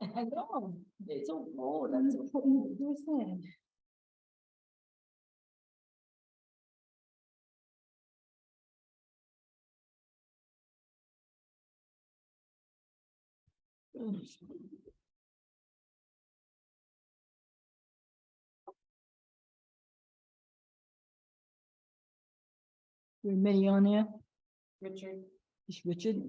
I know, it's so cold, that's what you're saying. There are many on there. Richard. It's Richard.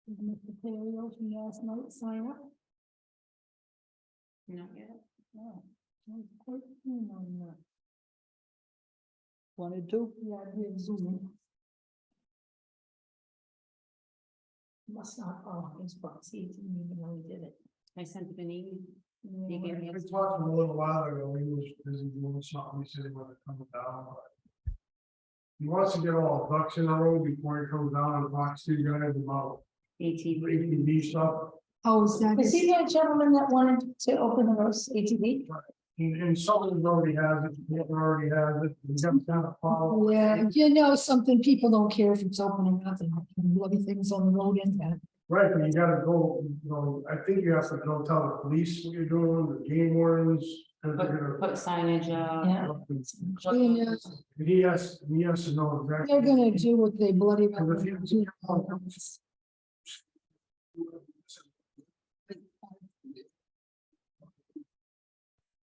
The payroll from last night, sign up. Not yet. Oh, I'm quite keen on that. Wanted to? Yeah, I did Zoom. Must not follow his box, he didn't even know he did it. I sent it an email. Yeah, They gave me We a- talked to him a little while ago, he was busy doing something, he said he wasn't coming down. But he wants to get all the ducks in a row before he comes down and talks to you guys about ATV. ATV stuff. Oh, is that? Is he that gentleman that wanted to open the roast ATV? And some of them already has it, the other already has it, we haven't done a follow. Yeah, you know, something people don't care if it's open or nothing, bloody things on the road and that. Right, but you gotta go, you know, I think you have to go tell the police what you're doing, the game wardens. 'Cause they're Put signage up. Yeah. gonna- He has to know exactly. They're gonna do what they bloody. Because if you-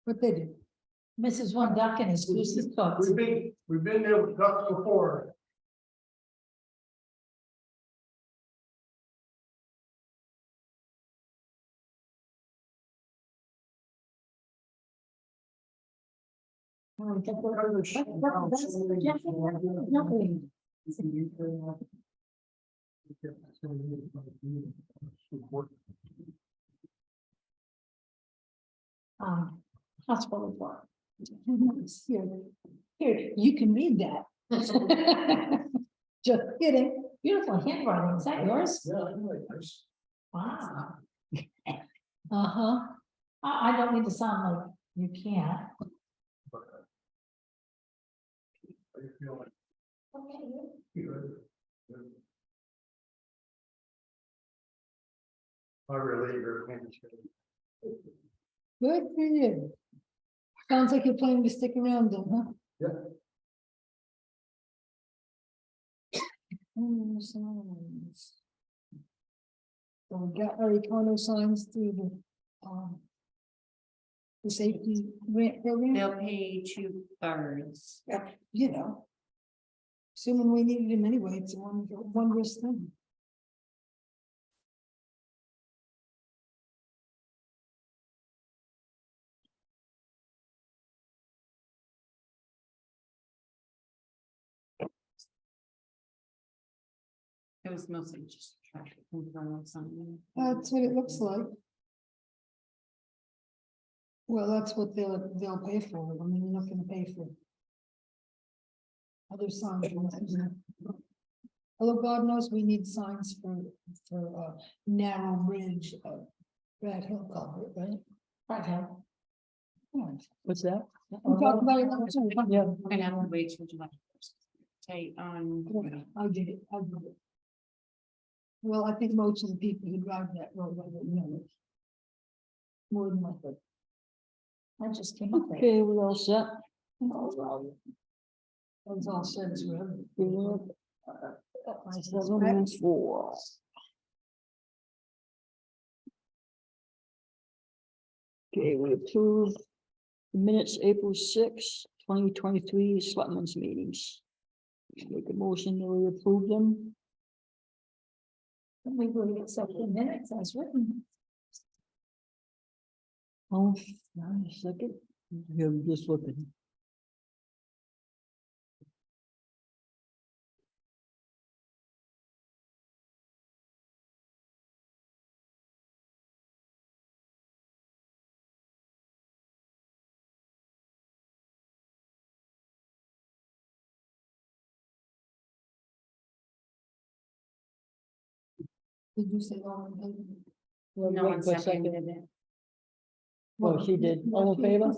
What they do. Mrs. One Duck and his gooses thoughts. We've been there with ducks before. Hospital report. Here, you can read that. Just kidding. Beautiful handwriting. Is that yours? Wow. Uh-huh. I don't need to sound like you can't. Okay. I really agree. Good for you. Sounds like you're planning to stick around then, huh? Yeah. Signs. So we got our econo signs through the safety grant program. They'll pay 2/3. Yeah, you know. Assuming we needed him anyway, it's a wondrous thing. It was mostly just traffic control or something. That's what it looks like. Well, that's what they'll pay for. I mean, they're not gonna pay for other signs. Although God knows we need signs for narrow bridge of Rat Hill culvert, right? Rat Hill. What's that? We talked about it last time. Yeah. We're gonna have to wait till July 1st. Tight on. I did it. Well, I think most of the people who drive that road, I don't know it. More than likely. I just came up there. Okay, we're all set. That's all set as well. 7-4. Okay, we approve the minutes, April 6, 2023, Selectmen's meetings. Make a motion that we approve them. We will accept the minutes as written. Oh, now a second. Yeah, I'm just looking. Did you say all in favor? No one seconded it. Oh, she did. All in favor?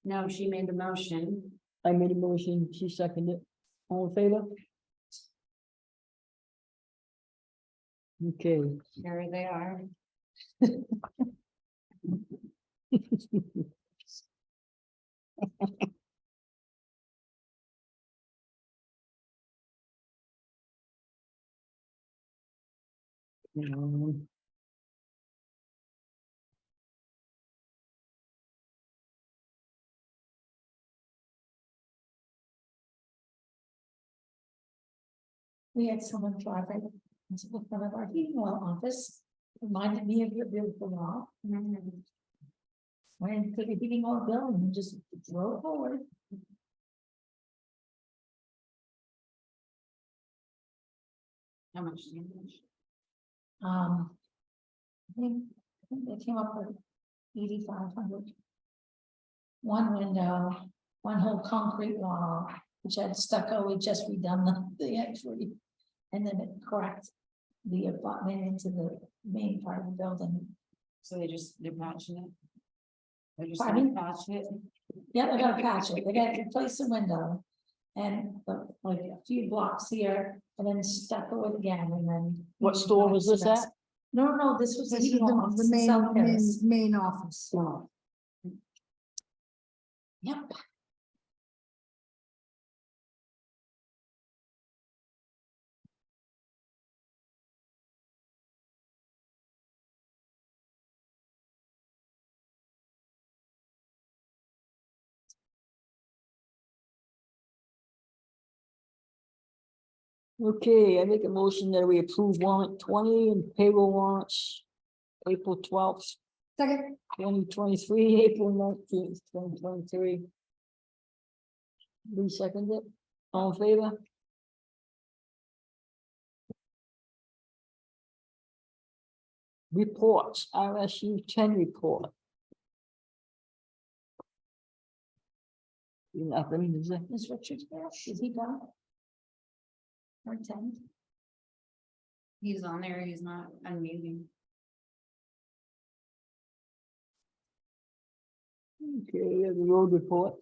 No, she made the motion I made a motion, she seconded it. All in favor? Okay. Here they are. Um, We had someone drive right into the front of our heating oil office, reminded me of your beautiful law. Went into the heating oil bill and just drove forward. How much damage? I think they came up with 8,500. One window, one whole concrete wall, which had stucco, we just redone the entry. And then it cracked the apartment into the main part of the building. So they're patching it? They're just Pardon? gonna patch it? Yeah, they gotta patch it, they gotta replace the window. And like a few blocks here, and then stucco it again, and then. What store was this at? No, this was the This is heating office in South Paris. main office. Oh, Yep. okay, I make a motion that we approve warrant 20 and payroll warrants. April 12th, Second, 2023, April 19th, 2023. Lee seconded it. All in favor? Reports, RSU 10 report. Nothing, is it? Is Richard there? Is he gone? Or 10? He's on there, he's not unmuting. Okay, we have the road report.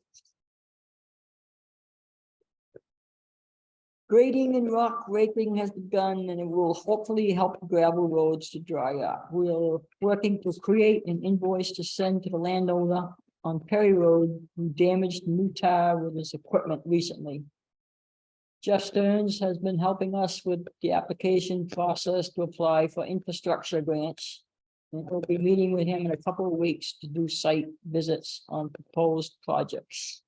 Grading and rock raking has begun and it will hopefully help gravel roads to dry up. We are working to create an invoice to send to the landowner on Perry Road who damaged the new tire with his equipment recently. Jeff Stearns has been helping us with the application process to apply for infrastructure grants. And we'll be meeting with him in a couple of weeks to do site visits on proposed projects.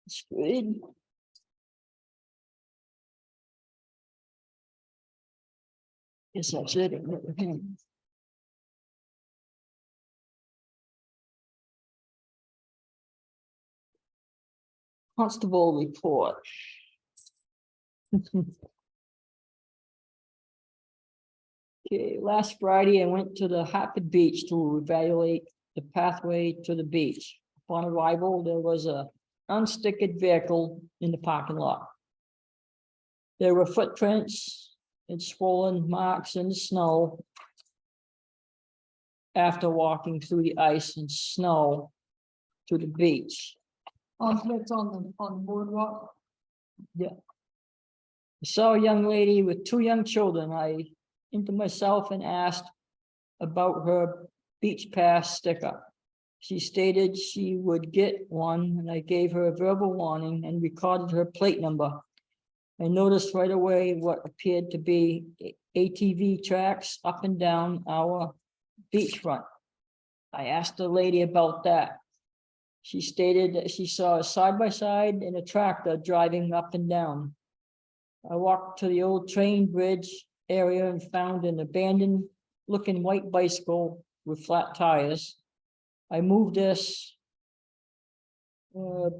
It's good. Guess that's it. Constable report. Okay, last Friday, I went to the Hartford Beach to evaluate the pathway to the beach. Upon arrival, there was a unstickered vehicle in the parking lot. There were footprints and swollen marks in the snow after walking through the ice and snow to the beach. It's on the boardwalk. I saw a young lady with two young children. I into myself and asked about her beach pass sticker. She stated she would get one and I gave her a verbal warning and recorded her plate number. I noticed right away what appeared to be ATV tracks up and down our beachfront. I asked the lady about that. She stated that she saw a side-by-side and a tractor driving up and down. I walked to the old train bridge area and found an abandoned looking white bicycle with flat tires. I moved this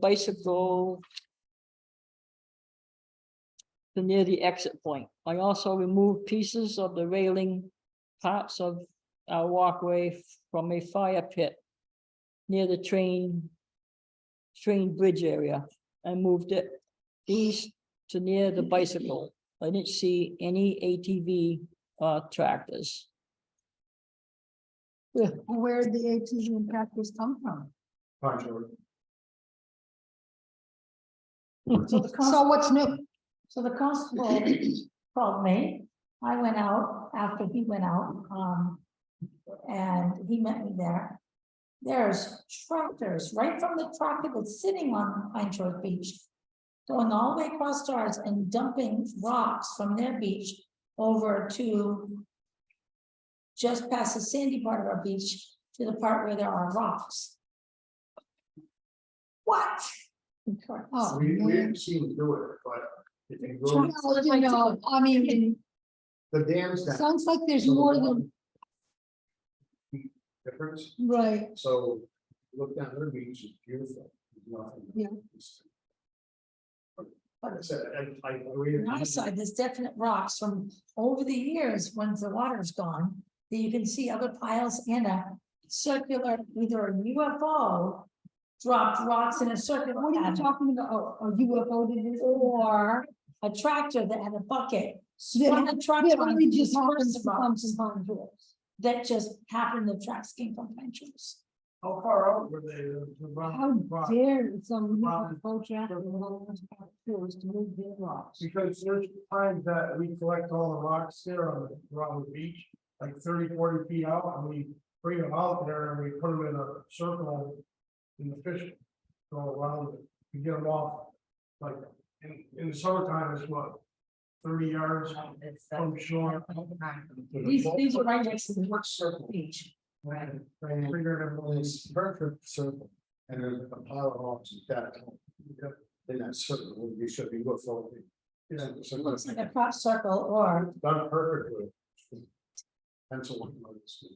bicycle to near the exit point. I also removed pieces of the railing parts of our walkway from a fire pit near the train bridge area. I moved it east to near the bicycle. I didn't see any ATV tractors. where did the ATV and tractors come from? Fine, George. So the So what's new? So the constable called me. I went out after he went out, and he met me there. There's tractors right from the tractor that's sitting on Pine Shore Beach, going all the way across ours and dumping rocks from their beach over to just past the sandy part of our beach to the part where there are rocks. What? Oh, We man. didn't see him do it, but if you go, Well, you know, I mean, the dams it down. sounds like there's so the more water than, Difference, right, so look down their beach, it's beautiful. There's nothing. Yeah. Like I said, I. On our side, there's definite rocks from over the years, once the water's gone, that you can see other piles in a circular, either a UFO dropped rocks in a circular what are you pattern, talking about? Oh, a UFO did this? or a tractor that had a bucket. Swung the truck Yeah, on only and just happens dispersed to come rocks from Pine Shores. that just happened, the tracks came from Pine Shores. How far out were they? How dare some Wow. UFO traffic to move their rocks? Because there's times that we collect all the rocks there on the beach, like 30-40 feet out, and we bring them out there and we put them in a circle in the fish go around it to get them off. Like in the summertime, it's what, 30 yards from shore. These are right next to the What circle? beach. And figure it was perfect circle, and there's a pile of rocks at that point. In that circle, we should be UFO. Yeah, so Looks like a crop circle, or done perfectly. Pencil,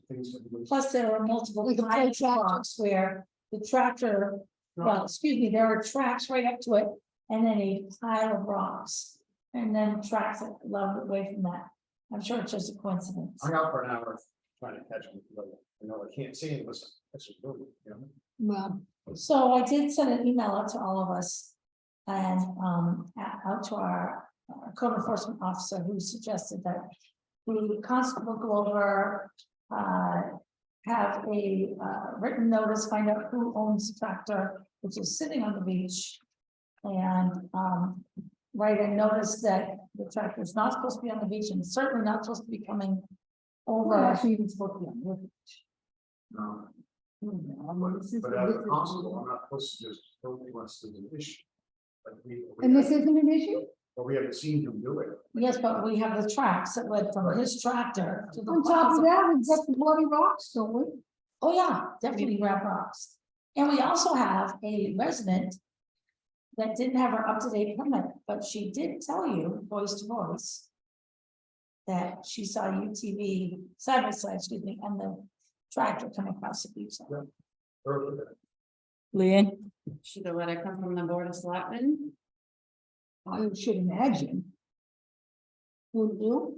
things. plus there are multiple We can play piles of tractor. rocks where the tractor, well, excuse me, there are tracks right up to it, and then a pile of rocks. And then tracks that love away from that. I'm sure it's just a coincidence. Hung out for an hour trying to catch them, but you know, I can't see him, that's what you know. Well, So I did send an email out to all of us. And out to our code enforcement officer, who suggested that the constable go over. Have a written notice, find out who owns the tractor, which is sitting on the beach. And write a notice that the tractor is not supposed to be on the beach, and certainly not supposed to be coming over. actually, it's supposed to be on your beach. No, This is- but as a constable, I'm not supposed to just tell me what's the issue. But And this isn't an issue? but we haven't seen him do it. Yes, but we have the tracks that led from his tractor to the. On top of that, we've got the bloody rocks, don't we? Oh, yeah, definitely grab rocks. And we also have a resident that didn't have her up-to-date permit, but she did tell you, voice to voice, that she saw UTV side by side, excuse me, and the tractor come across the beach. Perfect. Leanne, Should the letter come from the Board of Selectmen? I should imagine. Wouldn't you?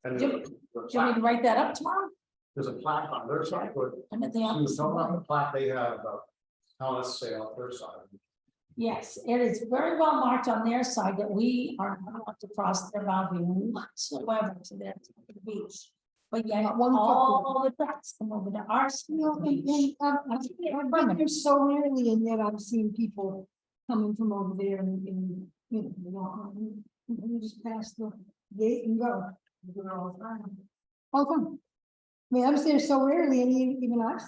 And Yep. there's a Do you want me plaque- to write that up tomorrow? there's a plaque on their side, but I'm at the she was office. talking about the plaque they have about how to say on their side. Yes, it is very well marked on their side that we are not allowed to cross their boundary whatsoever to their to the beach. But yet, Not one foot. all the trucks come over to our You know, beach. I've been there so rarely, and yet I've seen people coming from over there and, you just pass the gate and go. Do it all the time. All the time. I mean, I was there so rarely, and even I.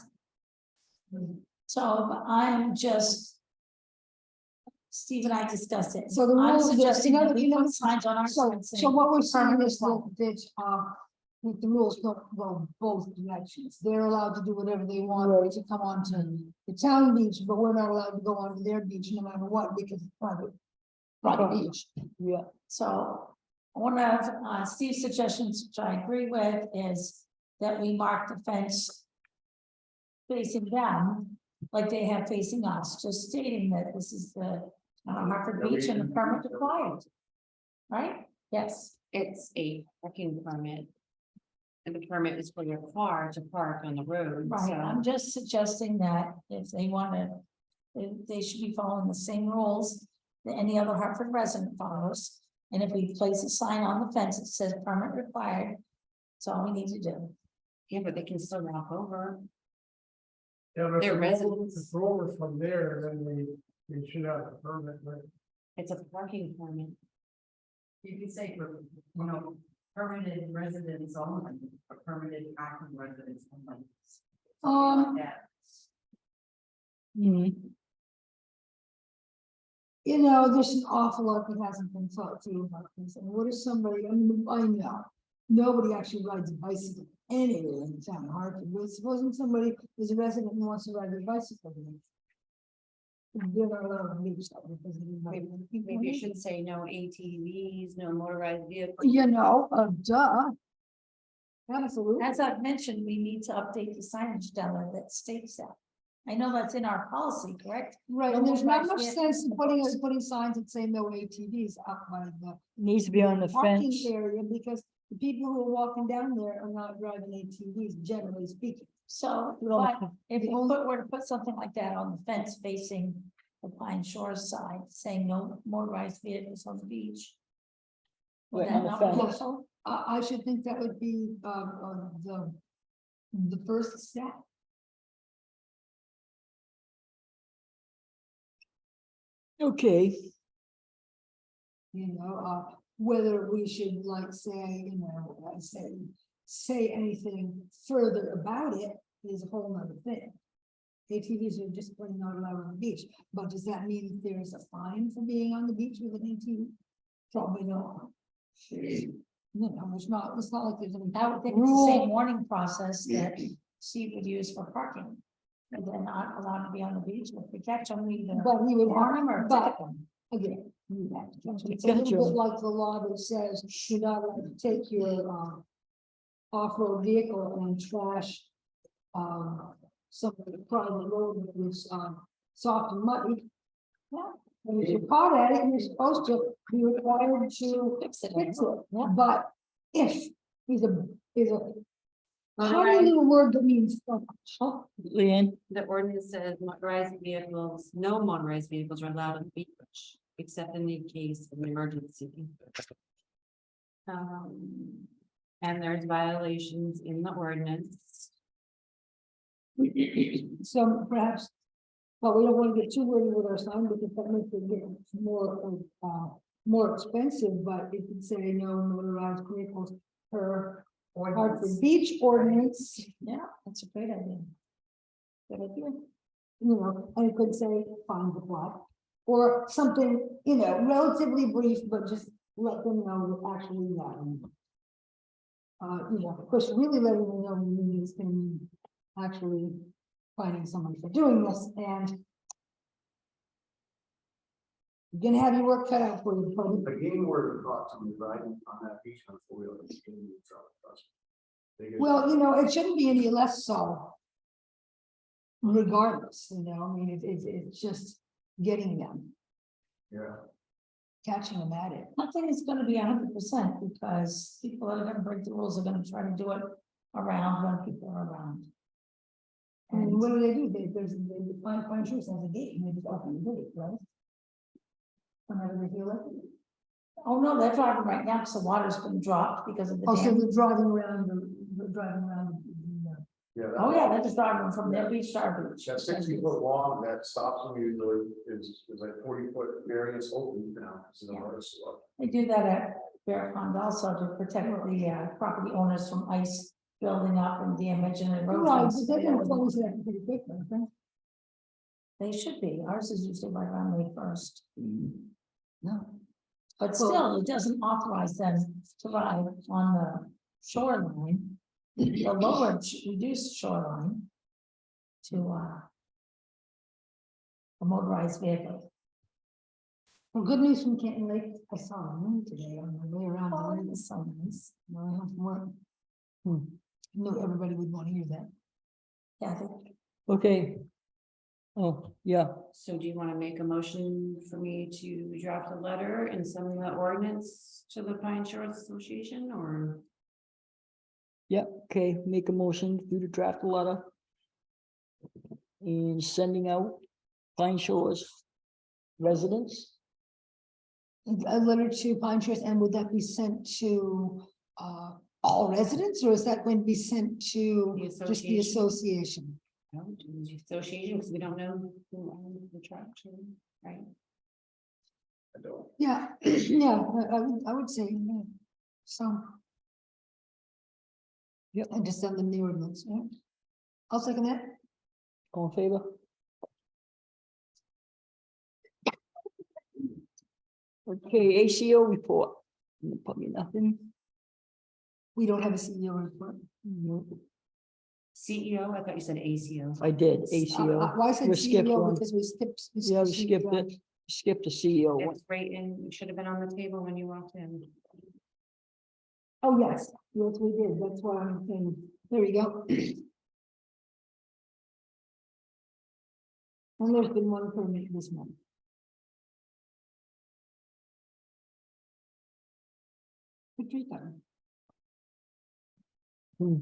So I'm just. Steve and I discussed it. So the I'm rules, suggesting that we you know, put signs on our so, side saying. so what we're saying permanent is that, wall. that the rules don't go both directions. They're allowed to do whatever they want to come onto the town beach, but we're not allowed to go onto their beach no matter what, because it's private beach. yeah, So one of Steve's suggestions, which I agree with, is that we mark the fence facing them, like they have facing us, just stating that this is the Hartford Yeah, we Beach and the can- permit required. Right? Yes, It's a parking permit. And the permit is for your car to park on the road, right. so. I'm just suggesting that if they want to, they should be following the same rules that any other Hartford resident follows. And if we place a sign on the fence that says permit required, that's all we need to do. Yeah, but they can still walk over. Yeah, but They're if residents. it's over from there, then They should have a permit, but It's a parking permit. You could say for, permanent residents only, or permanent active residents only. Um, Like that. You know, there's an awful lot that hasn't been thought through about this, and what is somebody, I mean, I know. Nobody actually rides a bicycle anywhere in town, Hartford, but supposing somebody is a resident and wants to ride their bicycle. They're not allowed to do stuff because of the- Maybe you should say no ATVs, no motorized vehicles. You know, duh. Absolutely. As I've mentioned, we need to update the signage down there that states that. I know that's in our policy, correct? Right, and there's not much Motorized sense in vehicles. putting signs that say no ATVs up by the Needs to be on the parking fence. area, because the people who are walking down there are not driving ATVs, generally speaking. So, Well, but if we were to put something like that on the fence facing the Pine Shores side, saying no motorized vehicles on the beach. Would Right, that on the not be fence. helpful? I should think that would be, the first step. Okay, You know, whether we should like say, say anything further about it is a whole nother thing. ATVs are just plain not allowed on the beach, but does that mean that there's a fine for being on the beach with an ATV? Probably not. You know, it's not like there's any. I would think it's the same rule. warning process that Steve would use for parking. And they're not allowed to be on the beach, if we catch them, we either But he would warn have, them or but ticket them. again, you have to catch them. It's a Catch little bit them. like the law that says you're not allowed to take your, off-road vehicle and trash, some private road that was, soft and muddy. Yeah, and if you're caught at it, you're supposed to be required to fix it, but if is a tiny little word that means so much. Leanne, The ordinance says motorized vehicles, no motorized vehicles are allowed on the beach, except in the case of an emergency. And there's violations in the ordinance. So perhaps, but we don't want to get too worried with our sign because that makes it get more expensive, but it could say no motorized vehicles per Hartford Beach ordinance, Yeah, that's a great idea. Good idea. you know, and it could say fine the flag. Or something, you know, relatively brief, but just let them know that actually that. You know, of course, really letting them know means can actually finding someone for doing this and. You're gonna have your work cut out for you, buddy. The game where we caught somebody riding on that beach on four wheeler. It's gonna be trouble, trust me. They get- Well, you know, it shouldn't be any less so. Regardless, you know, I mean, it's just getting them, Yeah, catching them at it. Nothing is gonna be 100% because people that are gonna break the rules are gonna try to do it around when people are around. And what do? They find shores has a gate and they just open the gate, right? Whenever they feel like it. Oh, no, they're driving right now because the water's been dropped because of the Oh, so dam. they're driving around, yeah. that- Oh, yeah, they're just driving from their beach to our beach. That 60 foot long that stops them usually is like 40 foot variance open now. This is a water slope. They do that at Bear Pond also to protect the property owners from ice building up and damage and Right, erosion. but they're gonna close that pretty quick, I think. They should be. Ours is usually right around May 1st. No. But still, it doesn't authorize them to ride on the shoreline, the lower reduced shoreline. To a motorized vehicle. Well, good news from Canton Lake, I saw them today on the way around. Oh, the lake. that's so nice. No, I have work. No, everybody would want to hear that. Yeah, I think okay. Oh, yeah, So do you want to make a motion for me to draft a letter and send the ordinance to the Pine Shores Association or? yeah, okay, make a motion for you to draft a letter. And sending out Pine Shores residents, A letter to Pine Shores, and would that be sent to all residents, or is that going to be sent to The just the association? No, to the association, because we don't know who owns the traction. right? I don't. Yeah, yeah, I would say, yeah, some. Yep. And just send them the ordinance, yeah. I'll second that. All in favor? Okay, ACO report. Probably nothing. We don't have a CEO report. No, CEO, I thought you said ACO. I did, ACO. Why I said We skipped CEO one. because we skipped. Yeah, we skipped CEO. it. Skipped the CEO one. It's right in, it should have been on the table when you walked in. Oh, yes, yes, we did, that's why I'm saying, there we go. And there's been one permit this month. Good tree time. Hmm.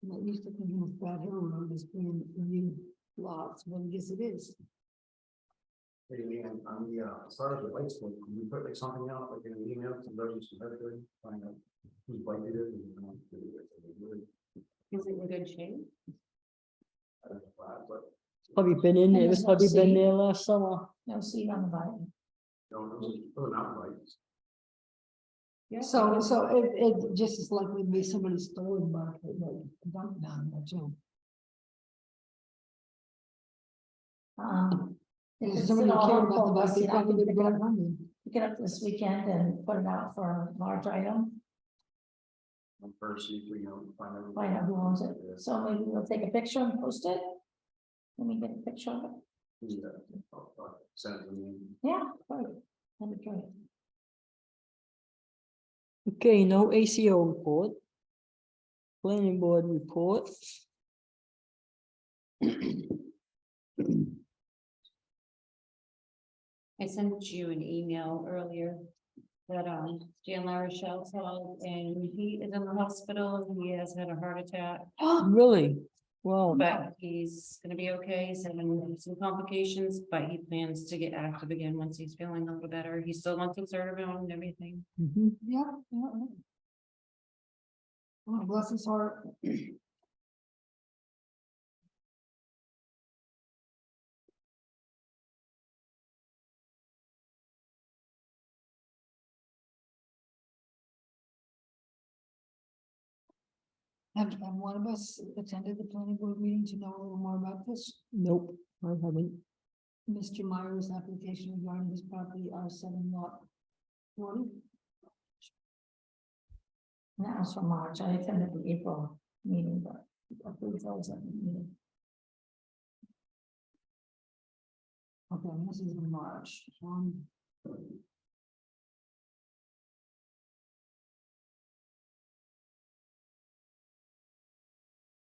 I'm not used to thinking of Brad Hill Road as being new lots, but I guess it is. Hey, Leanne, on the, as far as the lights go, can you put like something out, like in an email to those who have to find out whose light it is? And, Is it in good shape? I don't know, but, Probably been in there, And it's there's no probably been seat? there last summer. No seat on the bottom. those are not lights. Yeah. So it just is likely to be somebody's stolen market, like dump down there too. If If it's somebody at all care about helpful, the we'll back, see they if I probably can would pick have it gone up, on there. pick it up this weekend and put it out for a large item, First, see if we find out. find out who owns it. So maybe we'll take a picture and post it. Let me get a picture of it. Yeah. Send it to me. Yeah, right. That'd be great. Okay, no ACO report. Planning board report. I sent you an email earlier that, Jan LaRochelle called and he is in the hospital. He has had a heart attack, Really? Well, but he's gonna be okay. He's having some complications, but he plans to get active again once he's feeling a little better. He still wants to serve and everything. mhm. Yeah, yeah. Oh, bless his heart. Have one of us attended the planning board meeting to know a little more about this? Nope, I haven't. Mr. Myers' application regarding his property R7 lot 40. And that was from March. I attended the April meeting, but I believe that was at the meeting. Okay, and this is in March.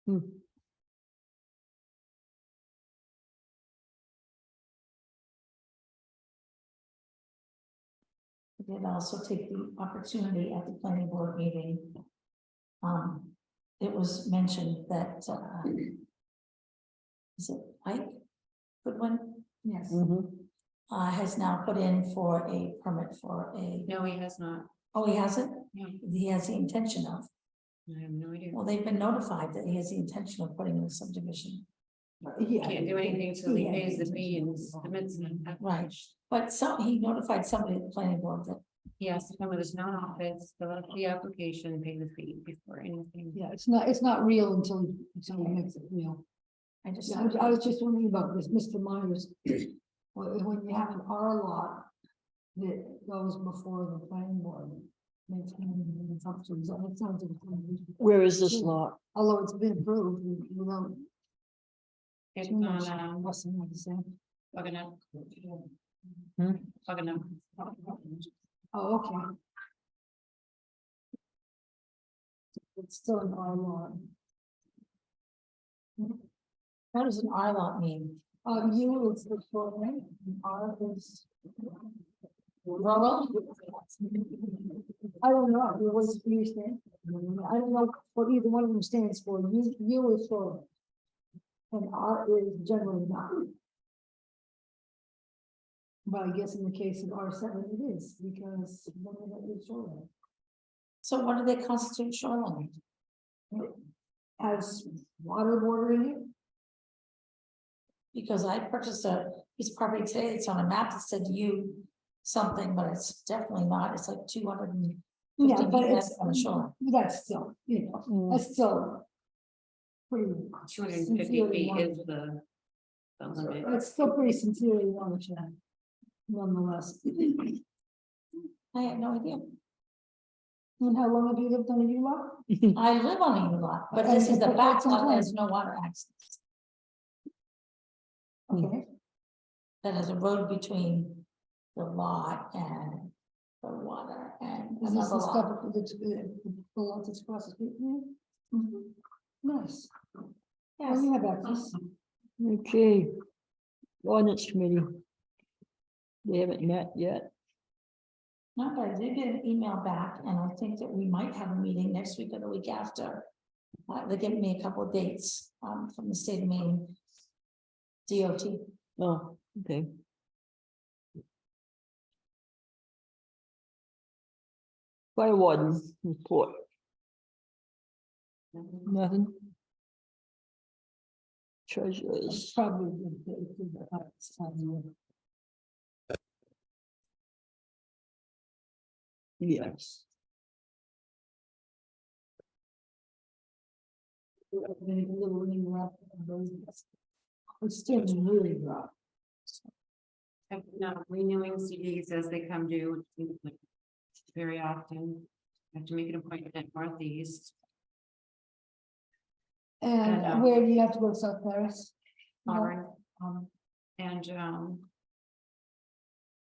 Hmm. I did also take the opportunity at the planning board meeting. It was mentioned that, is it Ike Goodwin, Yes. Mhm. has now put in for a permit for a, No, he has not. oh, he hasn't? No, He has the intention of, I have no idea. well, they've been notified that he has the intention of putting in a subdivision. Can't do anything till he pays the fee and submits an application. But he notified somebody at the planning board that, He has to come with his own office, fill out the application, pay the fee before anything. Yeah, it's not real until he makes it real. I just. Yeah, I was just wondering about this, Mr. Myers. When you have an R lot that goes before the planning board. It sounds like. Where is this lot? Although it's been approved, you know. It's Too much, on, what's the name, Sam? Bugging Hmm? up. Oh, okay. It's still an R lot. What does an R lot mean? U is the short name, and R is. Rural? I don't know, what do you stand? I don't know what either one of them stands for, U is short. And R is generally not. But I guess in the case of R7, it is, because. So what do they constitute shoreline? has water border in it? Because I purchased a piece of property today, it's on a map that said you something, but it's definitely not, it's like 250 Yeah, but feet it's, on the shore. that's still, you know, Mm. that's still. Pretty. 250 sincerely feet wanted. is the limit. That's still pretty sincerely wanted, nonetheless. I had no idea. And how long have you lived on a U-Lot? I live on a lot, but And this is the for quite back some lot that time. has no water access. Okay, That has a road between the lot and the water and is this another the stuff lot. that's, the lot that's across the street? from you? Mhm. Nice. Yes. Well, you have access. Okay. Ordinance committee. They haven't met yet. No, but I did get an email back, and I think that we might have a meeting next week or the week after. They gave me a couple of dates, from the state of Maine. DOT. Oh, okay. Fire warden report, nothing. It's Treasurers, probably the highest time. yes. It's still really rough. I'm not renewing CDs as they come due very often. I have to make an appointment at Northeast. And, And where do you have to go to South Paris? Auburn, and,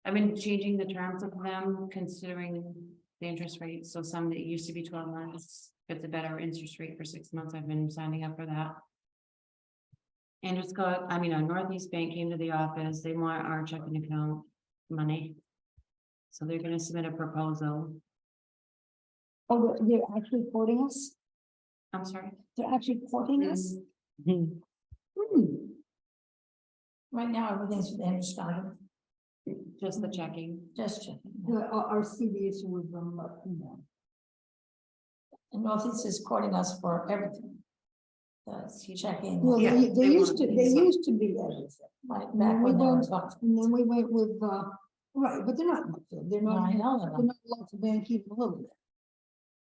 I've been changing the terms of them considering the interest rate, so some that used to be 12 months, it's a better interest rate for 6 months, I've been signing up for that. And it's got, Northeast Bank came to the office, they want our checking account money. So they're gonna submit a proposal, Oh, they're actually quoting us? I'm sorry. They're actually quoting us? Hmm. Hmm. Right now, everything's with Andrew Scott, Just the checking. just checking. Our CD issue with them, And Northeast is quoting us for everything. That's checking. Well, Yeah, they they used want to, to they be so- used to be everything. Like And back then we when they were. went, and then we went with, right, but they're not, they're No, not, I know they're them. not allowed to bank even a little bit.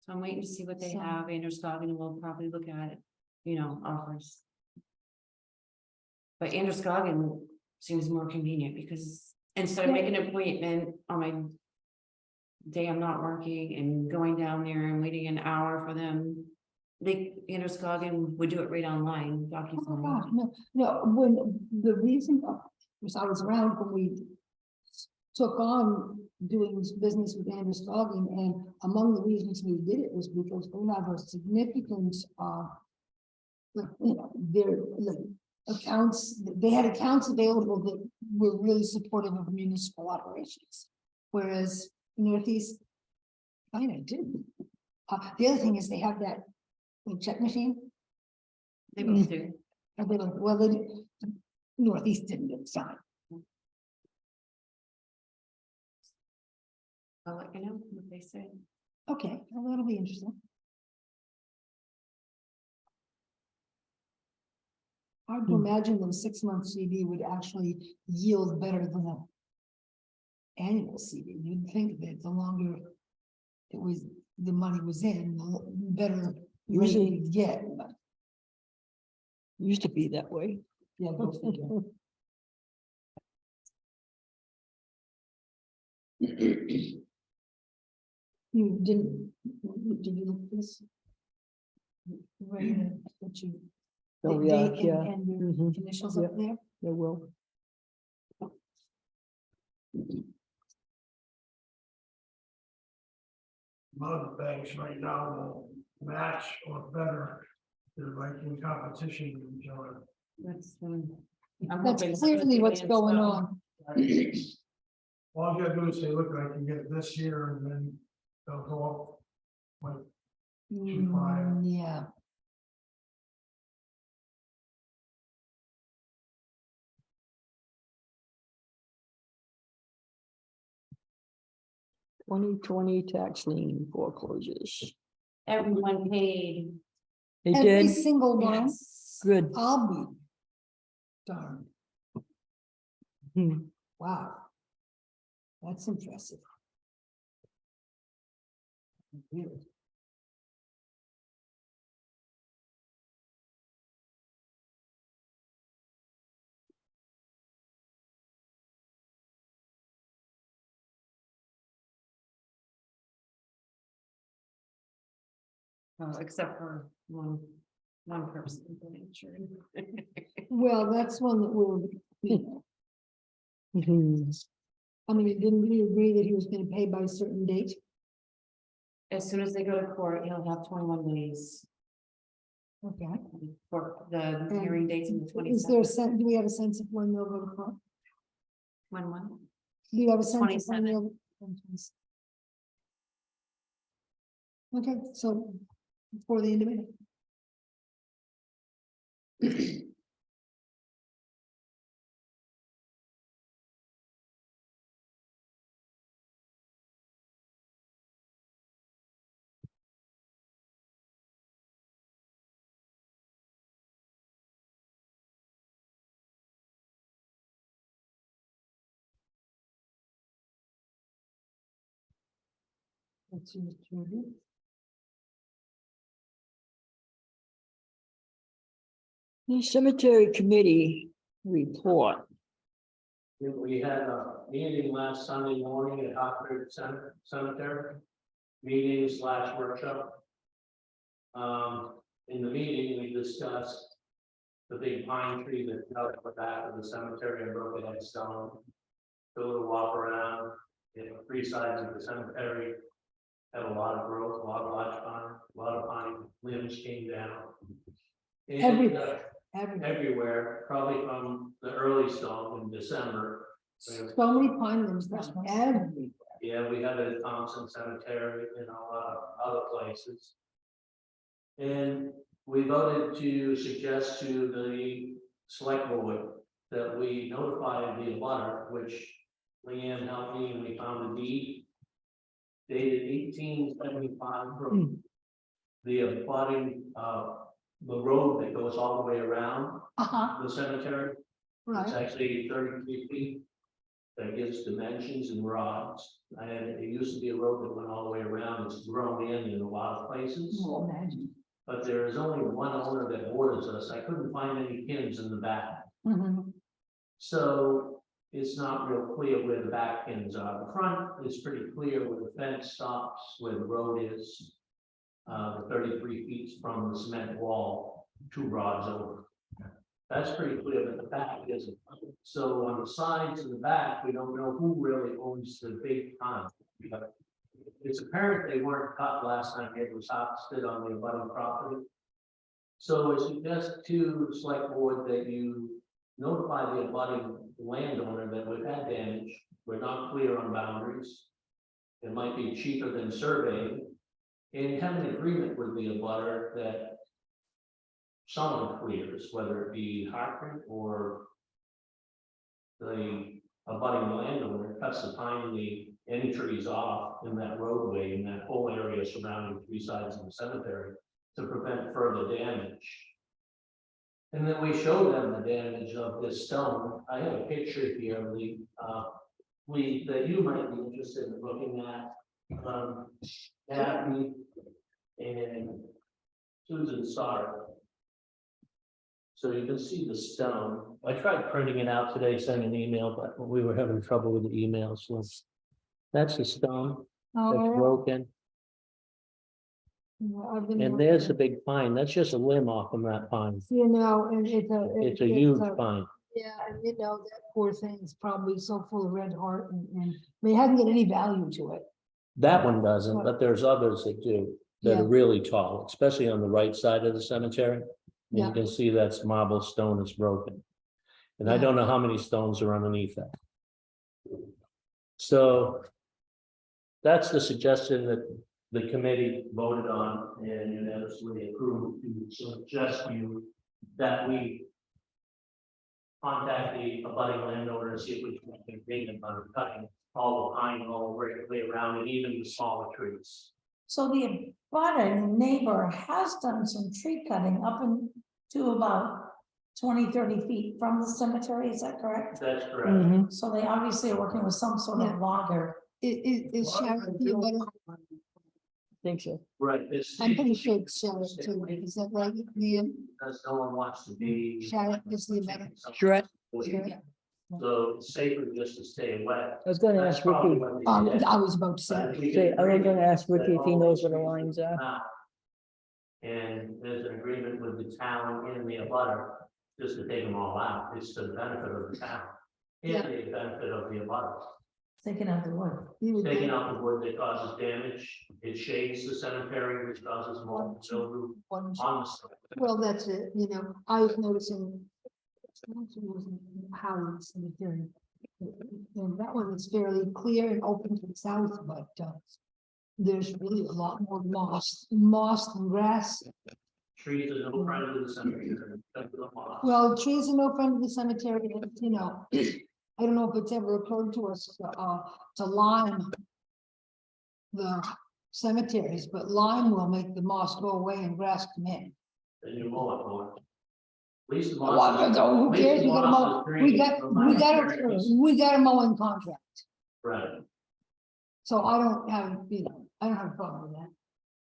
So I'm waiting to see what they So- have, Andrew Scoggin will probably look at it, offers. But Andrew Scoggin seems more convenient because instead of Yeah. making an appointment on my day I'm not working and going down there and waiting an hour for them, Andrew Scoggin would do it right online, Oh, DocuSign. God, no, when the reason, was I was around when we took on doing this business with Andrew Scoggin, and among the reasons we did it was because we have a significant, their like, accounts, they had accounts available that were really supportive of municipal operations. Whereas Northeast kind of didn't. The other thing is they have that check machine. They both do. They don't, well, they, Northeast didn't at the time. I'll let you know what they say. Okay, well, that'll be interesting. Hard to imagine that a 6-month CD would actually yield better than an annual CD. You'd think that the longer it was, the money was in, the better rate Usually- you'd get. But Used to be that way. yeah, go figure. You didn't, did you look at this? Right, what you. Oh, the yeah, date yeah. And your Mhm. initials Yeah. up there. They will. A lot of the banks right now will match or better. They're like in competition with each other. That's, I'm That's hoping- clearly what's going on. All you gotta do is say, look, I can get it this year, and then they'll go up. Like, Yeah. Twenty tax lien foreclosures. Everyone paid They Every did, single one, Yes. good. I'll be darned. Hmm. Wow. That's impressive. Really? Except for one person. Sure. Well, that's one that we'll, Mhm. I mean, didn't we agree that he was gonna pay by a certain date? As soon as they go to court, he'll have 21 days Okay. for the hearing dates in the Is there a 27th. sense, do we have a sense of when they'll go to court? When? Do you have a sense of when 27. they'll? Okay, so before the end of it. Let's see what you do. The cemetery committee report. We had a meeting last Sunday morning at Hartford Cemetery. Meeting / workshop. In the meeting, we discussed the big pine tree that's out at the back of the cemetery and broken head stone. Took a little walk around, three sides of the cemetery. Had a lot of growth, a lot of large pine, a lot of pine limbs came down. And, Everywhere. everywhere, probably from the early stone in December. So many pine limbs, that's everywhere. Yeah, we have it at Thompson Cemetery and a lot of other places. And we voted to suggest to the select board that we notify the abutter, which Leanne helped me, and we found a deed dated 1875 from the abutting, the road that goes all the way around the cemetery. It's Right, actually 33 feet. That gives dimensions and rods. And it used to be a road that went all the way around. It's grown in a lot of places. well, imagine. But there is only one owner that borders us. I couldn't find any pins in the back. Mhm. So it's not real clear where the back pins are. The front is pretty clear where the fence stops, where the road is. The 33 feet from the cement wall, 2 rods over. That's pretty clear, but the back isn't. So on the sides and the back, we don't know who really owns the big pond. It's apparent they weren't cut last time it was harvested on the abutting property. So I suggest to the select board that you notify the abutting landowner that we've had damage. We're not clear on boundaries. It might be cheaper than surveying. And have an agreement with the abutter that someone clears, whether it be Hartford or the abutting landowner cuts the pine, any trees off in that roadway, in that whole area surrounding 3 sides of the cemetery to prevent further damage. And then we show them the damage of this stone. I have a picture here, Lee, that you might be interested in looking at. Daphne and Susan saw it. So you can see the stone. I tried printing it out today, sending an email, but we were having trouble with the emails. So that's the stone that's Oh, broken. yeah, I've been And looking. there's a big pine. That's just a limb off from that pine. You know, and it's a. It's a huge a- pine. Yeah, and you know, that poor thing is probably so full of red heart and, I mean, it hasn't got any value to it. That one doesn't, but there's others that do, that Yeah. are really tall, especially on the right side of the cemetery. And Yeah. you can see that's marble stone is broken. And I Yeah. don't know how many stones are underneath that. So that's the suggestion that the committee voted on and unanimously approved to suggest you that we contact the abutting landowner and see if we can make an agreement on cutting all the pine all the way around and even the smaller trees. So the budding neighbor has done some tree cutting up to about 20-30 feet from the cemetery, is that correct? That's correct. Mhm. So they obviously are working with some sort of Yeah. logger. Is Sharon, the abutter? Think so. Right, this. I'm pretty sure it's Sharon too, is that right, Liam? Because no one wants to be. Sharon is the abutter. Correct. Sharon? So it's safer just to stay away. I was gonna That's ask probably Ricky, what they did. I was about to But say, if we say, get I was gonna agreement ask Ricky that if he all knows these where the trees lines are. now, and there's an agreement with the town and the abutter, just to take them all out, it's to the benefit of the town. Yeah. And the benefit of the abutter. Thinking of the wood. you would Taking think out the wood that causes damage, it shades the cemetery, which causes more mildew one, on the cemetery. well, that's it, I was noticing. How it's doing. And that one is fairly clear and open to the south, but there's really a lot more moss and grass. Trees are no friend of the cemetery. Except for the moss. Well, trees are no friend of the cemetery, and, I don't know if it's ever occurred to us to lime the cemeteries, but lime will make the moss go away and grass come in. Then you mow it more. At least the Well, moss. who at least cares? the We got a moss mow, is green from my experience. we got a mowing contract, Right, so I don't have a problem with that.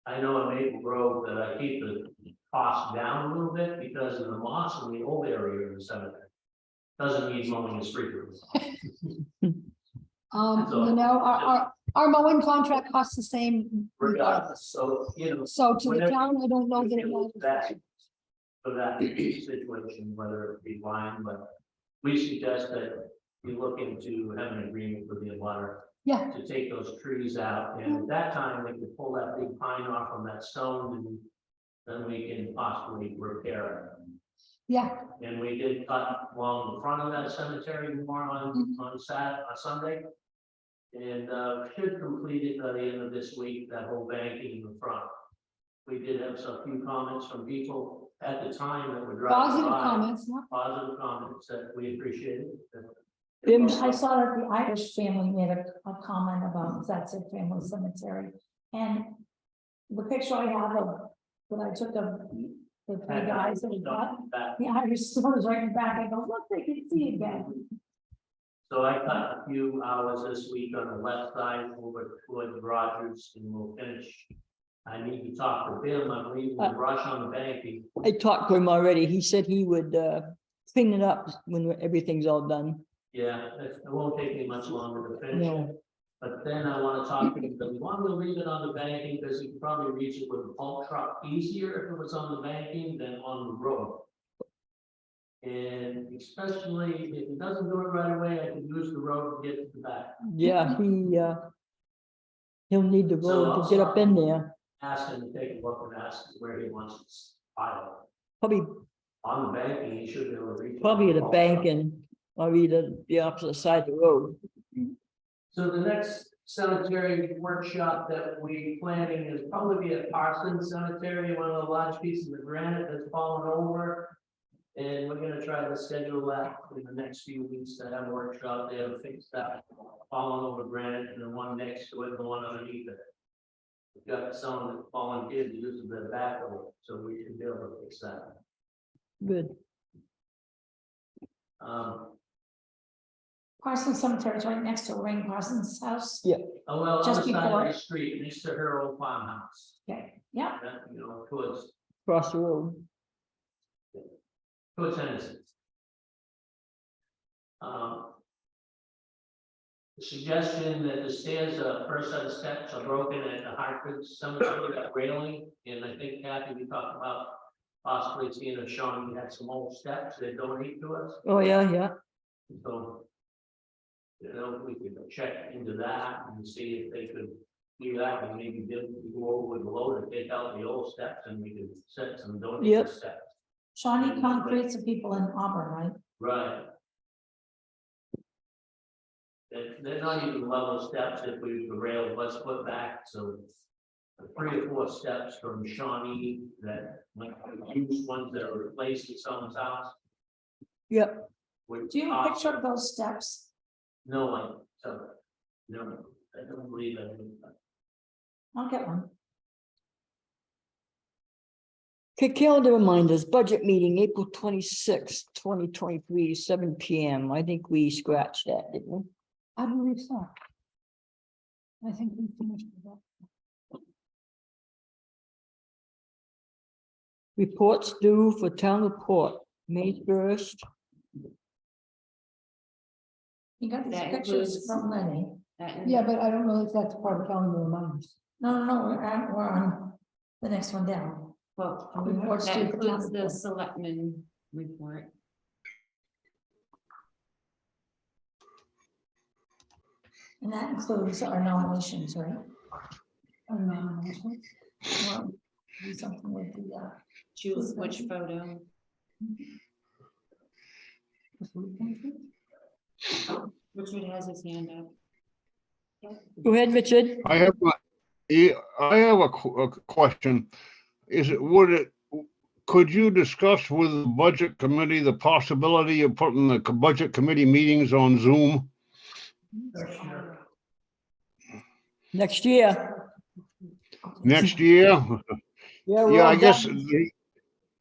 I know in Maple Grove that I keep the cost down a little bit because of the moss in the old area of the cemetery. Doesn't need mowing as frequently. Our mowing contract costs the same regardless. So, So to the whenever- town, I don't know that it That's matters. for that situation, whether it be line, but we suggest that you look into having an agreement with the abutter Yeah, to take those trees out, and at that time, they could pull that big pine off from that stone, and then we can possibly repair yeah, it. And we did cut along the front of that cemetery more on Sunday. And should complete it by the end of this week, that whole banking in the front. We did have some few comments from people at the time that were driving positive by. comments, yeah. Positive comments that we appreciated. I saw that the Irish family made a comment about that's a family cemetery. And the picture I have of, that I took of the three guys that we got, That- the Irish stores right in the back, I go, look, they can see again. So I cut a few hours this week on the left side over toward Rogers, and we'll finish. I need to talk to Bill, I'm leaving the brush on the banking. I talked to him already. He said he would clean it up when everything's all done. Yeah, it won't take me much longer to finish it. No, But then I want to talk to him, we want to leave it on the banking because you can probably reach it with a pump truck easier if it was on the banking than on the road. And especially if it doesn't do it right away, I can use the road to get to the back. yeah, he'll need the road to get up in there. Ask him to take a look and ask where he wants to file. Probably, On the banking, he should be able to reach. it probably with at a a pump bank truck. and, or either the opposite side of the road. So the next cemetery workshop that we planning is probably be at Parsons Cemetery, one of the large pieces of granite that's fallen over. And we're gonna try to schedule that in the next few weeks to have a workshop there to fix that fallen over granite and the one next to it, and the one underneath it. We've got some fallen kids using the backhoe, so we should be able to fix that. Good. Parsons Cemetery is right next to Lorraine Parsons' house. Yeah. Oh, well, Just other side before of the street, next to her old farmhouse, Okay, yeah, towards Across the road. Hennessy's. The suggestion that the stairs, first set of steps are broken at the Hartford Cemetery, that railing, and I think Kathy, we talked about possibly seeing if Sean had some old steps that donate to us, Oh, yeah. so. We could check into that and see if they could do that, and maybe go over with the loader, take out the old steps, and we could set some donated Yep. steps. Shawnee Concrete's the people in Auburn, right? Right. They're not even level steps if we, the rail was put back, so. 3 or 4 steps from Shawnee that might use ones that are replaced in someone's house. Yep. Do you have a picture of those steps? No, no, I don't believe that. I'll get one. Okay, calendar reminders, budget meeting, April 26th, 2023, 7 PM. I think we scratched that, didn't we? I believe so. I think we finished with that. Reports due for town report, May 1st. You got these That pictures includes- from Lenny. Yeah, but I don't know if that's part of calendar reminders. No, we're on the next one down. Well, Reports that due for town includes the report. selectmen report. And that includes our nominations, right? Our nominations. Well, do something with the, Choose which photo. Richard has his hand up. Go ahead, Richard. I have, I have a question. Could you discuss with the budget committee the possibility of putting the budget committee meetings on Zoom? Next year. Next year? Yeah, we're Yeah, all I guess, done.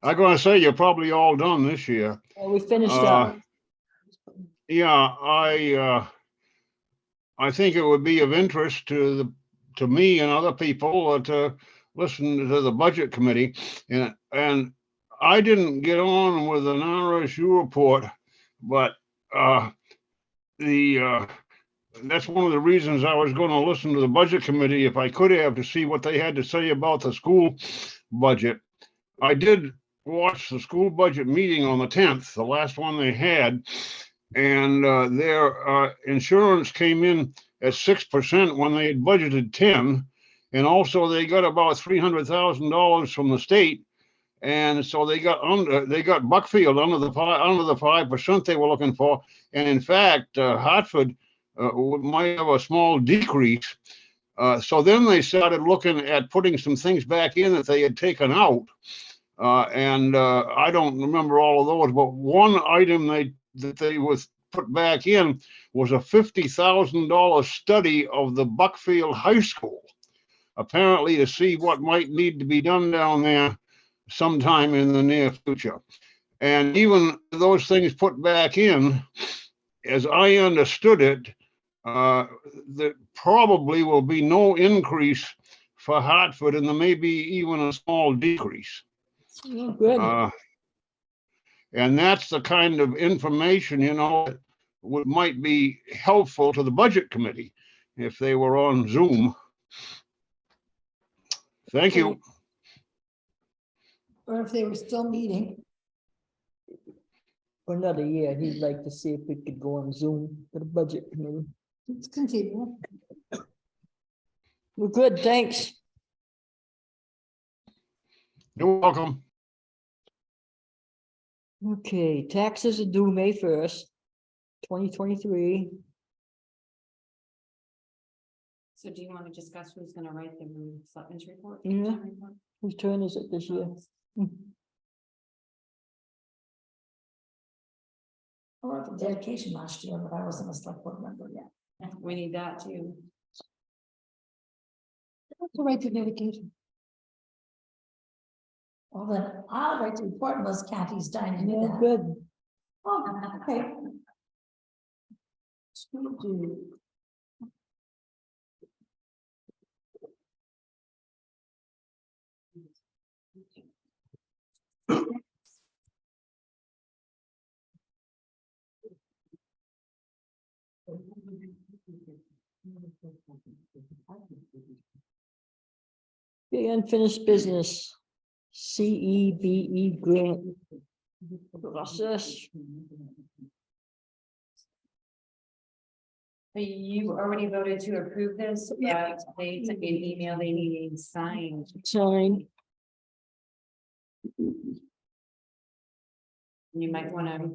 I'm gonna say you're probably all done this year. We finished up. Yeah, I think it would be of interest to me and other people to listen to the budget committee. And I didn't get on with an RSU report, but that's one of the reasons I was gonna listen to the budget committee if I could have, to see what they had to say about the school budget. I did watch the school budget meeting on the 10th, the last one they had, and their insurance came in at 6% when they had budgeted 10, and also they got about $300,000 from the state, and so they got Buckfield under the 5% they were looking for, and in fact, Hartford might have a small decrease. So then they started looking at putting some things back in that they had taken out. And I don't remember all of those, but one item that they was put back in was a $50,000 study of the Buckfield High School, apparently to see what might need to be done down there sometime in the near future. And even those things put back in, as I understood it, there probably will be no increase for Hartford, and there may be even a small decrease. Oh, good. And that's the kind of information, that might be helpful to the budget committee if they were on Zoom. Thank you. Or if they were still meeting. For another year, he'd like to see if we could go on Zoom for the budget committee. Let's continue. We're good, thanks. You're welcome. Okay, taxes are due May 1st, 2023. So do you want to discuss who's gonna write the selectmen's report? Yeah. Whose turn is it this year? I wrote the dedication last year, but I wasn't a select board member yet. We need that too. To write the dedication. Well, then I'll write the report unless Kathy's dying to do Yeah, that. good. Oh, okay. School do. The unfinished business, CEBE grant process. You already voted to approve this, but they took an email, they need it signed. Signed. You might wanna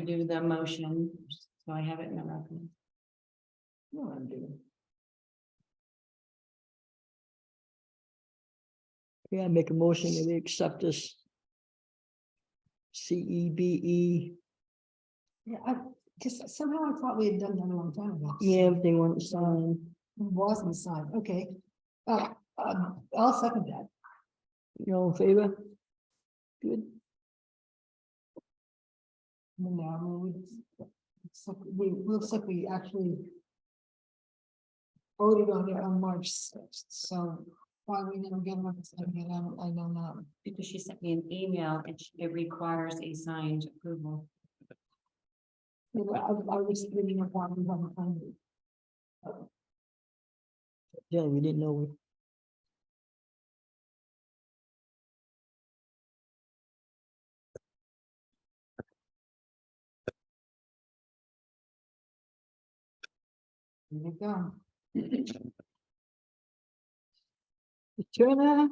do the motion, so I have it in the record. No, I'm doing. Yeah, I make a motion that we accept this. CEBE, Yeah, I just somehow I thought we had done that a long time ago. yeah, they want to sign. It wasn't signed, okay. I'll second that. You all in favor? Good. No, I mean, looks like we actually voted on it on March 6th, so why we never get it, I know not. Because she sent me an email and it requires a signed approval. I was reading up on the phone. Yeah, we didn't know. Here we go. Turner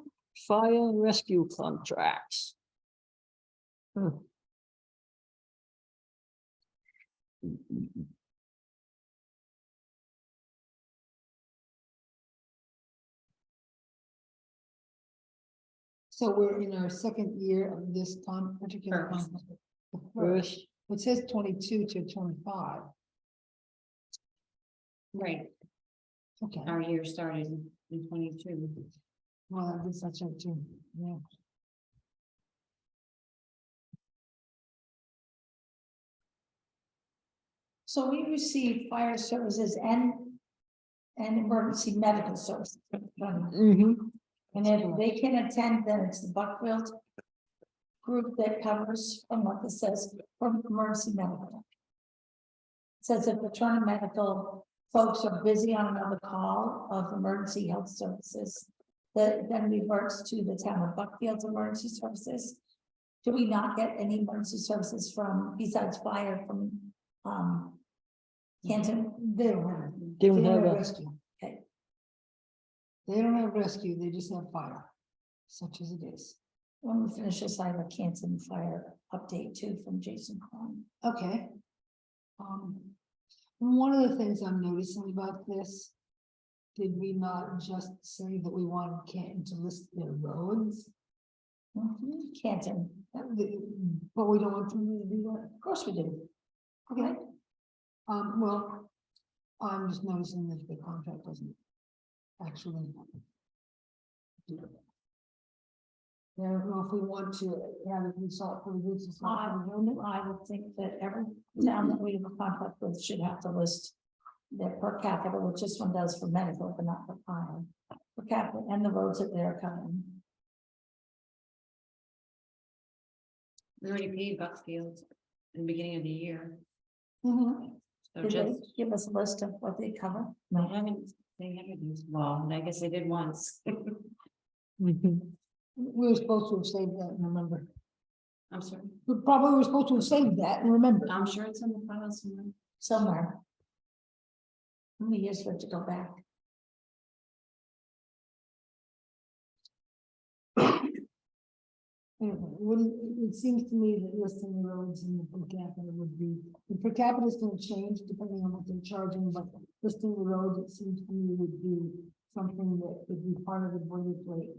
Fire and Rescue contracts. Hmm. So we're in our second year of this particular First. contract. First, It says 22 to 25. Right, Okay, our year started in 22. well, I guess that's right too, yeah. So we receive fire services and emergency medical services. mm-hmm, And if they can attend, then it's the Buckfield group that covers, from what this says, from emergency medical. It says if the Turner Medical folks are busy on another call of emergency health services, that then reverts to the town of Buckfield's emergency services. Do we not get any emergency services from, besides fire, from, Canton? They don't have. they don't have a, rescue. Okay. They don't have rescue, they just have fire, such as it is. When we finish this, I have a Canton fire update too from Jason Cron. Okay. One of the things I'm noticing about this, did we not just say that we wanted Canton to list their roads? Canton, But we don't want them to do that? of course we do. Okay. Well, I'm just noticing that the contract doesn't actually do it. I don't know if we want to have it consult for the routes and stuff. I would think that every town that we have a contract with should have to list their per capita, which this one does for medical, but not for fire. Per capita and the roads that they're covering. We already paid Buckfield in the beginning of the year. Mhm. So Did just, they give us a list of what they cover? they haven't used, well, I guess they did once. mhm. We were supposed to have saved that, remember? I'm sorry, We probably were supposed to have saved that, and remember. I'm sure it's in the file somewhere. Somewhere. How many years for it to go back? Anyway, it seems to me that listing the roads in the per capita would be, the per capita is gonna change depending on what they're charging, but listing the roads, it seems to me would be something that would be part of the boilerplate.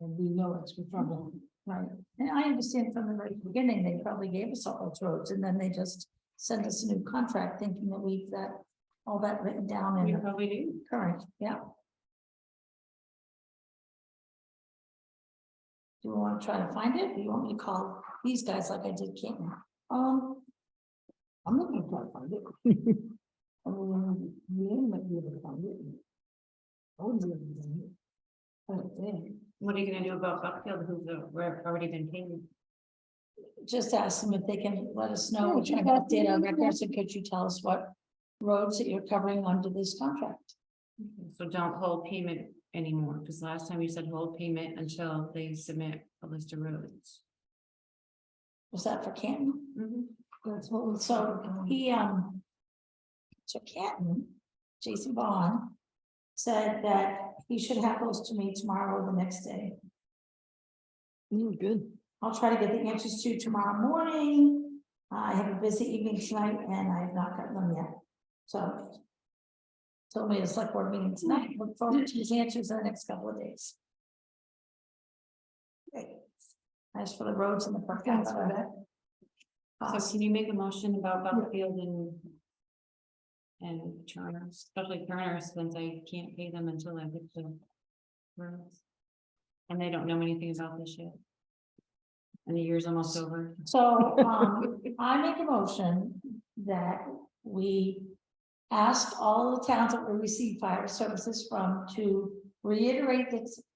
And we know extra trouble. Right, and I understand from the very beginning, they probably gave us all those roads, and then they just sent us a new contract thinking that we've got all that written down You and probably do. current, yeah. Do you want to try to find it? Do you want me to call these guys like I did Canton? I'm not gonna try to find it. I mean, we might be able to find it. I wouldn't be able to find it. I don't think. What are you gonna do about Buckfield, who's already been paid? Just ask them if they can let us know, Yeah, we're trying to just ask update our them, yeah. records, and could you tell us what roads that you're covering under this contract? So don't hold payment anymore, because last time you said hold payment until they submit a list of roads. Was that for Canton? That's what we So he, so Canton, Jason Vaughn, said that he should have those to me tomorrow or the next day. Good. I'll try to get the answers to you tomorrow morning. I have a busy evening tonight and I have not gotten them yet. So told me the select board meeting tonight. Look forward to his answers in the next couple of days. Okay. As for the roads and the per Thanks for capita. So can you make a motion about Buckfield and Turner, especially Turner, since I can't pay them until I get the roads? And they don't know anything about this yet. And the year's almost over. So, I make a motion that we ask all the towns that we receive fire services from to reiterate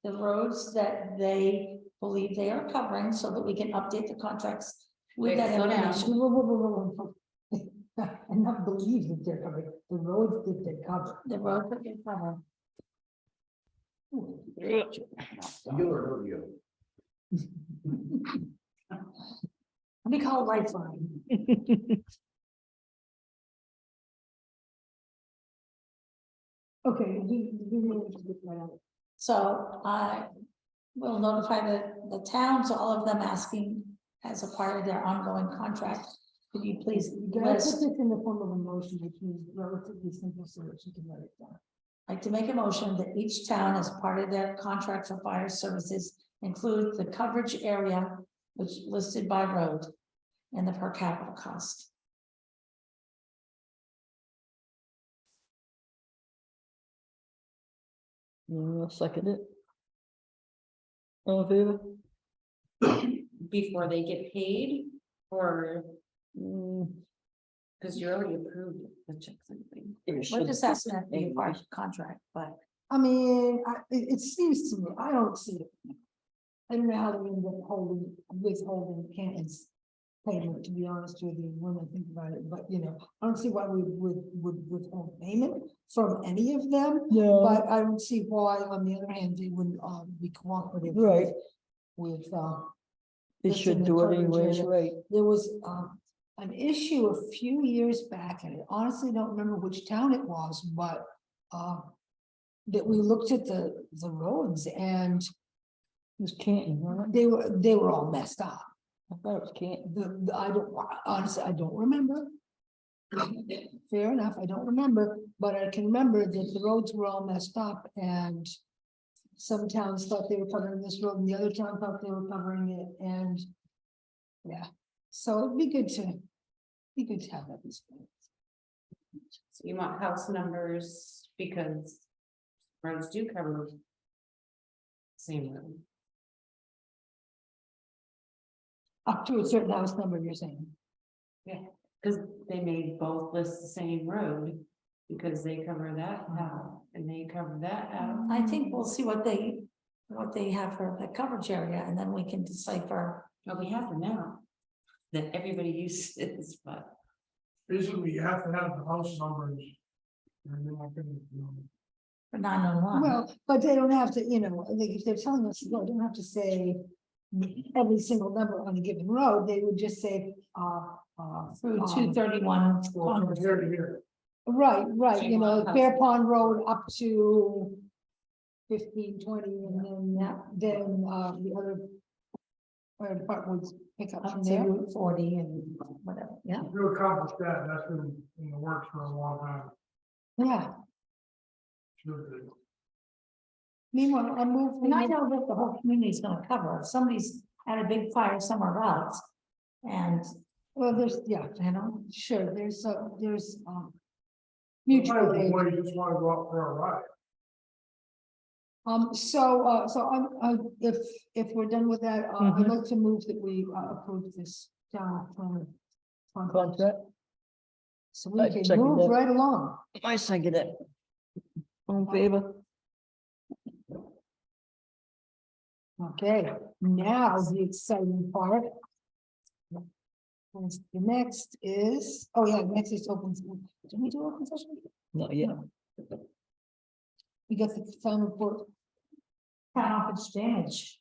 the roads that they believe they are covering so that we can update the contracts with Wait, that slow down. information. And not believe that they're covered, the roads that they cover. The road that they cover. You or no you? Let me call Lifeline. Okay, So I will notify the towns, all of them asking as a part of their ongoing contract. Could you please you gotta put list, this in the form of a motion, which is relatively simple, so that you can write it down. like to make a motion that each town as part of their contract for fire services include the coverage area which listed by road and the per capita cost. I'll second it. All in favor? Before they get paid, or, Mm, because you already approved the checks and things. it We're should- just asking that be a part of the contract, but I mean, it seems to me, I don't see it. I don't know how they end up withholding Canton's payment, to be honest with you, when I think about it, but I don't see why we would withhold payment from any of them. No, But I don't see why, on the other hand, they wouldn't be cooperative. Right. With they it's in should the do it coverage anyways, area. right? there was an issue a few years back, and I honestly don't remember which town it was, but that we looked at the roads and It was Canton, right? they were all messed up. I thought it was Canton. I don't, honestly, I don't remember. Fair enough, I don't remember, but I can remember that the roads were all messed up and some towns thought they were covering this road and the other town thought they were covering it and yeah, so it'd be good to have that. So you want house numbers, because roads do cover same road. Up to a certain house number, you're saying. Because they may both list the same road, because they cover that house and they cover that house. I think we'll see what they have for the coverage area, and then we can decipher. Well, we have them now, that everybody uses, but Basically, you have to have the house numbers. And then I can, For 911. Well, but they don't have to, like if they're telling us, well, they don't have to say every single number on a given road, they would just say, Through 231. well, from here to here. right, So you want Bear houses. Pond Road up to 1520, and then the other fire department would pick up Up from to there. Route 40 and whatever, yeah. If you accomplish that, that's been in the works for a long time. Yeah, Sure did. meanwhile, I move. And I know that the whole community is gonna cover, if somebody's had a big fire somewhere else. And, Well, there's, sure, there's mutual aid. Before you just want to go out for a ride. If we're done with that, I'd like to move that we approve this town plan. Contract, So we I'd can second move that. right along. I second it. All in favor? Okay, now the exciting part. The next is, next is open. Did we do open session? Not yet. We got the town report. town office damage.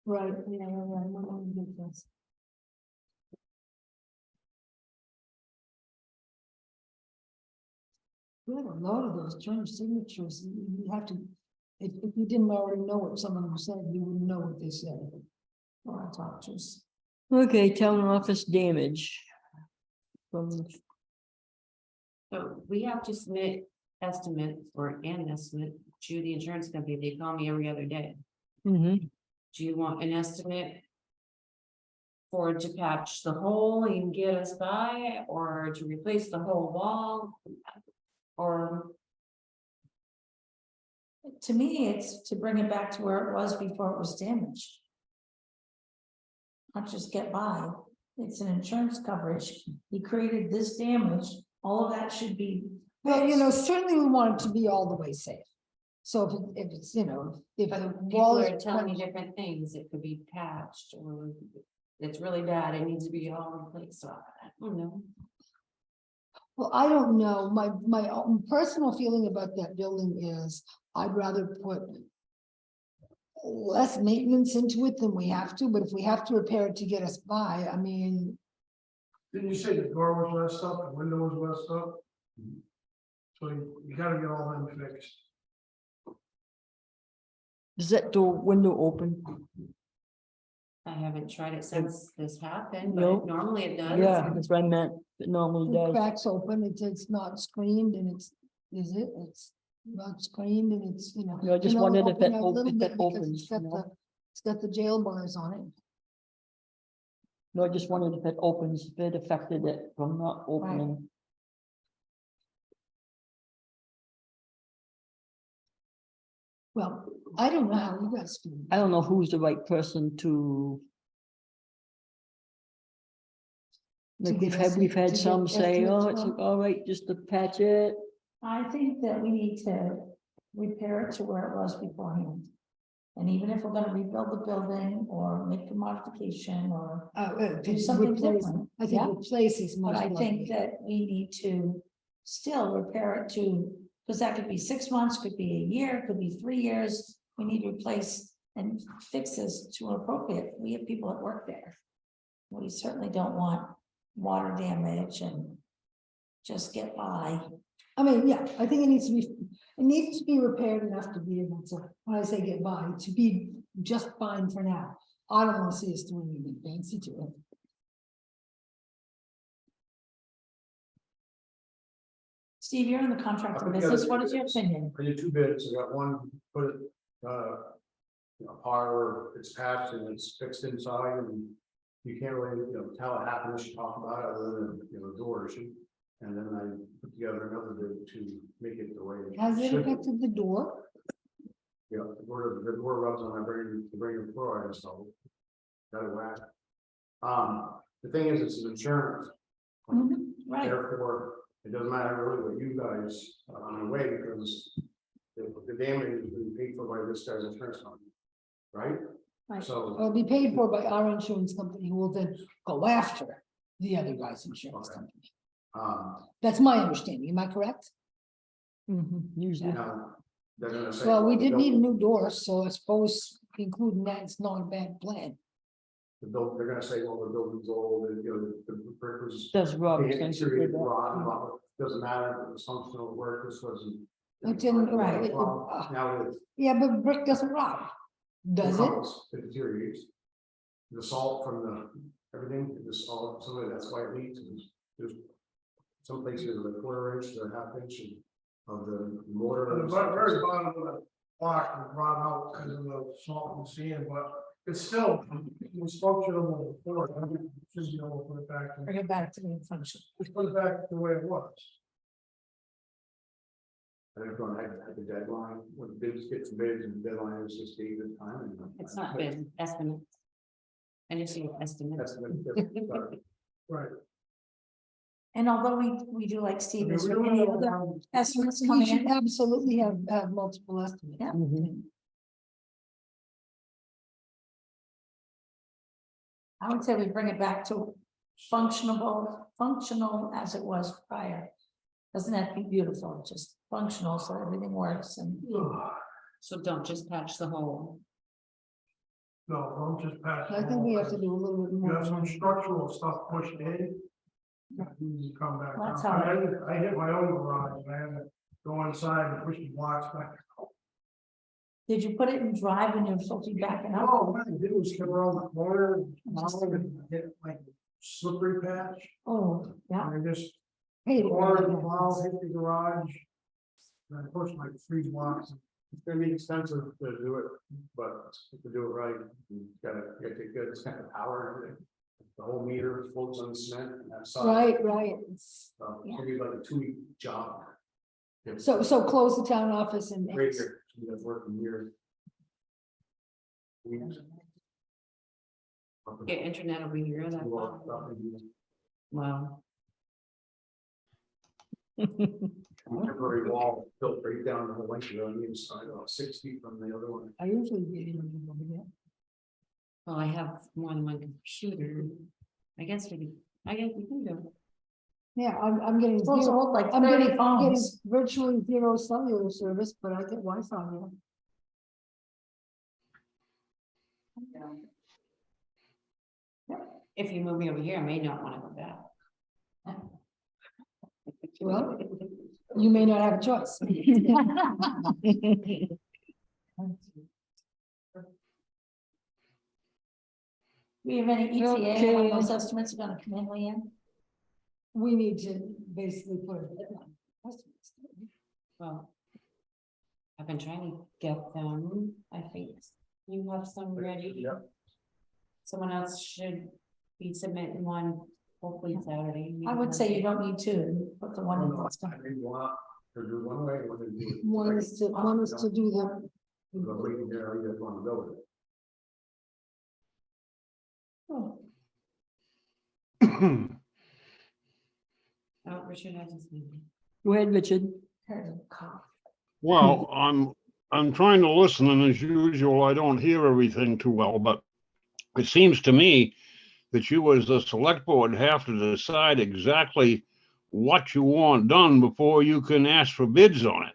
Right, yeah. I'm not gonna get this. We have a lot of those joint signatures. You have to, if you didn't already know what some of them said, you wouldn't know what they said. Or our doctors. Okay, town office damage. From, so we have to submit estimate or an estimate to the insurance company. They call me every other day. mhm. Do you want an estimate for to patch the hole and get us by, or to replace the whole wall? Or to me, it's to bring it back to where it was before it was damaged. Not just get by, it's an insurance coverage, he created this damage, all of that should be. Well, you know, certainly we want it to be all the way safe. So if it's, you know, if the People wall are is. telling you different things, it could be patched, or it's really bad, it needs to be all replaced, so I don't know. Well, I don't know, my own personal feeling about that building is, I'd rather put less maintenance into it than we have to, but if we have to repair it to get us by, I mean, Didn't you say the door was messed up, the window was messed up? So you gotta get all them fixed. Is that door window open? I haven't tried it since this happened, Nope. but normally it does. Yeah, that's what I meant. It normally the does. cracks open, it's not screened and it's, is it, it's not screened and it's, you know. No, I just can only wondered if it open a op- little if bit it because opens, you know? It's got the jail bars on it. No, I just wondered if it opens, if it affected it from not opening. Well, I don't know how you guys feel. I don't know who's the right person to. Like get us we've to had get some say, estimates oh, it's from. all right, just to patch it. I think that we need to repair it to where it was beforehand. And even if we're gonna rebuild the building or make a modification or, do something different, I think yeah. replace is but much I think likely. that we need to still repair it to, because that could be 6 months, could be a year, could be 3 years. We need to replace and fix this to appropriate. We have people that work there. We certainly don't want water damage and just get by. I mean, yeah, I think it needs to be repaired enough to be able to, when I say get by, to be just fine for now. I don't want to see us doing anything fancy to it. Steve, you're in the contractor I put business. together What is your opinion? I did 2 bids, I got one, put it, par where it's patched and it's fixed inside and you can't really, tell what happened, as you talk about it, other than, door issue. And then I put together another bid to make it the way. Has it should be. affected the door? Yeah, the door rubs on my brain, the brain fluoride installed. Got it whacked. The thing is, it's an insurance. Right, Therefore, it doesn't matter really what you guys are on the way because the damage is being paid for by this guy's insurance company, right? Right. So, It'll be paid for by our insurance company, who will then go after the other guy's insurance Okay. company. um, That's my understanding. Am I correct? Usually. now, they're gonna say. Well, we did need a the new door, so I suppose including that, it's not a bad plan. building, they're gonna say, well, the building's old, and, the brick was. Does rub. the since you interior did that. rotten, blah, blah. Doesn't matter, if it was functional work, this wasn't. It didn't, right, Now it's. Yeah, but brick doesn't rot. Does it? It deteriorates. The salt from everything, the salt, some of that's why it leaks. There's some places like 1/4 inch to 1/2 inch of the mortar. The very bottom of the block was brought out because of the salt and sand, but it's still, it was functional before. I think it should be able to put it back, bring it back to the function. just put it back the way it was. I don't know, at the deadline, when bids get to bids and the deadline is just date and time. And It's not bid, estimate. I just see estimate. That's the. Right. And although we do like I Steve, mean, is we there don't any know other how- estimates We coming should in? absolutely have multiple estimates. Yeah. I would say we bring it back to functional as it was prior. Doesn't have to be beautiful, just functional, so everything works and. So don't just patch the hole. No, don't just pass. I think we have to do a little bit You more. have some structural stuff pushed in. You come back. That's down. how- I hit my own garage, and I had to go inside and push the blocks back. Did you put it in drive when you were supposed to be backing up? No, what I did was come around the corner, and hit like slippery patch, Oh, yeah, and I just Hey, cornered the plow, hit the garage. And I pushed like 3 blocks. It's gonna be expensive to do it, but if you do it right, you gotta take good, it's kind of power and everything. The whole meter floats on cement and that's. Right, right. So it's gonna be like a 2-week job. So close the town office and. Right here, that's working here. Weeks. Get internet over here, that's Well, all. nothing. Wow. Temporary wall built right down the whole length of it on the inside, 6 feet from the other one. I usually get it over there. Well, I have more than one computer. I guess we can do it. Yeah, I'm getting. Supposed to zero- hold like I'm 30 getting phones. virtually zero cellular service, but I get Wi-Fi here. If you move me over here, I may not want to go back. Well, you may not have a choice. We have any ETA when Okay. those estimates are gonna come in, Leanne? We need to basically put a deadline. Well. I've been trying to get them. I think you have some ready. Yep. Someone else should be submitting one hopefully Saturday. I would say you don't need two, but the one that's I done. think one, to do one way, one to do. One is to do the, But we can get, how you guys want to go with it. Oh, Richard has his name. Go ahead, Richard. Heard him cough. Well, I'm trying to listen, and as usual, I don't hear everything too well, but it seems to me that you as the select board have to decide exactly what you want done before you can ask for bids on it.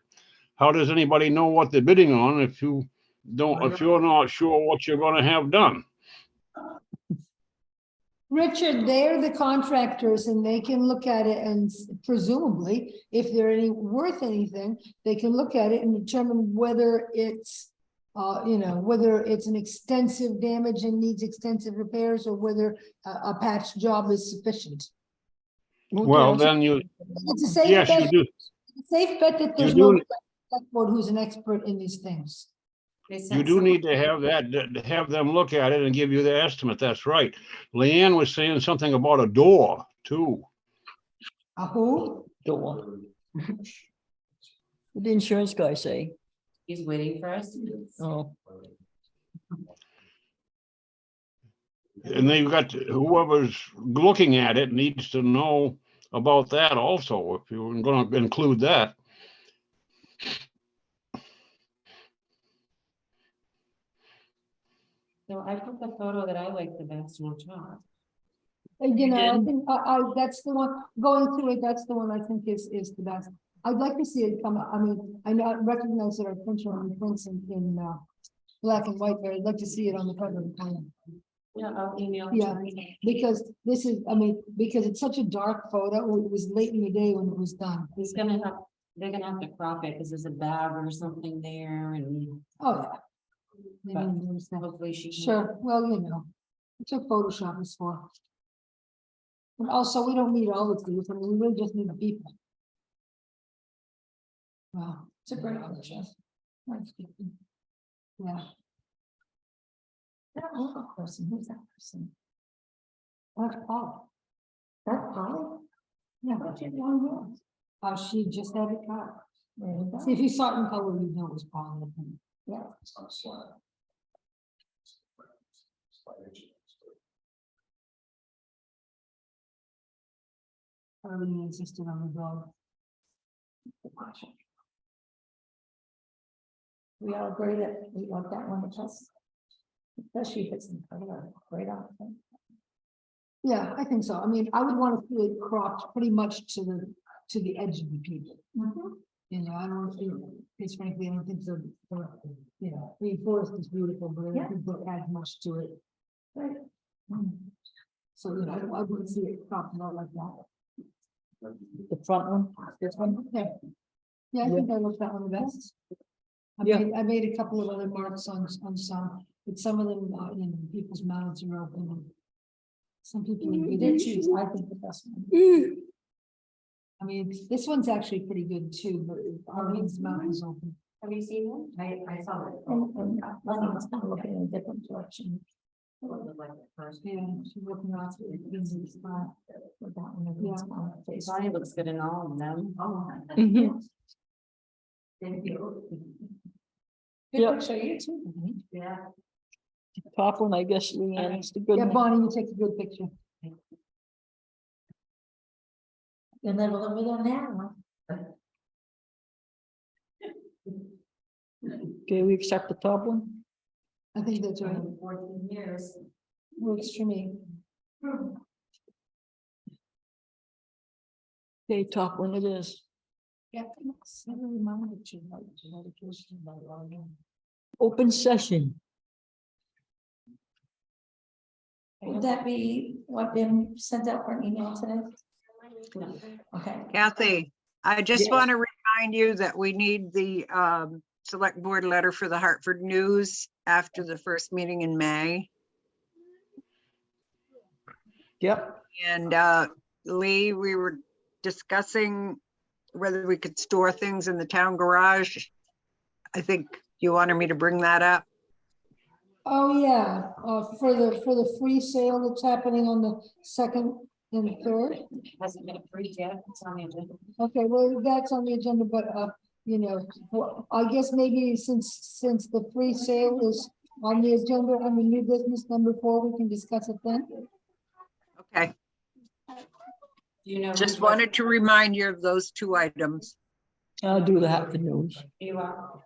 How does anybody know what they're bidding on if you don't, if you're not sure what you're gonna have done? Richard, they're the contractors and they can look at it and presumably, if they're any worth anything, they can look at it and determine whether it's, whether it's an extensive damage and needs extensive repairs or whether a patch job is sufficient. Well, then you, It's a safe yes, you bet, do, safe bet that You there's do- no select board who's an expert in these things. They you sent do some- need to have that, to have them look at it and give you the estimate, that's right. Leanne was saying something about a door too. A who? Door. What did the insurance guy say? He's waiting for us. Oh, And they've got, whoever's looking at it needs to know about that also, if you're gonna include that. So I put the photo that I like the best on top. And, You I did? think, that's the one, going through it, that's the one I think is the best. I'd like to see it come, I mean, I know, I recognize that our printer on prints in black and white, but I'd like to see it on the cover of the plan. Yeah, I'll email. Yeah. Because this is, I mean, because it's such a dark photo, it was late in the day when it was done. They're gonna have to crop it because there's a bag or something there and Oh, yeah. They But- didn't understand. hopefully she. can- Sure, well, that's what Photoshop is for. And also, we don't need all of these, I mean, we really just need the people. Wow, It's a great picture. yeah. That little person, who's that person? That's Paul. That Polly? Yeah. What did one She just had it cut. There you go. See, if you saw it in color, you'd know it was Paul. Yeah. It's on a slide. Slide inch. I really insisted on the dog. We all agree that we want that one to test. Especially if it's in color, great on. Yeah, I think so. I mean, I would want to see it cropped pretty much to the edge of the people. I don't think, it's frankly, I don't think the forest is beautiful, but I Yeah. don't think they'll add much to it. Right. So, I wouldn't see it cropped out like that. the front one, this one? Yeah. Yeah, I think I looked that one the best. Yeah. I made a couple of other marks on some, but some of them, people's mouths are open. and Some people. You did choose, I think, the best one. I mean, this one's actually pretty good too, but Arlene's mouth is open. Have you seen one? I saw it. And Lenny's kind of looking in a different direction. It looked like the first. Yeah, she's looking out to the easy spot. With that one, everyone's on her face. Bonnie looks good in all of them. Oh. Mhm. Thank you. Good Yep. picture, you too. Yeah. Top one, I guess, Leanne, is the good Yeah, one. Bonnie, you take a good picture. You'll never live with her now. Okay, we accept the top one. I think that's right. 14 years. Works for me. Okay, top one it is. Yeah. Never remembered you, like, education, like, Open session. would that be what been sent out for an email today? Okay, Kathy, I just Yes. want to remind you that we need the select board letter for the Hartford News after the first meeting in May. Yep, And Lee, we were discussing whether we could store things in the town garage. I think you wanted me to bring that up. Oh, yeah, for the free sale that's happening on the 2nd and 3rd. Hasn't been approved yet, it's on the agenda. Okay, well, that's on the agenda, but, you know, well, I guess maybe since the free sale is on the agenda on the new business number 4, we can discuss it then. Okay, You know. just wanted to remind you of those 2 items. I'll do the Hartford News. You are.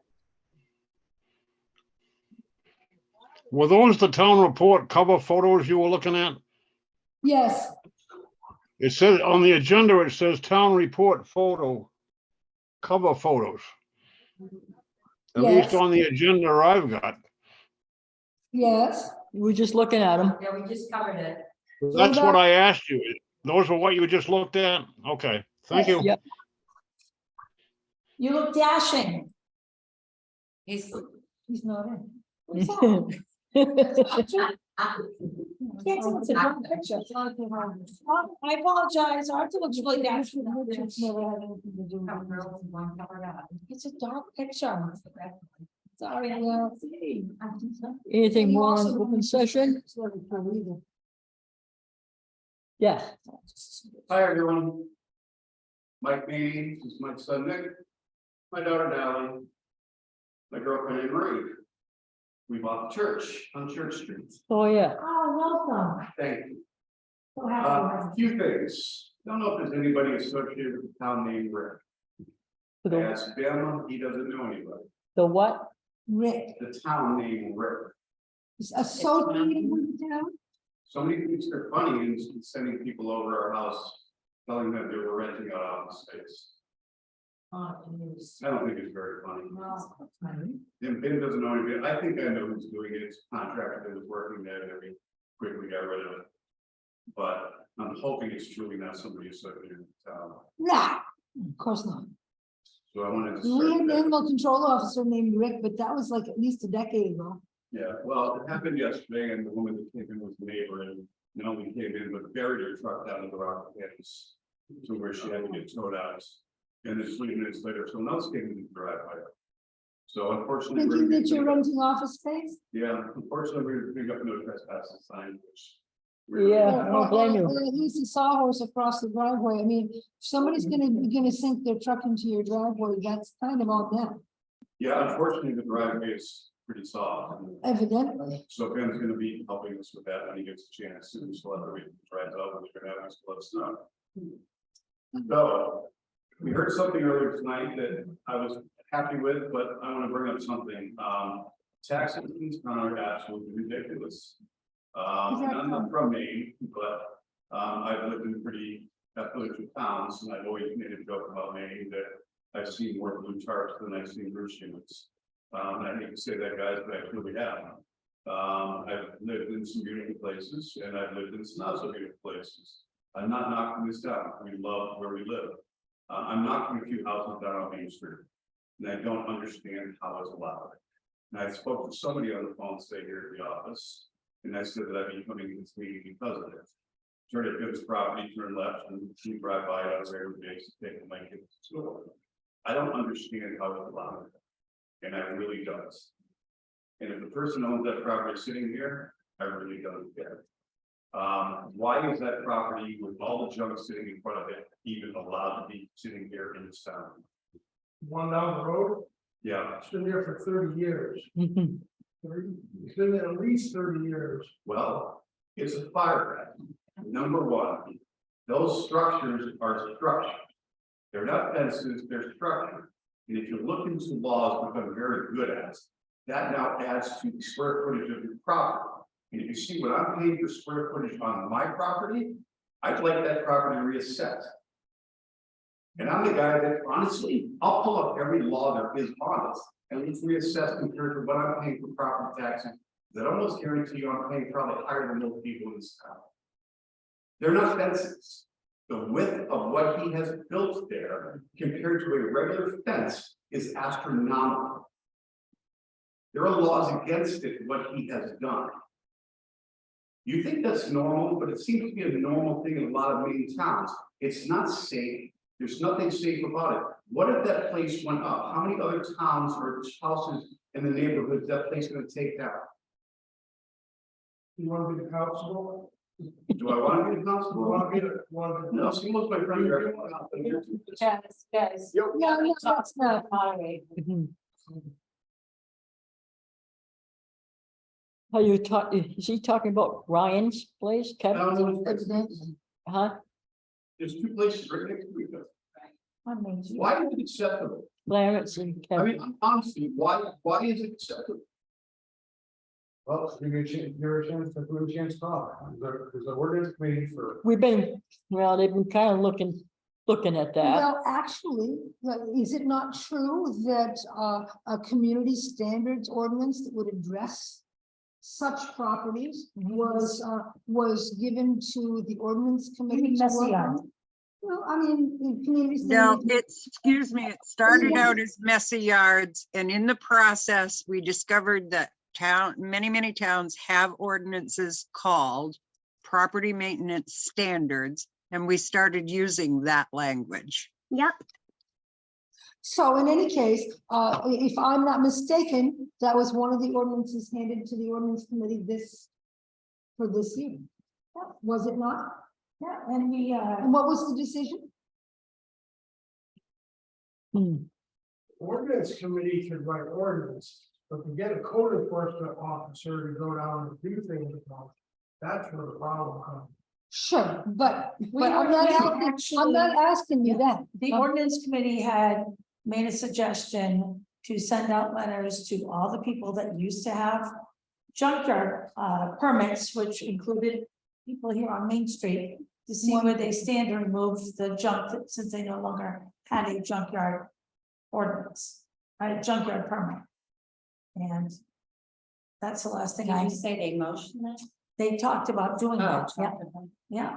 Were those the town report cover photos you were looking at? Yes, It says on the agenda, it says town report photo, cover photos. At least Yes. on the agenda I've got. yes. We're just looking at them. Yeah, we just covered it. That's what I asked you. Those were what you just looked at? Okay, thank you. Yep. you look dashing. He's, He's not in. What's that? Can't tell it's a wrong picture. I apologize, our looks really dashing. Richard's never had anything to do with Couple it. girls and one covered up. It's a dark picture. Sorry, I don't see. Anything more on open session? It's not a problem either. Yes. Hi, everyone. Mike Meany, this is my son Nick, my daughter Natalie, my girlfriend Anne Marie. We bought the church on Church Street. Oh, yeah. Oh, welcome. Thank you. So happy. A few things. Don't know if there's anybody associated with the town named Rick. For I the, asked Ben, he doesn't know anybody. the what? Rick, The town named Rick. is associated with the town? Somebody thinks they're funny and sending people over our house, telling them they were renting out office space. I don't think it's very funny. And Ben doesn't know anybody. I think I know who's doing it. It's a contractor that was working there that we quickly got rid of. But I'm hoping it's truly not somebody associated with the town. Nah, of course not. So I wanted to. We had start an that. animal control officer named Rick, but that was like at least a decade ago. Yeah, well, it happened yesterday and the woman that came in was a neighbor and not only came in, but buried her truck down in the rock pits to where she had to get towed out. And then 20 minutes later, someone else came in the driveway. So unfortunately. we're Thinking that you're gonna- renting office space? Yeah, unfortunately, we're big up no trespassing sign, which. Yeah. I don't blame you. Or at least a sawhorse across the driveway. I mean, if somebody's gonna sink their truck into your driveway, that's kind of on them, Yeah, unfortunately, the driveway is pretty soft. And evidently. so Ben's gonna be helping us with that when he gets a chance to, so after we drive out, we're gonna have to let us know. So, we heard something earlier tonight that I was happy with, but I wanna bring up something, taxes are absolutely ridiculous. And I'm not from Maine, but, I've lived in pretty affluent towns, and I've always made a joke about Maine that I've seen more blue tarps than I've seen roof units. And I hate to say that, guys, but I truly have. I've lived in some beautiful places and I've lived in some not so beautiful places. I'm not knocking this down. We love where we live. I'm knocking a few houses down on Main Street. And I don't understand how it's allowed. And I spoke to somebody on the phone today here at the office. And I said that I'd be coming to this meeting because of it. Turn it to his property, turn left, and she drive by on a regular basis, taking my kids to school. I don't understand how it's allowed. And I really don't. And if the person owns that property sitting here, I really don't care. Why is that property with all the junk sitting in front of it even allowed to be sitting here in this town? One down the road, Yeah, it's been there for 30 years. Mhm. It's been there at least 30 years. well, it's a fire hazard. Number one, those structures are structures. They're not fences, they're structures. And if you look into laws, which I'm very good at, that now adds to the square footage of your property. And if you see what I'm paying for square footage on my property, I'd like that property reassessed. And I'm the guy that honestly, I'll pull up every law there is on this and let's reassess compared to what I'm paying for property taxes. That almost guarantee you I'm paying probably higher than most people in this town. They're not fences. The width of what he has built there compared to a regular fence is astronomical. There are laws against it, what he has done. You think that's normal, but it seems to be a normal thing in a lot of main towns. It's not safe. There's nothing safe about it. What if that place went up? How many other towns or houses in the neighborhood is that place going to take down? You want to be the constable? Do I want to be the You constable? want to be the, want to. No, see, most of my friends are. Guys. No, that's not. Moderate. Mhm. Are you talking, is he talking about Ryan's place, Kevin? Huh? There's two places right next to each other. On Main Street. Why is it acceptable? Clarence and I Kevin. mean, honestly, why is it acceptable? Well, give you a chance, to give a chance to talk. There's an ordinance committee for. We've been, well, they've been kind of looking at that. Well, actually, is it not true that a community standards ordinance that would address such properties was given to the ordinance committee? to messy work yard. on? Well, I mean, in community. No, standards- excuse me, it started out as messy yards, and in the process, we discovered that many towns have ordinances called property maintenance standards, and we started using that language. Yep. So in any case, if I'm not mistaken, that was one of the ordinances handed to the ordinance committee for this year. Was it not? Yeah, and we, And what was the decision? Hmm. Ordinance committee could write ordinance, but to get a code enforcement officer to go down and do things about, that's where the problem comes. Sure, but We I'm were- not we were asking, I'm actually- not asking you that. the ordinance committee had made a suggestion to send out letters to all the people that used to have junkyard permits, which included people here on Main Street, to see where they stand and remove the junk since they no longer had a junkyard ordinance, a junkyard permit. And that's the last thing Did I, you say they motion that? they talked about doing that, yeah, yeah.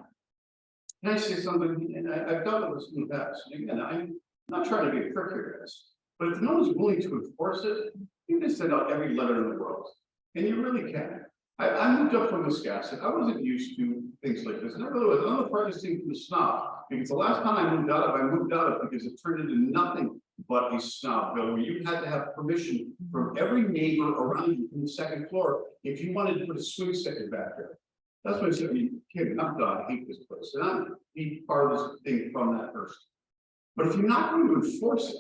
Can I say something? And I've done this in the past. And again, I'm not trying to be a prick here, guys. But if no one's willing to enforce it, you can send out every letter in the world. And you really can. I moved up from Wisconsin. I wasn't used to things like this. And I really was. I'm the farthest thing from the snob. Because the last time I moved out of because it turned into nothing but a snob bill where you had to have permission from every neighbor around you from the second floor if you wanted to put a swing set back there. That's what I said, Kevin, I'm done, I hate this place, and I'm be part of this thing from that person. But if you're not going to enforce it,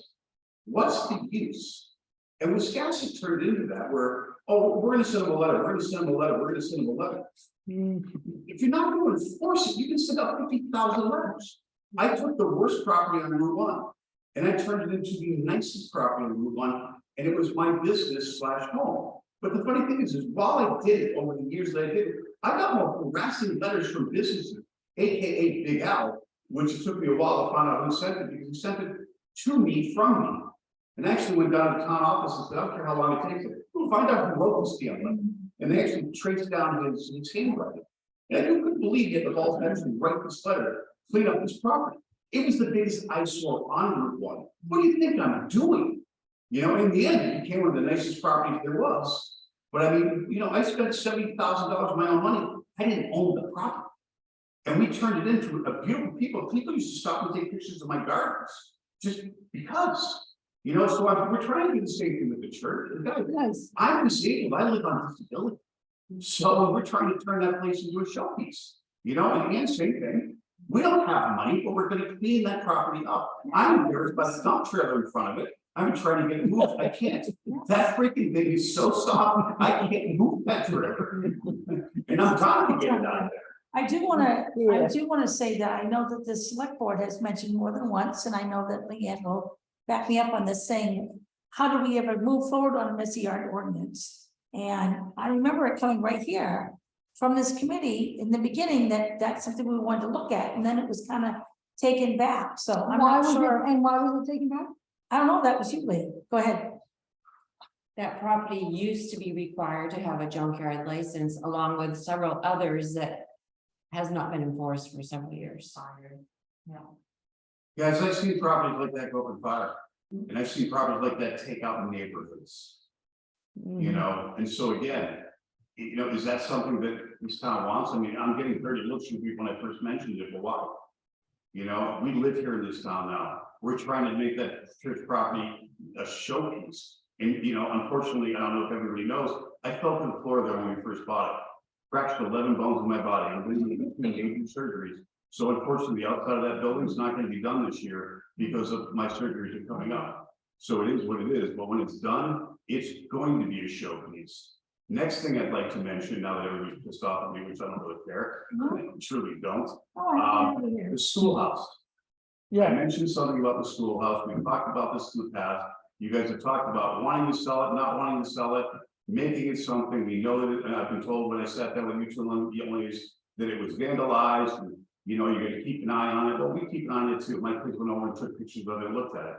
what's the use? And Wisconsin turned into that where, oh, we're gonna send them a letter, we're gonna send them a letter, we're gonna send them a letter. If you're not going to enforce it, you can send out 50,000 letters. I took the worst property on Route 1 and I turned it into the nicest property on Route 1, and it was my business / home. But the funny thing is while I did it over the years that I did it, I got more harassing letters from businesses, AKA Big Al, which it took me a while to find out who sent it, because he sent it to me from me. And actually went down to the town office and said, I don't care how long it takes, we'll find out who wrote this damn letter. And they actually traced down his handwriting. And I couldn't believe he had the balls to actually write this letter, clean up this property. It was the biggest eyesore on Route 1. What do you think I'm doing? You know, in the end, it became one of the nicest properties there was. But I mean, you know, I spent $70,000 of my own money. I didn't own the property. And we turned it into a beautiful people used to stop and take pictures of my gardens just because, you know, so we're trying to do the same thing with the church. And guys, Yes. I'm disabled, I live on disability. So we're trying to turn that place into a showpiece, you know, and same thing. We don't have money, but we're gonna clean that property up. I'm embarrassed by the dump trailer in front of it. I'm trying to get it moved. I can't. That freaking thing is so soft, I can't move that trailer. And I'm trying to get it out of there. I do wanna Yeah. say that I know that the select board has mentioned more than once, and I know that Leanne will back me up on this, saying, how do we ever move forward on a messy yard ordinance? And I remember it coming right here from this committee in the beginning, that that's something we wanted to look at, and then it was kind of taken back, so I'm Why not was sure. it, and why was it taken back? I don't know, that was you, Lee, go ahead. That property used to be required to have a junkyard license along with several others that has not been enforced for several years. Yeah. Guys, I've seen properties like that go up in fire. And I've seen properties like that take out neighborhoods, you know, and so again. You know, is that something that this town wants? I mean, I'm getting very looks from people when I first mentioned it, but why? You know, we live here in this town now. We're trying to make that church property a showpiece. And, you know, unfortunately, I don't know if everybody knows, I fell to the floor there when we first bought it. Fractured 11 bones in my body. I'm doing 8 surgeries. So unfortunately, the outside of that building is not going to be done this year because of my surgeries are coming up. So it is what it is, but when it's done, it's going to be a showpiece. Next thing I'd like to mention, now that everybody's pissed off at me, which I don't really care, I truly don't, the schoolhouse. I Yeah, mentioned something about the schoolhouse. We've talked about this in the past. You guys have talked about wanting to sell it, not wanting to sell it, making it something. We know that, and I've been told when I sat down with mutual younglings that it was vandalized, and you know, you're gonna keep an eye on it. Well, we keep an eye on it too. My kids went over and took pictures of it and looked at it.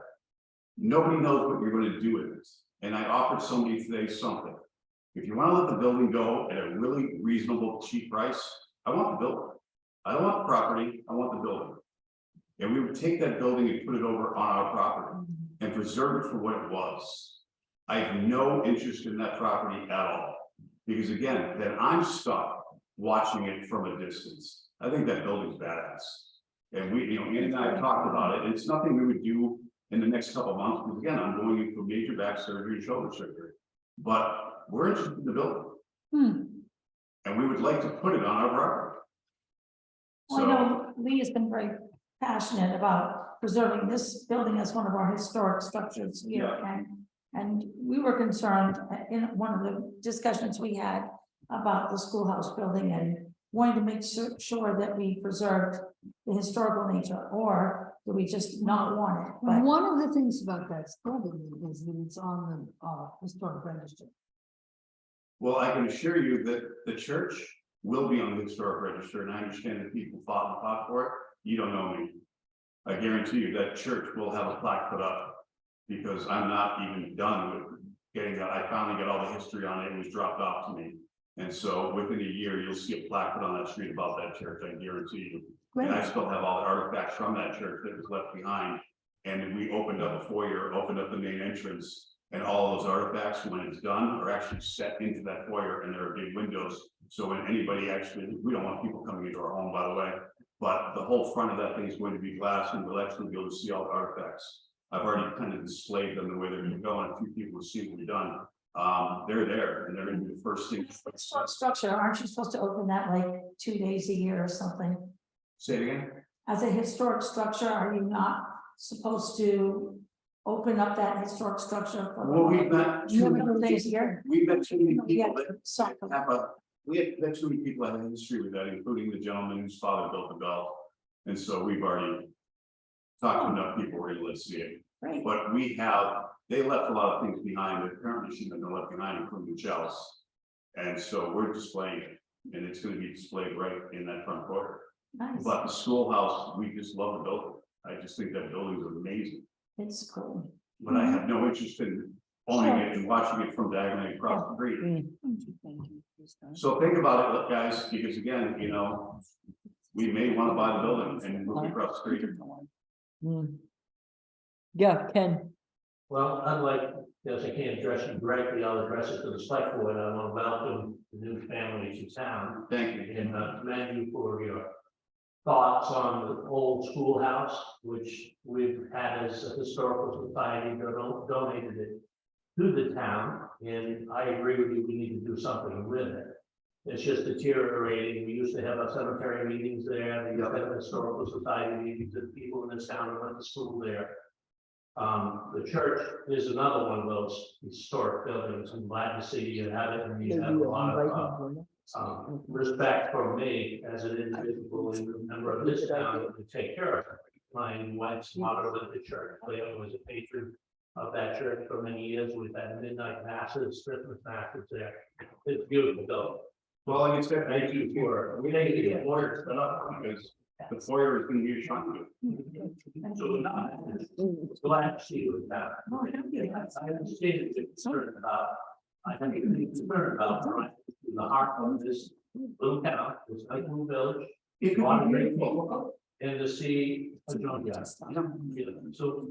Nobody knows what you're gonna do with it. And I offered somebody today something. If you wanna let the building go at a really reasonable, cheap price, I want the building. I don't want the property, I want the building. And we would take that building and put it over on our property and preserve it for what it was. I have no interest in that property at all. Because again, then I'm stuck watching it from a distance. I think that building's badass. And we, you know, Ann and I have talked about it, and it's nothing we would do in the next couple of months, because again, I'm going in for major back surgery and shoulder surgery. But we're interested in the building. And we would like to put it on our property. Well, I know Lee has been very passionate about preserving this building as one of our historic structures here, and we were concerned in one of the discussions we had about the schoolhouse building and wanting to make sure that we preserved the historical nature, or do we just not want it? But One of the things about that building is that it's on the historic register. Well, I can assure you that the church will be on the historic register, and I understand that people fought for it. You don't know me. I guarantee you that church will have a plaque put up, because I'm not even done with getting that. I finally got all the history on it. It was dropped off to me. And so within a year, you'll see a plaque put on that street about that church, I guarantee you. great. And I still have all the artifacts from that church that was left behind. And we opened up a foyer, opened up the main entrance, and all those artifacts, when it's done, are actually set into that foyer, and there are big windows. So when anybody actually, we don't want people coming into our home, by the way, but the whole front of that thing is going to be glass, and we'll actually be able to see all the artifacts. I've already kind of displayed them the way they're going to go, and a few people have seen what we've done. They're there, and they're going to be the first thing. Historic structure, aren't you supposed to open that like 2 days a year or something? Say it again. As a historic structure, are you not supposed to open up that historic structure? For Well, we've met a too couple many days a year? we've met too many Yeah, people that sorry. we have met too many people that have a history with that, including the gentleman whose father built the bell. And so we've already talked to enough people where let's see it. Great. But they left a lot of things behind that apparently shouldn't have been left behind, including the shells. And so we're displaying it, and it's going to be displayed right in that front corner. Nice. But the schoolhouse, we just love the building. I just think that building is amazing. It's cool. But I have no interest in owning it and watching it from diagonally across the street. So think about it, guys, because again, you know, we may want to buy the building and move across the street. yeah, Ken, Well, unlike, because I can't address you directly, I'll address it to the select board. I want to welcome the new family to town. Thank you. And commend you for your thoughts on the old schoolhouse, which we've had as a historical society donated it to the town. And I agree with you, we need to do something with it. It's just deteriorating. We used to have our cemetery meetings there, we used to have historical society meetings, and people in this town went to school there. The church is another one of those historic buildings. I'm glad to see you have it, and you have a lot of respect for me as an individual and a member of this town to take care of it. My wife's motto at the church, Leo was a patron of that church for many years. We've had midnight masses, Christmas masses there. It's beautiful though. Well, like I said, Thank you for, we need to get lawyers set up because the foyer is gonna be a shock. so glad to see you with that. I understand you're concerned about, I think you're concerned about right, the heart of this little town, this nice little village. A lot of great people, and to see a junkyard. So,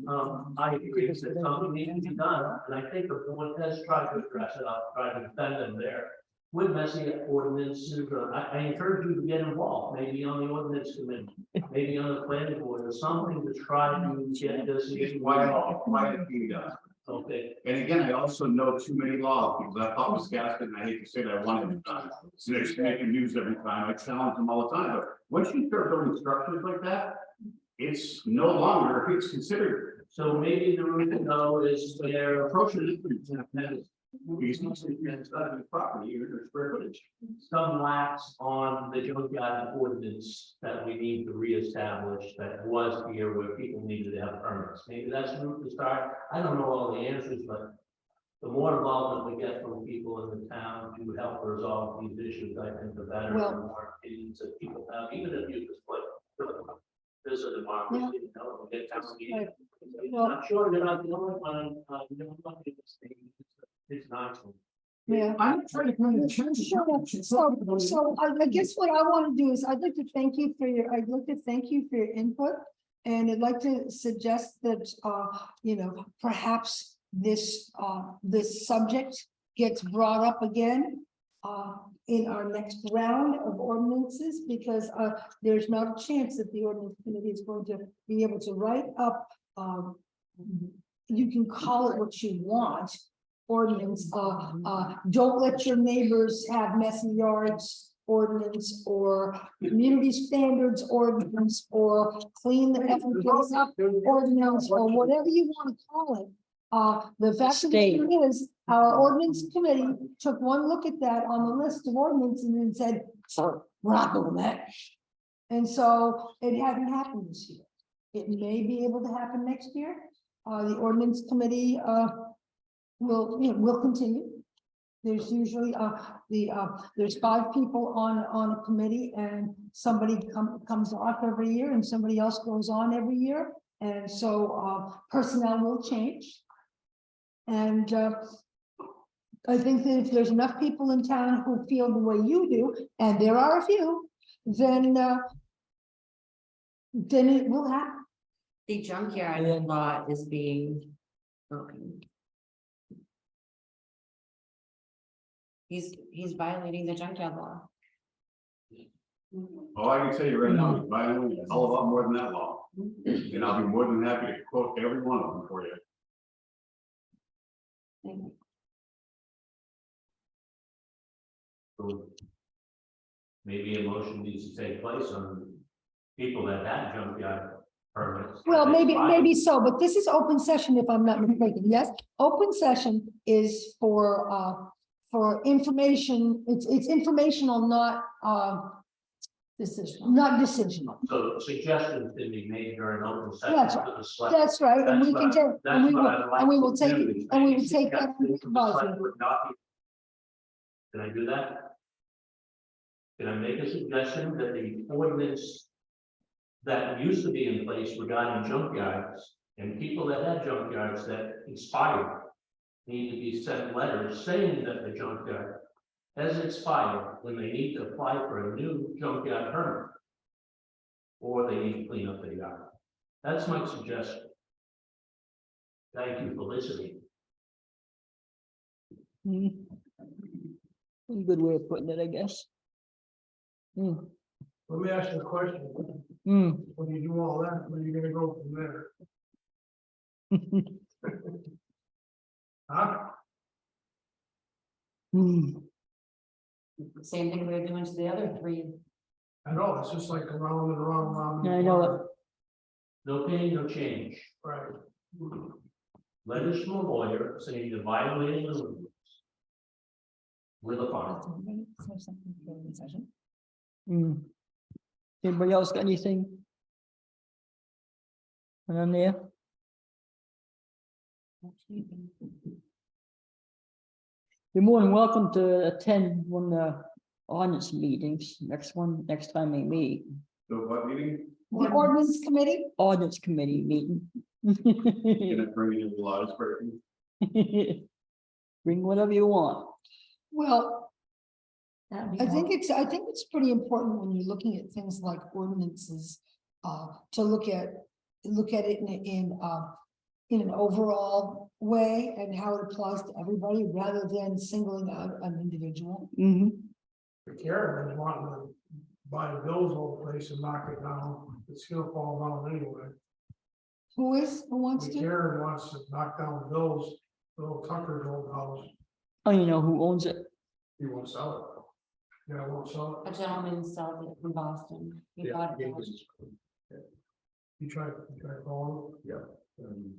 I agree that something needs to be done, and I think the board has tried to address it, I'll try to defend them there. With messy ordinances, I encourage you to get involved, maybe on the ordinance committee, maybe on the planning board, or something to try to get this. It's why it can be done. Okay, And again, I also know too many laws, because I thought was gasket, and I hate to say that I wanted to done. So they're just making news every time, I challenge them all the time, but once you start building structures like that, it's no longer, it's considered. so maybe the route to go is their Approaching it. Because it's property or square footage. some lapse on the junkyard ordinance that we need to reestablish that was here where people needed to have permits. Maybe that's the route to start. I don't know all the answers, but the more involvement we get from people in the town to help resolve these issues, I think the better. Well- The more opinions that people have, even if you just like, there's a democracy, you know, we get town meeting. Well- I'm sure you're not the only one, you know, it's nice. Yeah. I'm trying to kind of change. So I guess what I want to do is I'd like to thank you for your input. And I'd like to suggest that, perhaps this subject gets brought up again in our next round of ordinances, because there's not a chance that the ordinance committee is going to be able to write up, you can call it what you want, ordinance, don't let your neighbors have messy yards ordinance, or community standards ordinance, or clean the effing place up ordinance, or whatever you want to call it. The fact of the matter is, our ordinance committee took one look at that on the list of ordinances and then said, we're not doing that. And so it hasn't happened this year. It may be able to happen next year. The ordinance committee, will continue. There's usually there's 5 people on a committee, and somebody comes off every year and somebody else goes on every year. And so personnel will change. And I think that if there's enough people in town who feel the way you do, and there are a few, then it will happen. The junkyard law is being broken. He's violating the junkyard law. All I can tell you right now is violating a hell of a lot more than that law. And I'll be more than happy to quote every one of them for you. So maybe a motion needs to take place on people that had junkyard permits. Well, maybe so, but this is open session if I'm not mistaken. Yes, open session is for information. It's informational, not decisional, not decisional. So suggestions can be made during open session. That's to the select. That's right, and we can take, and we will take it, do. and we will take that under Suggestions from the select advisement. would not be- Can I do that? Can I make a suggestion that the ordinance that used to be in place regarding junkyards and people that had junkyards that expired need to be sent letters saying that the junkyard has expired when they need to apply for a new junkyard permit, or they need to clean up their yard. That's my suggestion. Thank you for listening. A good way of putting it, I guess. Let me ask you a question. When you do all that, where are you gonna go from there? Huh? Same thing we were doing to the other three. I know, it's just like around and around, around. Yeah, I know it. No pain, no change. Right. Letters from a lawyer saying you're violating the rules. With a fine. Hmm. Anybody else got anything? And on there? You're more than welcome to attend one of the ordinance meetings, next time they meet, The what meeting? The ordinance committee, ordinance committee meeting. Gonna bring in the laws breaking. Bring whatever you want. well, That'd be I more- think it's pretty important when you're looking at things like ordinances, to look at it in an overall way and how it applies to everybody rather than singling out an individual. Mhm. Karen is wanting to buy Bill's old place and knock it down, it's gonna fall down anyway. Who wants to? Karen wants to knock down Bill's, Bill Tucker's old house, Oh, you know who owns it? he won't sell it. Yeah, won't sell A it, gentleman sold it from Boston. He Yeah, bought he it. gave us- he tried calling. yeah,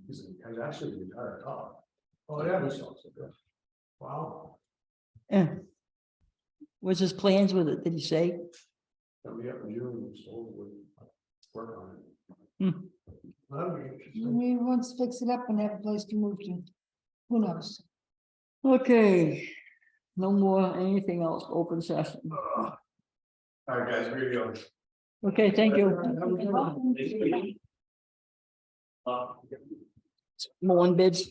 he's actually the entire top. Oh, yeah, He sells it, yeah. wow, Eh. What's his plans with it? Did he say? Coming up in June, we sold, we work on it. that'd be interesting. Maybe he wants to fix it up and have a place to move to. Who knows? Okay. No more anything else, open session. All right, guys, we're gonna go. Okay, thank you. More bids.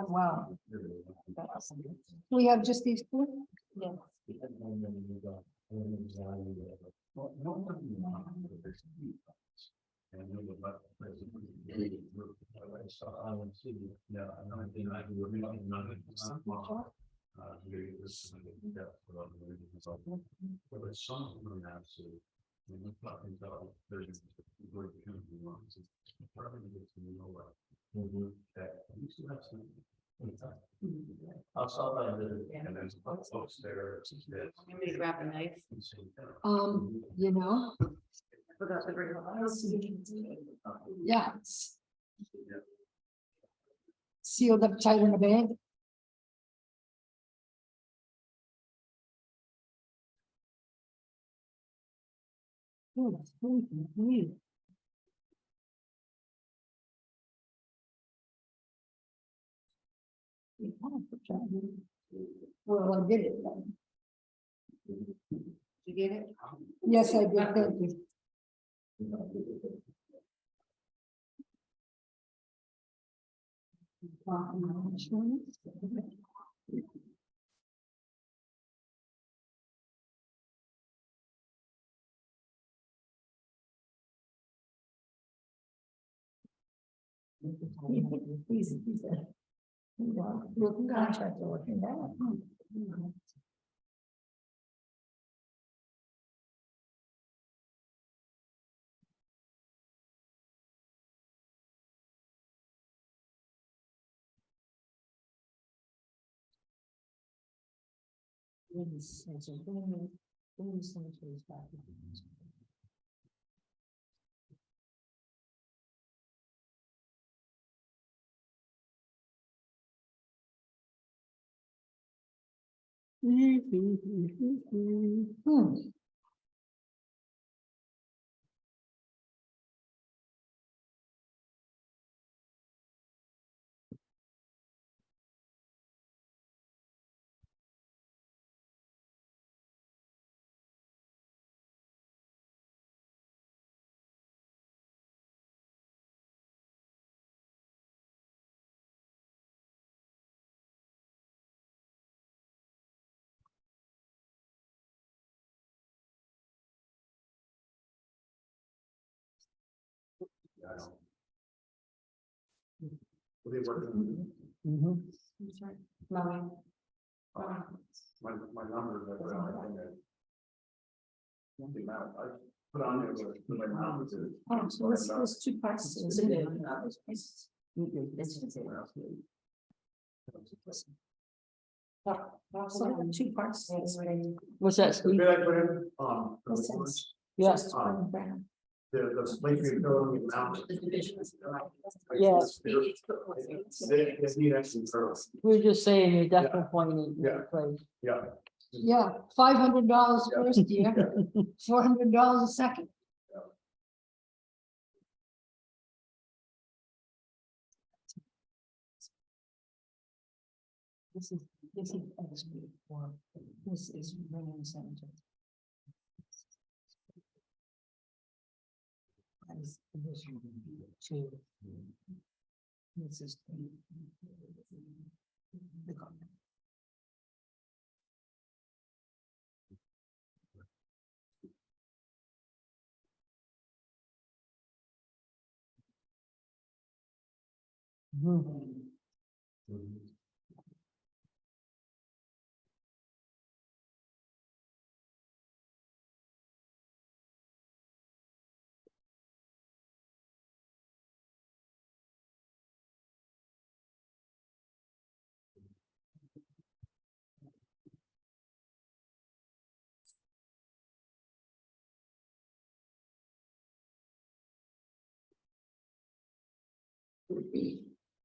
Wow. We have just these two? I'll stop by the. And there's a bunch of folks there. You want me to grab a knife? You know, Forgot to bring a yeah. it's Sealed up tight in the bag. Oh, that's really weird. Well, I did it then. You get it? Yes, I did, thank you. He's a contractor working down. What are they working on? Mhm. That's right. Mowing. My number, but I think that. One thing now, put on there, with my mouth to. Oh, so there's two parts to this. So there are two parts to this. What's that, The Steve? bid I put in, This is Yes, just one brand. the place we go, we mount. Yeah. They need extra controls. we're just saying your decimal point in Yeah. place. Yeah. Yeah, $500 first year, $400 a second. This is extra for, this is running center. That is additional to. This is. The comment.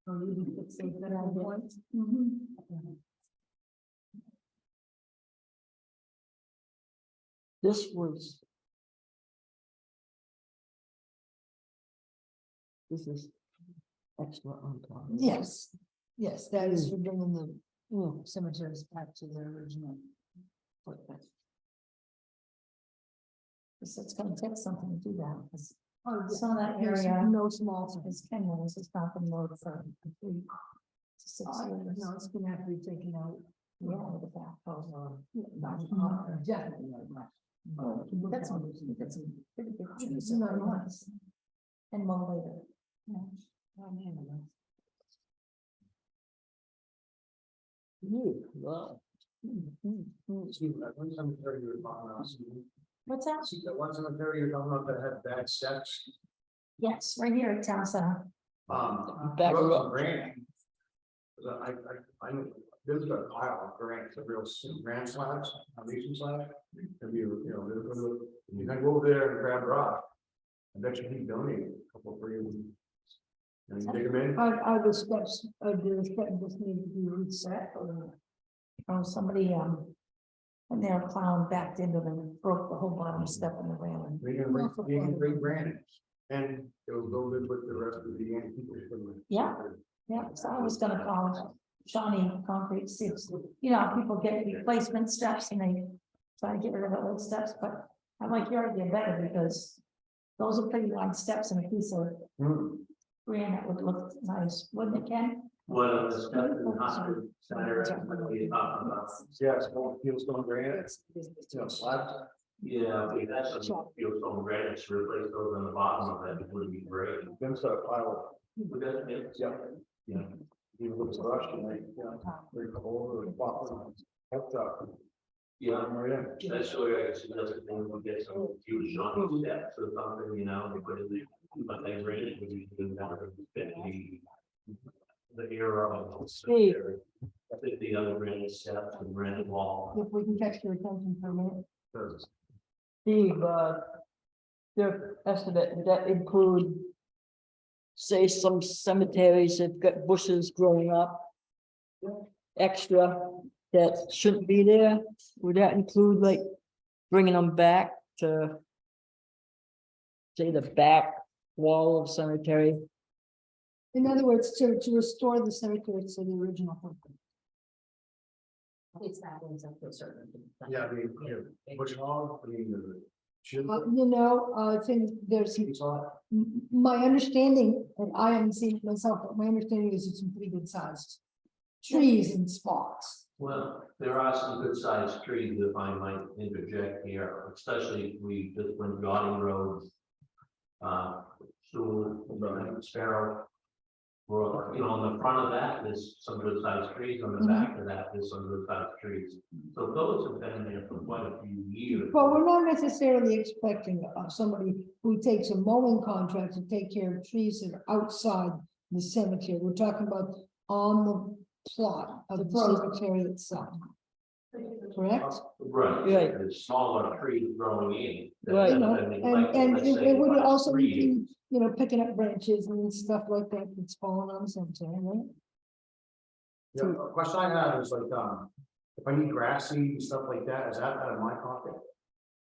Oh, you can fix it, but I want. This was. This is extra on top. Yes, yes, that is for bringing the Hmm. cemeteries back to their original footprint. So it's gonna take something to do that, because Oh, some of that there's area no small. is Kenyon, this has not been mowed for complete 6 years. No, it's gonna have to be taken out. Yeah, with the back over. Definitely not much. Oh, that's some pretty big trees. No, that no. are nice. And mow later. Yeah. Oh, man. Wow. Steve, that one cemetery you're talking about, What's that? see that one cemetery you're talking about that had bad steps? Yes, right here at town center. Back wrote up. some grant. There's a pile of grants, a real grant slabs, foundation slab. If you can go over there and grab rock. I bet you he donated a couple for you. And you dig them in. Are the steps, do the steps just need to be reset or? Oh, somebody, when they were plowing backed into them, and broke the whole bottom step in the railing. We can bring granite. And it will go good with the rest of the young people. Yeah. Yeah, so I was gonna call Shawnee Concrete, see if, you know, people get replacement steps and they try to get rid of the old steps, but I like your idea better because those are pretty wide steps and a piece of granite would look nice, wouldn't it, Ken? Well, the stuff in the hospital center, we talked about. Yeah, it's more fieldstone granite, slabs. Yeah, we had some fieldstone granites to replace those on the bottom of it, it would be great. Then start a pile. Would that be? Yeah. Yeah. Even with the brush and like, bring the whole or pop it. Helped out. Yeah, Yeah. that's where I guess another thing, we'll get some huge on steps or something, you know, but they rated, we used to never fit the era of. Steve. I think the other granite steps and granite wall. If we can catch your attention for a minute. Steve, their estimate, would that include? Say some cemeteries have got bushes growing up. Extra that shouldn't be there, would that include like bringing them back to? Say the back wall of cemetery, In other words, to restore the cemetery to the original footprint. It's that one's up to a certain. Yeah, I mean, bush hog, I mean, the. Should. I think there's, my understanding, and I haven't seen it myself, but my understanding is it's some pretty good sized trees and spots. Well, there are some good sized trees if I might interject here, especially we just went Gauding Road. Sewell, Sparrow. Or, you know, on the front of that, there's some good sized trees, on the Mhm. back of that, there's some good sized trees. So those have been there for quite a few years. But we're not necessarily expecting somebody who takes a mowing contract to take care of trees that are outside the cemetery. We're talking about on the plot of the cemetery itself. Correct? Right, Right. there's smaller trees growing in. that- Right. You know, that they and, like, and let's it say, it would last also 3 be, years. you know, picking up branches and stuff like that that's falling on the cemetery, right? Yeah, a question I have is like, if I need grass seed and stuff like that, is that out of my pocket?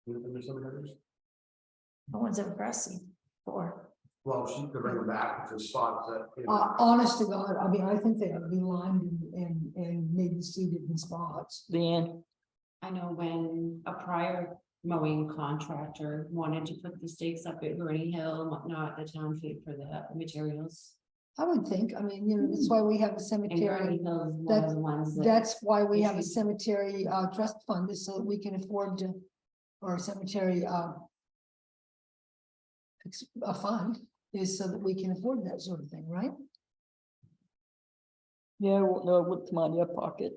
In the cemeteries? The ones that grassy for. Well, she could bring them back to spots that. you know, Honest to God, I mean, I think they ought to be lined and maybe seeded in spots. Leanne, I know when a prior mowing contractor wanted to put the stakes up at Gurney Hill and whatnot, the town paid for the materials. I would think, I mean, you know, that's why we have a And cemetery. Gurney Hill is one of the ones that. That's why we have a issues. cemetery trust fund, is so that we can afford to, or a cemetery a fund, is so that we can afford that sort of thing, right? yeah, well, no, it would come out of your pocket.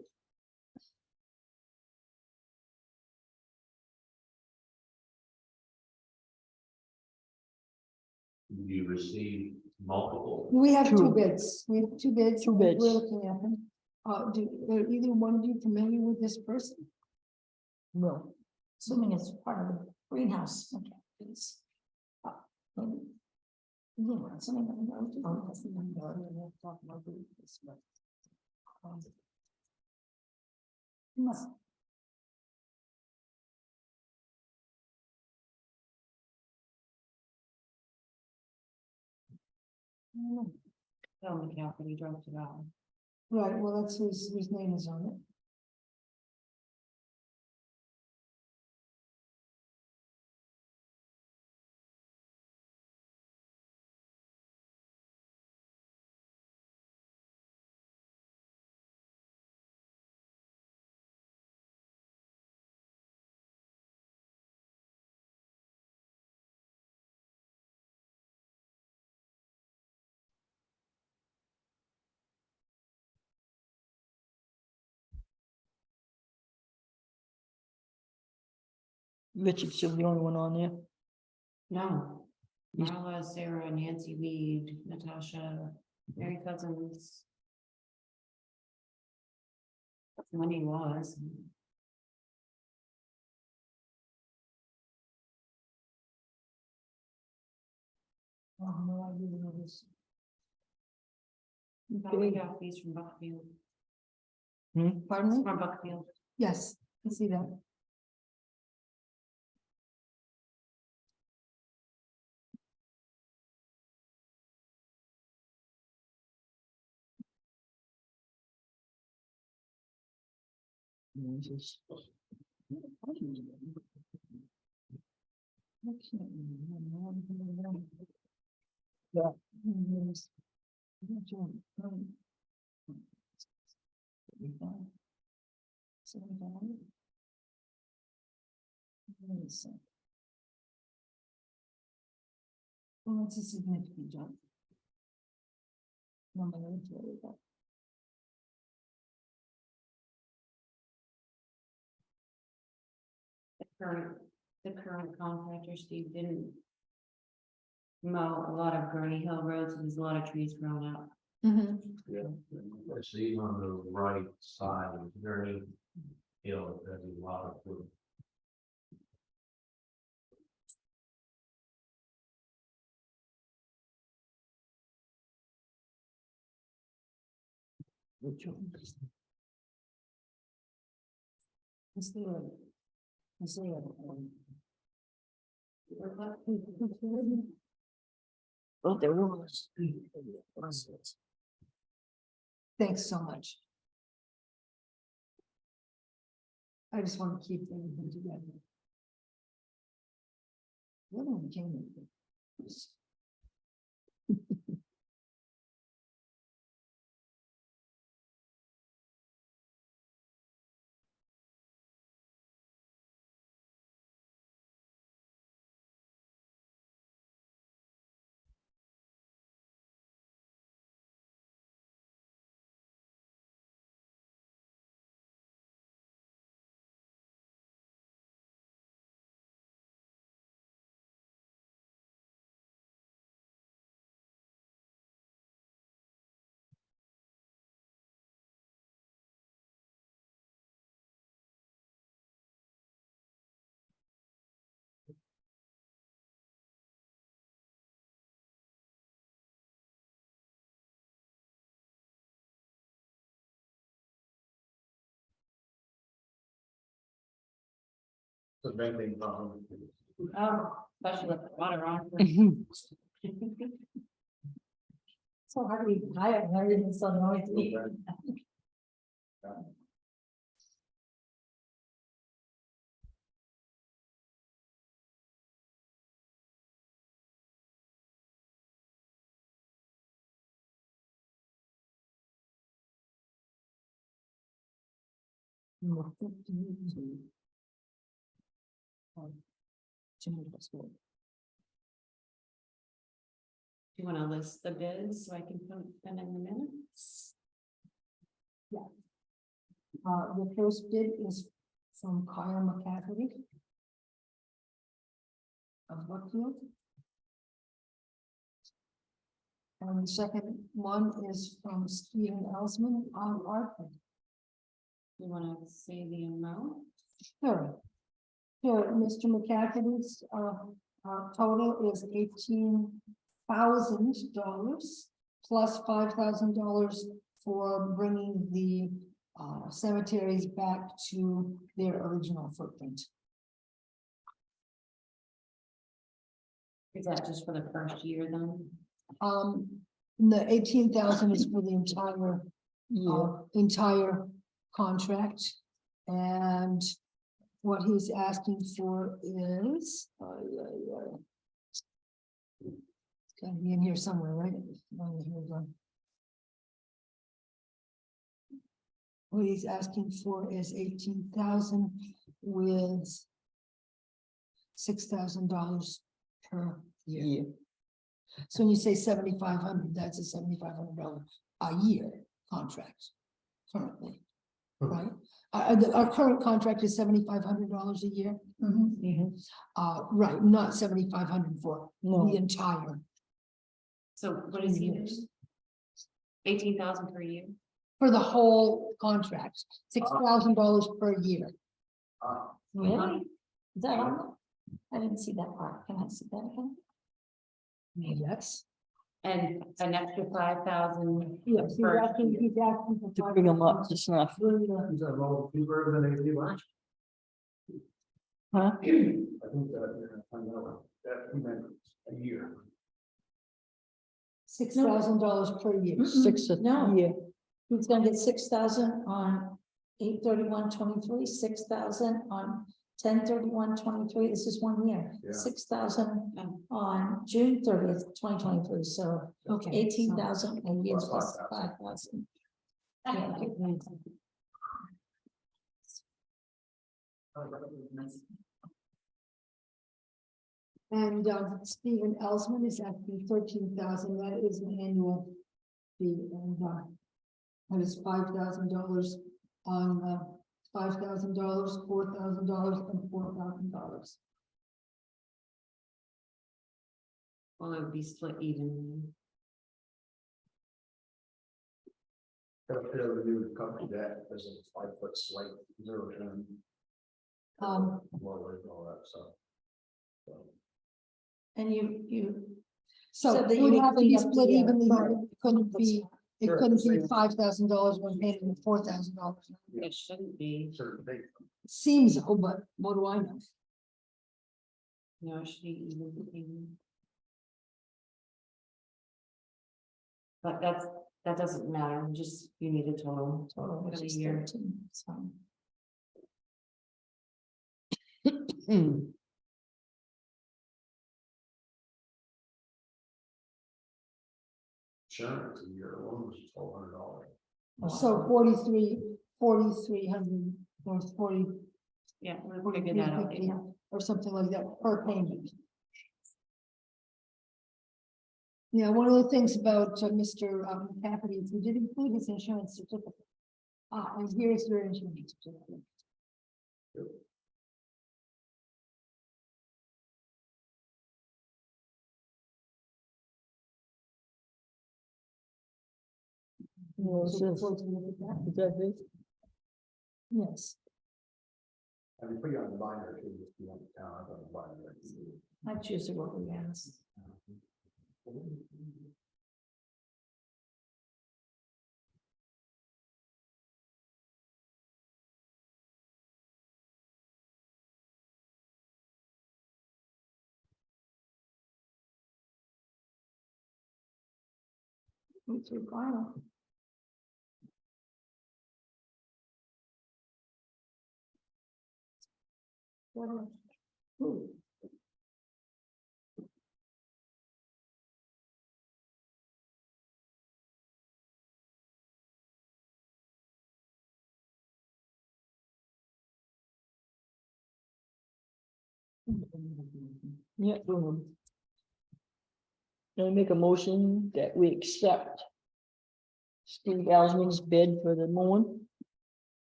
You receive multiple. We have two Two. bids, we have two bids. Two We're bids. looking at them. Are either one of you familiar with this person? No, Assuming it's part of the greenhouse. Okay, please. Maybe. Yeah, something that we know. Oh, that's the one that we're talking about this, but, must- Tell McCaffrey dropped it off. Right, well, that's whose name is on it. Richard's still the only one on there. No. He's- Marla, Sarah, Nancy Weed, Natasha, Mary Cousins. When he was. Oh, no, I really know this. Probably got these from Buckfield. Pardon me? From Buckfield. Yes, I see that. Yeah. Well, it's a significant jump. No, no, it's really bad. The current contractor, Steve, didn't. Mow a lot of Gurney Hill roads, and there's a lot of trees grown out. Yeah. See on the right side, very hill, there's a lot of wood. Which one? It's the- it's the other one. Oh, there was. Thanks so much. I just want to keep everything together. What am I doing? The venting problem. Oh, especially with the water on. So how do we hire, everything's so noisy. You wanna list the bids so I can put them in the minutes? The first bid is from Kyle McCafferty of Brookfield. And the second one is from Stephen Elsman on Arthur. You wanna say the amount? Sure. Sure, Mr. McCafferty's, total is $18,000 plus $5,000 for bringing the cemeteries back to their original footprint. Is that just for the first year then? The 18,000 is for the entire, entire contract. And what he's asking for is, it's gotta be in here somewhere, right? Oh, here we go. What he's asking for is 18,000 with $6,000 per year. So when you say 7,500, that's a $7,500 a year contract currently, right? Our current contract is $7,500 a year. Right, not 7,500 for the entire So what is he doing? years. 18,000 per year? For the whole contract, $6,000 per year. Really? Is that on? I didn't see that part. Can I see that again? Yes. And an extra 5,000? Yes, he's asking for To bring them up to snuff. Is that a little cheaper than AP last? Huh? I think that, I know, that he meant a year. $6,000 per year. Six a No. year. He's gonna get 6,000 on 8/31/23, 6,000 on 10/31/23. This is 1 year. Yeah. 6,000 on June 30th, 2023. So Okay. 18,000 a year Plus plus 5,000. 5,000. And Stephen Elsman is asking 13,000, that is an annual fee, and that is $5,000 on $5,000, $4,000, and $4,000. Well, it would be split evenly. Got a fairly new company that has a 5-foot slate, 0 turn. Lower and all that stuff. So, And you So said that it you would would have to clean be up the, split evenly, current. it couldn't be, it Sure, couldn't be same. $5,000 when paid with $4,000. It shouldn't be, certain things. It seems, oh, but what do I know? no, it should be even. But that doesn't matter, just you need a total total, for which the is year. 13. It's fine. Insurance a year alone was $1,200. So 4,300 or 40, Yeah, we'll figure that out later. or something like that per payment. Yeah, one of the things about Mr. McCafferty is we did include his insurance certificate. And here's your insurance certificate. What's So this? before we look at that, Is that this? yes, I mean, put you on the binder too, if you want to count on the binder. That's usually what we ask. Move to final. Ooh. Yeah. Can I make a motion that we accept Steve Alsman's bid for the mowing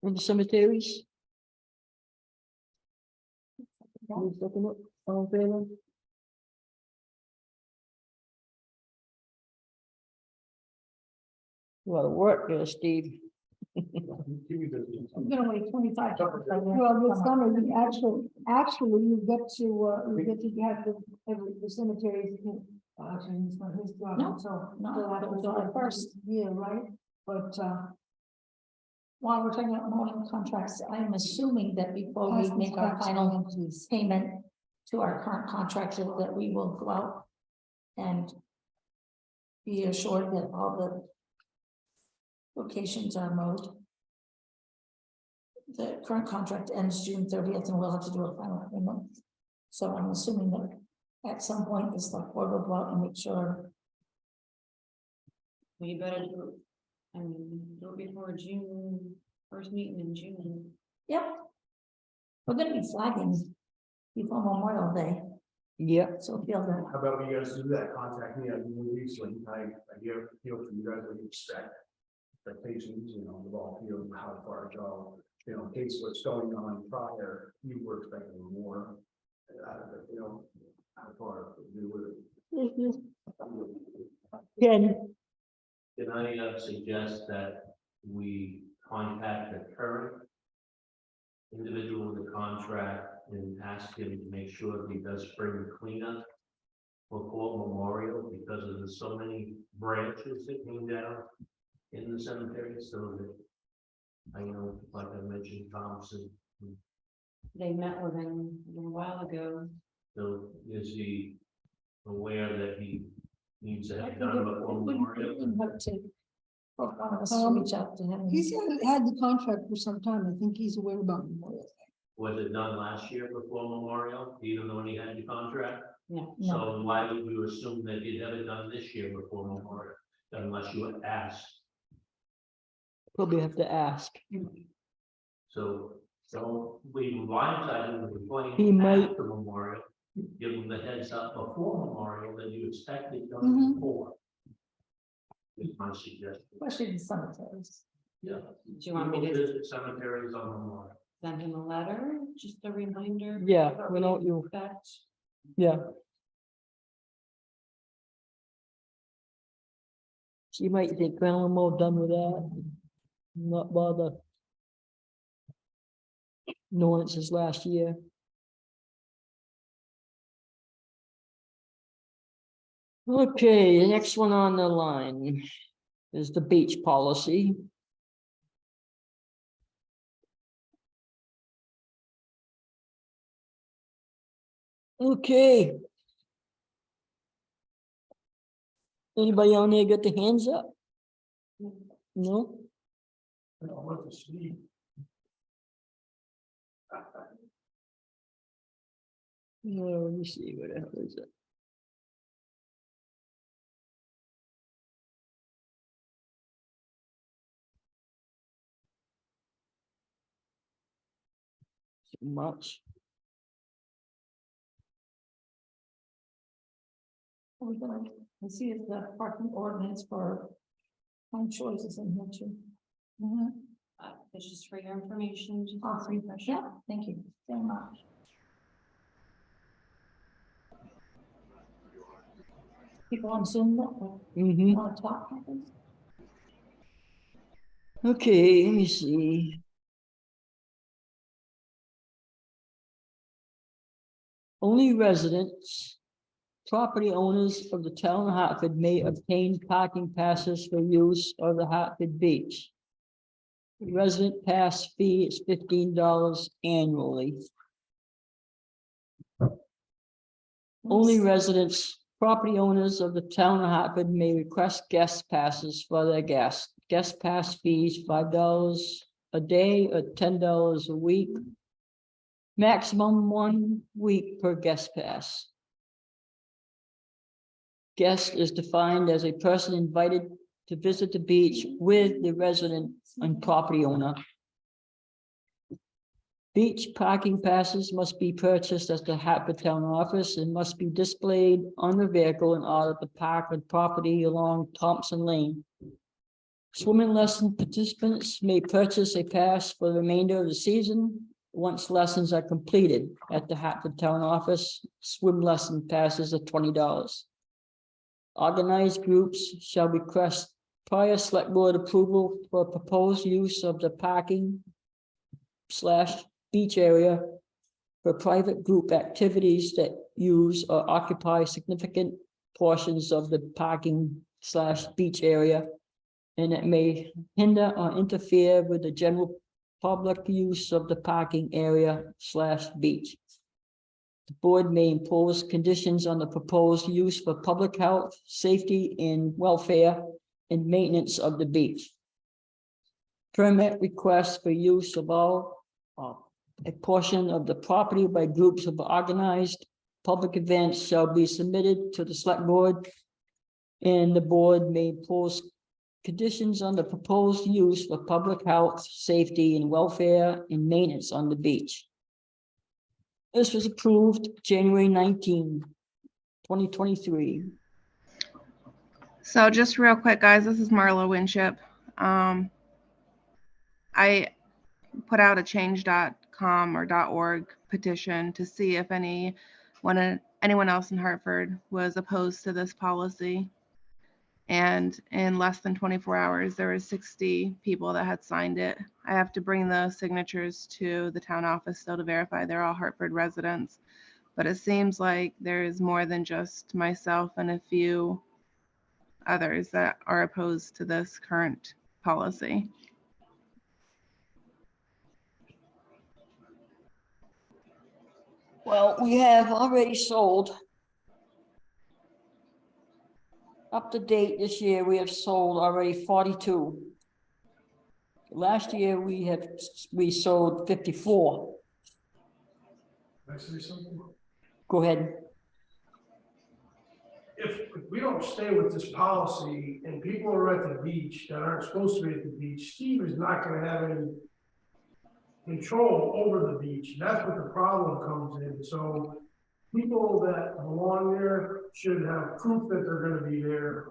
in the cemeteries? You second it? All in favor? A lot of work there, Steve. I'm gonna wait 25. Well, this summer, you actually, you get to have the cemeteries. Actually, it's not his job, No, so. no, so that was July the 1st. Yeah, right, but, While we're talking about mowing contracts, I'm assuming that before we make our final payment to our current contractor, that we will go out and be assured that all the locations are mowed. The current contract ends June 30th, and we'll have to do a final payment. So I'm assuming that at some point, the select board will go out and make sure. We better do it. I mean, do it before June, first meeting in June. Yep. We're gonna be flagging before Memorial Day, Yep. so feel that. How about you guys do that, contact me, so I hear, feel from you guys what you expect. Expectations, you know, the ball field, how far to go, you know, in case what's going on prior, you were expecting more. You know, how far to do with it. Ken, Can I suggest that we contact the current individual in the contract and ask him to make sure that he does spring cleanup for Fort Memorial, because there's so many branches that came down in the cemetery, so that I know, like I mentioned, Thompson. They met with him a little while ago. So is he aware that he needs to have done before Memorial? For one of us to reach out to him. he's had the contract for some time, I think he's aware about Memorial Day. Was it done last year before Memorial, even though he had the contract? No. So why would you assume that he'd have it done this year before Memorial, unless you had asked? probably have to ask. So we blindsided with the He plane might- after Memorial, give them the heads up before Memorial that you expected Mhm. done before. Is my suggestion. Especially in cemeteries. Yeah. Do you want me People to visit cemeteries on Memorial. send him a letter, just a reminder? Yeah, what we know you, expect? yeah. She might think, well, I'm all done with that. Not bother. Knowing it's his last year. Okay, the next one on the line is the beach policy. Okay. Anybody on there got their hands up? No? I don't want to sleep. No, let me see, what the hell is it? So much. We're gonna, I see it's the parking ordinance for home choices in here too. It's just for your information. just Awesome, refresh. yeah, thank you very much. People on Zoom that want to talk. Okay, let me see. Only residents, property owners of the town of Hartford may obtain parking passes for use of the Hartford Beach. The resident pass fee is $15 annually. Only residents Property owners of the town of Hartford may request guest passes for their guests. Guest pass fees $5 a day or $10 a week. Maximum 1 week per guest pass. Guest is defined as a person invited to visit the beach with the resident and property owner. Beach parking passes must be purchased at the Hartford Town Office and must be displayed on the vehicle in order to park on property along Thompson Lane. Swimming lesson participants may purchase a pass for the remainder of the season. Once lessons are completed at the Hartford Town Office, swim lesson passes are $20. Organized groups shall request prior select board approval for proposed use of the parking / beach area for private group activities that use or occupy significant portions of the parking / beach area, and it may hinder or interfere with the general public use of the parking area / beach. The board may impose conditions on the proposed use for public health, safety, and welfare and maintenance of the beach. Permit requests for use of all a portion of the property by groups of organized public events shall be submitted to the select board, and the board may impose conditions on the proposed use for public health, safety, and welfare and maintenance on the beach. This was approved January 19, 2023. So just real quick, guys, this is Marla Winship. I put out a change.com or .org petition to see if anyone else in Hartford was opposed to this policy. And in less than 24 hours, there were 60 people that had signed it. I have to bring the signatures to the town office still to verify they're all Hartford residents. But it seems like there is more than just myself and a few others that are opposed to this current policy. Well, we have already sold. Up to date this year, we have sold already 42. Last year, we sold 54. Can I say something? Go ahead. If we don't stay with this policy and people are at the beach that aren't supposed to be at the beach, Steve is not gonna have any control over the beach. That's what the problem comes in. So people that belong there should have proof that they're gonna be there.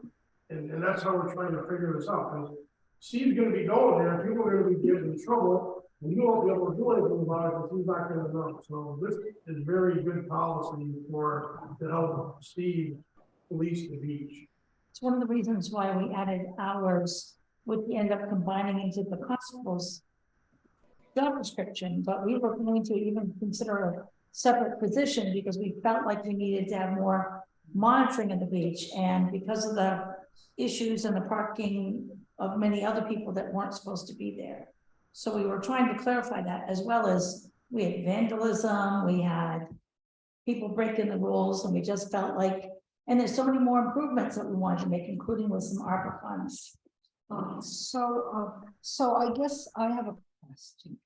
And that's how we're trying to figure this out. Because Steve's gonna be going there, and people are gonna be getting in trouble, and you won't be able to do anything about it because he's not gonna know. So this is very good policy to help Steve police the beach. It's one of the reasons why we added hours, which we end up combining into the constable's job description, but we were going to even consider a separate position because we felt like we needed to have more monitoring of the beach, and because of the issues and the parking of many other people that weren't supposed to be there. So we were trying to clarify that, as well as we had vandalism, we had people breaking the rules, and we just felt like, and there's so many more improvements that we wanted to make, including with some ARPA funds. So I guess I have a question.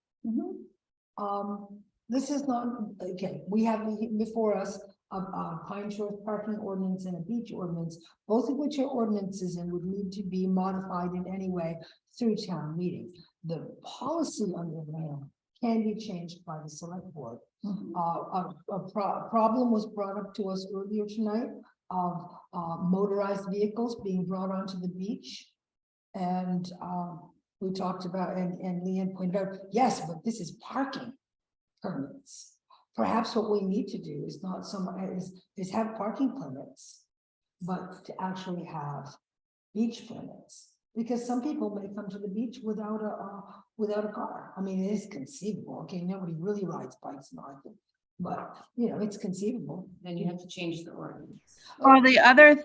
This is not, okay, we have before us a Pine Shore parking ordinance and a beach ordinance, both of which are ordinances and would need to be modified in any way through town meeting. The policy on the other hand can be changed by the select board. A problem was brought up to us earlier tonight of motorized vehicles being brought onto the beach. And we talked about, and Leanne pointed out, yes, but this is parking permits. Perhaps what we need to do is not is have parking permits, but to actually have beach permits. Because some people may come to the beach without a car. I mean, it is conceivable. Okay, nobody really rides bikes in Oregon, but you know, it's conceivable. Then you have to change the ordinance. Well, the other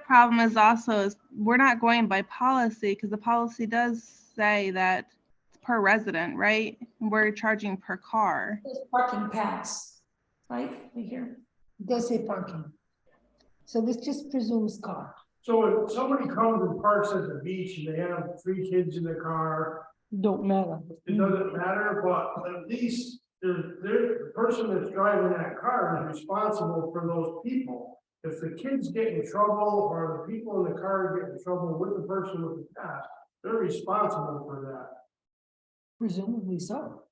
problem is also we're not going by policy, because the policy does say that it's per resident, right? We're charging per car. There's parking pass, right, we hear. It does say parking. So this just presumes car. So if somebody comes and parks at the beach and they have 3 kids in the car, Don't matter. it doesn't matter, but at least the person that's driving that car is responsible for those people. If the kids get in trouble or the people in the car get in trouble with the person with the pass, they're responsible for that. Presumably so.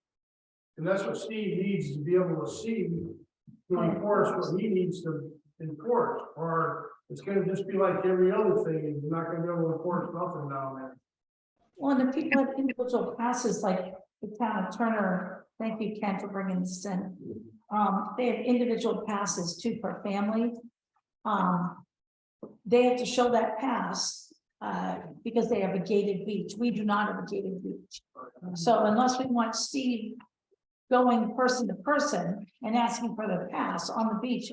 And that's what Steve needs to be able to see to enforce what he needs to enforce, or it's gonna just be like every other thing, and you're not gonna be able to enforce nothing down there. Well, and the people have individual passes, like the town of Turner, thank you, Ken, for bringing this in. They have individual passes too per family. They have to show that pass, because they have a gated beach. We do not have a gated beach. So unless we want Steve going person to person and asking for the pass on the beach,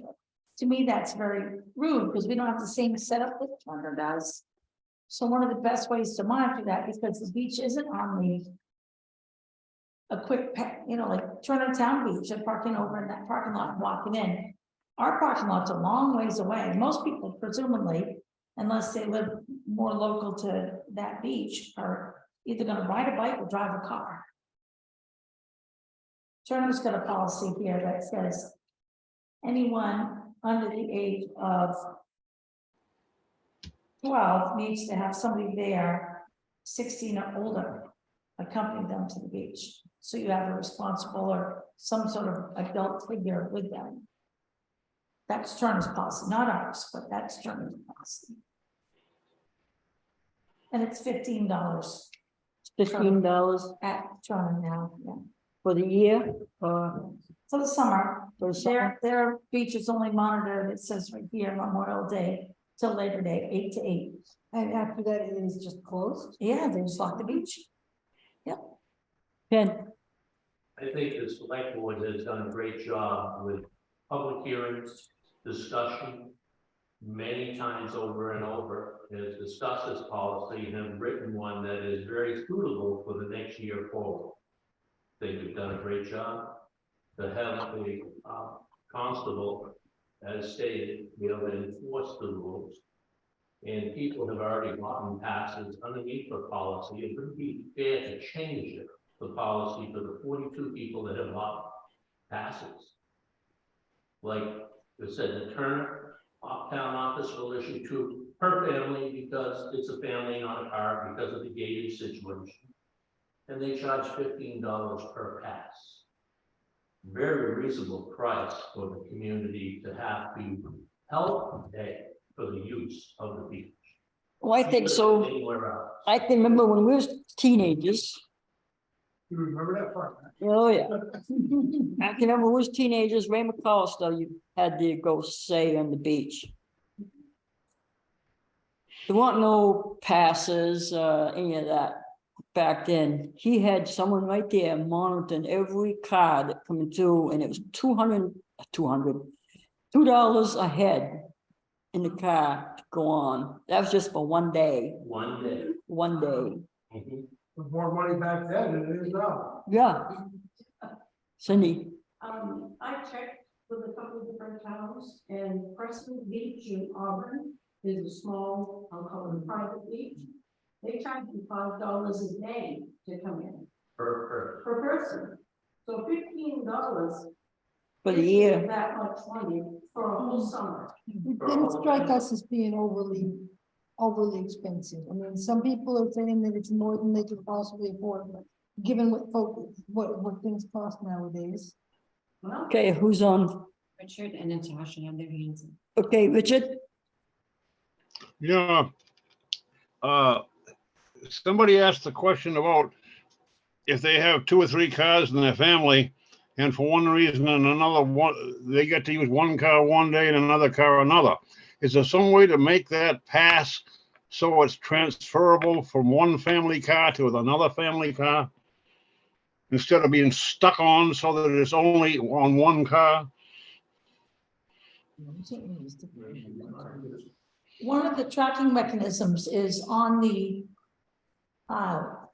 to me, that's very rude, because we don't have the same setup that Turner does. So one of the best ways to monitor that, because the beach isn't on a quick, like Turner Town Beach, and parking over in that parking lot, and walking in. Our parking lot's a long ways away. Most people presumably, unless they live more local to that beach, are either gonna ride a bike or drive a car. Turner's got a policy here that says anyone under the age of 12 needs to have somebody there, 16 or older, accompany them to the beach. So you have a responsible or some sort of adult figure with them. That's Turner's policy, not ours, but that's Turner's policy. And it's $15 $15 at Turner now, yeah. for the year, For the summer, for the summer. their beach is only monitored, it says right here, Memorial Day till Labor Day, 8 to 8. And after that, it is just closed. Yeah, they just lock the beach. Ken, I think the select board has done a great job with public hearings, discussion. Many times over and over, has discussed this policy and have written one that is very suitable for the next year forward. I think we've done a great job to have the constable, as stated, be able to enforce the rules. And people have already gotten passes underneath the policy. It would be fair to change it, the policy, for the 42 people that have gotten passes. Like I said, the Turner town office will issue 2 per family because it's a family, not a car, because of the gated situation. And they charge $15 per pass. Very reasonable price for the community to have to help pay for the use of the beach. well, I think so. Anywhere else. I can remember when we was teenagers. You remember that part? Oh, yeah. I can remember when we was teenagers, Ray McCallister, you had to go say on the beach. There weren't no passes, any of that back then. He had someone right there monitoring every car that coming through, and it was $2 a head in the car to go on. That was just for one day. One day. One day. Mhm. With more money back then than it is now. Yeah. Cindy, I checked with a couple of different towns, and Preston Beach in Auburn is a small, I'll call it a private beach. They charge you $5 a day to come in Per per person. So $15. for the isn't year. That much money for a whole summer. It didn't strike us as being overly expensive. I mean, some people are saying that it's more than they can possibly afford, but given what things cost nowadays. Well, Okay, who's on? Richard and Natasha have their hands up. Okay, Richard? Yeah. Somebody asked the question about if they have 2 or 3 cars in their family, and for one reason and another, they get to use one car one day and another car another. Is there some way to make that pass so it's transferable from one family car to another family car? Instead of being stuck on so that it's only on one car? One of the tracking mechanisms is on the on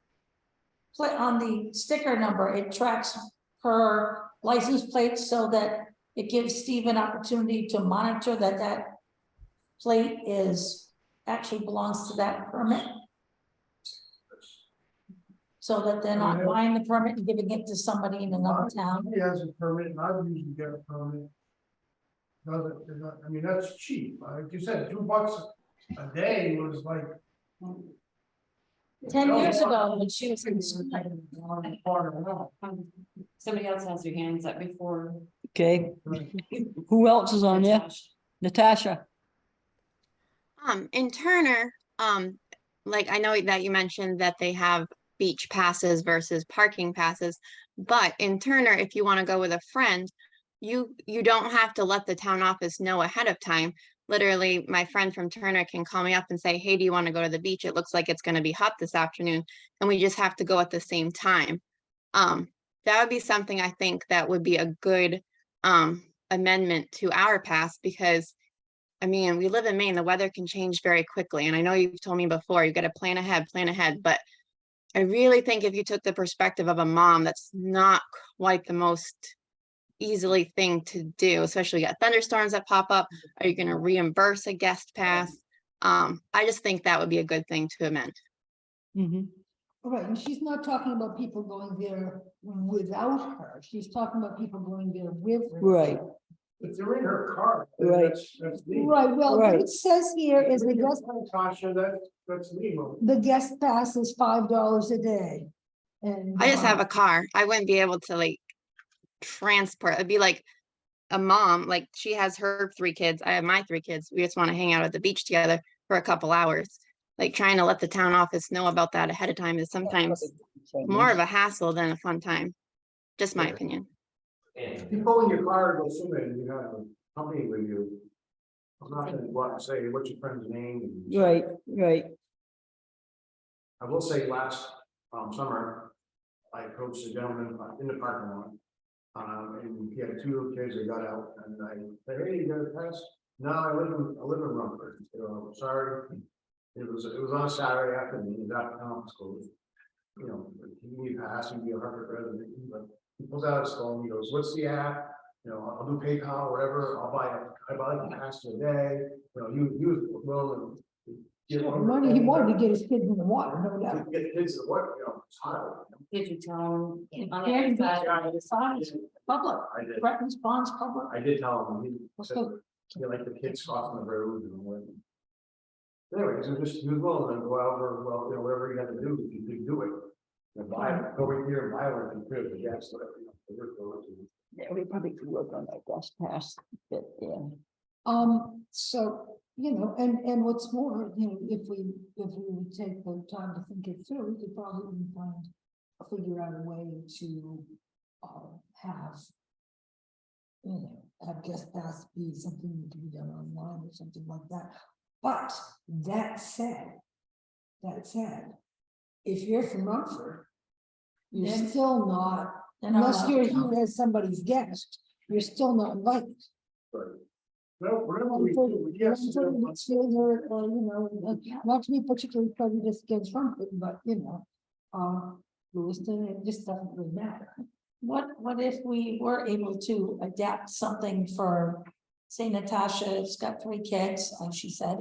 the sticker number. It tracks per license plate so that it gives Steve an opportunity to monitor that plate is, actually belongs to that permit. So that they're not buying the permit and giving it to somebody in another town. He has a permit, and I've usually get a permit. I mean, that's cheap, like you said, $2 a day was like. 10 years ago, when she was in school. Somebody else has their hands up before. Okay, who else is on there? Natasha, In Turner, like I know that you mentioned that they have beach passes versus parking passes, but in Turner, if you want to go with a friend, you don't have to let the town office know ahead of time. Literally, my friend from Turner can call me up and say, hey, do you want to go to the beach? It looks like it's going to be hot this afternoon, and we just have to go at the same time. That would be something I think that would be a good amendment to our pass, because I mean, we live in Maine, the weather can change very quickly. And I know you've told me before, you got to plan ahead, but I really think if you took the perspective of a mom, that's not quite the most easily thing to do, especially you got thunderstorms that pop up. Are you going to reimburse a guest pass? I just think that would be a good thing to amend. mhm, Right, and she's not talking about people going there without her. She's talking about people going there with her. right, If they're in her car, then Right. that's legal. Right, well, what Right. it says here is the guest, Tasha, that's legal. the guest pass is $5 a day. And I just have a car. I wouldn't be able to like transport. It'd be like a mom, like she has her 3 kids. I have my 3 kids. We just want to hang out at the beach together for a couple hours. Like trying to let the town office know about that ahead of time is sometimes more of a hassle than a fun time. Just my opinion. If you pull in your car and go swimming, and you have a company with you. I'm not gonna go out and say, what's your friend's name? right, right, I will say last summer, I approached a gentleman in the parking lot. And he had 2 little kids that got out, and I said, hey, you got a pass? No, I live in Rumford. Sorry. It was on a Saturday afternoon, he was out of school. You know, he need a pass, he'd be a Harvard resident, but he pulls out his phone, he goes, what's the app? You know, I'll do PayPal, whatever, I buy the pass for a day, you know, he was willing to. Sure, money, he wanted to get his kids in the water, no doubt. Get kids to work, you know, it's hard. Did you tell them? on the And outside? the signs, public, I did, Breton's Bonds public. I did tell him, he said, you like the kids crossing the road and what. Anyways, he was willing to go out or, well, you know, whatever you had to do, if you could do it. And buy it, go over here and buy one and put it, yes, whatever, you know, whatever it goes to. yeah, we probably could work on that guest pass bit, yeah. So, you know, and what's more, you know, if we would take the time to think it through, we could probably figure out a way to have, you know, have guest pass be something that can be done online or something like that. But that said, if you're from Rumford, you're Then- still not, Then I'm unless not- you're here as somebody's guest, you're still not invited. Well, whatever we do, yes. Litchfield or, you know, not to be particularly prejudiced against Rumford, but, you know, Lewiston, it just doesn't really matter. What if we were able to adapt something for, say Natasha's got 3 kids, like she said,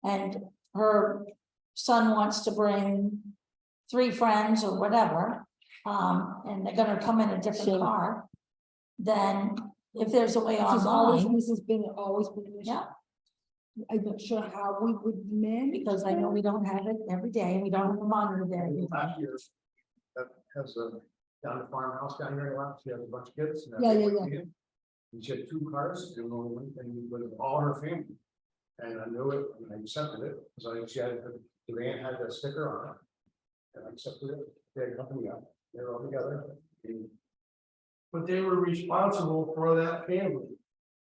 and her son wants to bring 3 friends or whatever, and they're gonna come in a different Sure. car, then if there's a way This has always, online, this has been, always been an issue. yeah, I'm not sure how we would manage. because I know we don't have it every day, and we don't have a monitor there. Last year, that has a, down the farmhouse down here, she has a bunch of kids. and Yeah, yeah, everybody yeah. came. And she had 2 cars, and only one thing with all her family. And I knew it, and I accepted it, so she had, the van had the sticker on it. And I accepted it, they had company up, they were all together. And But they were responsible for that family.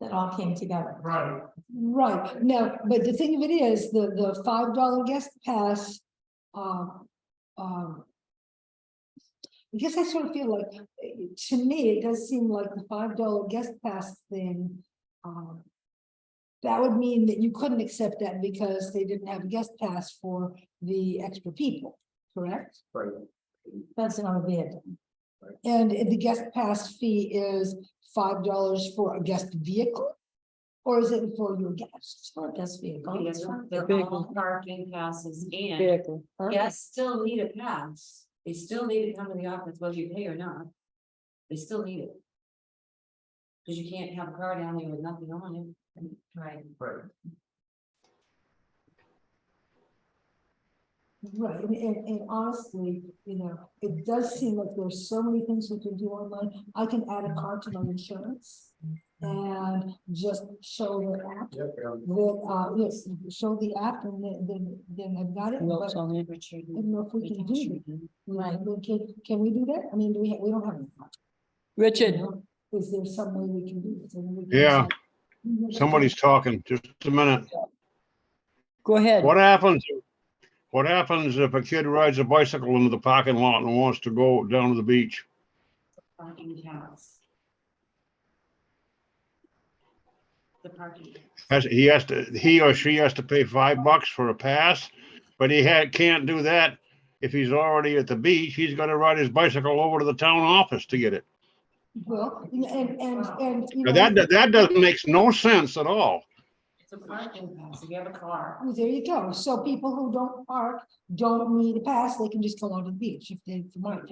That all came together. Right. Right, no, but the thing of it is, the $5 guest pass, I guess I sort of feel like, to me, it does seem like the $5 guest pass thing. That would mean that you couldn't accept that because they didn't have a guest pass for the extra people, correct? Right. That's another vehicle. And the guest pass fee is $5 for a guest vehicle? Or is it for your guests? For a guest vehicle. Yes, it's fine. they're Vehicle. all parking passes and Vehicle. guests still need a pass. They still need to come to the office whether you pay or not. They still need it. Cause you can't have a car down there with nothing on it. Right. Right. Right, and honestly, it does seem like there's so many things we can do online. I can add a car to my insurance. And just show the app, Yeah, yes, show the app and then I've got it. Who else But on there? I don't know if we can do that. Right, can we do that? I mean, we don't have any. Richard, Is there some way we can do this? I mean, we can Yeah, just- somebody's talking. Just a minute. go ahead. What happens? What happens if a kid rides a bicycle into the parking lot and wants to go down to the beach? Parking pass. The parking. He or she has to pay $5 for a pass, but can't do that if he's already at the beach. He's got to ride his bicycle over to the town office to get it. Well, and. Now that doesn't make no sense at all. It's a parking pass. If you have a car. Well, there you go. So people who don't park don't need a pass. They can just go on to the beach if they want,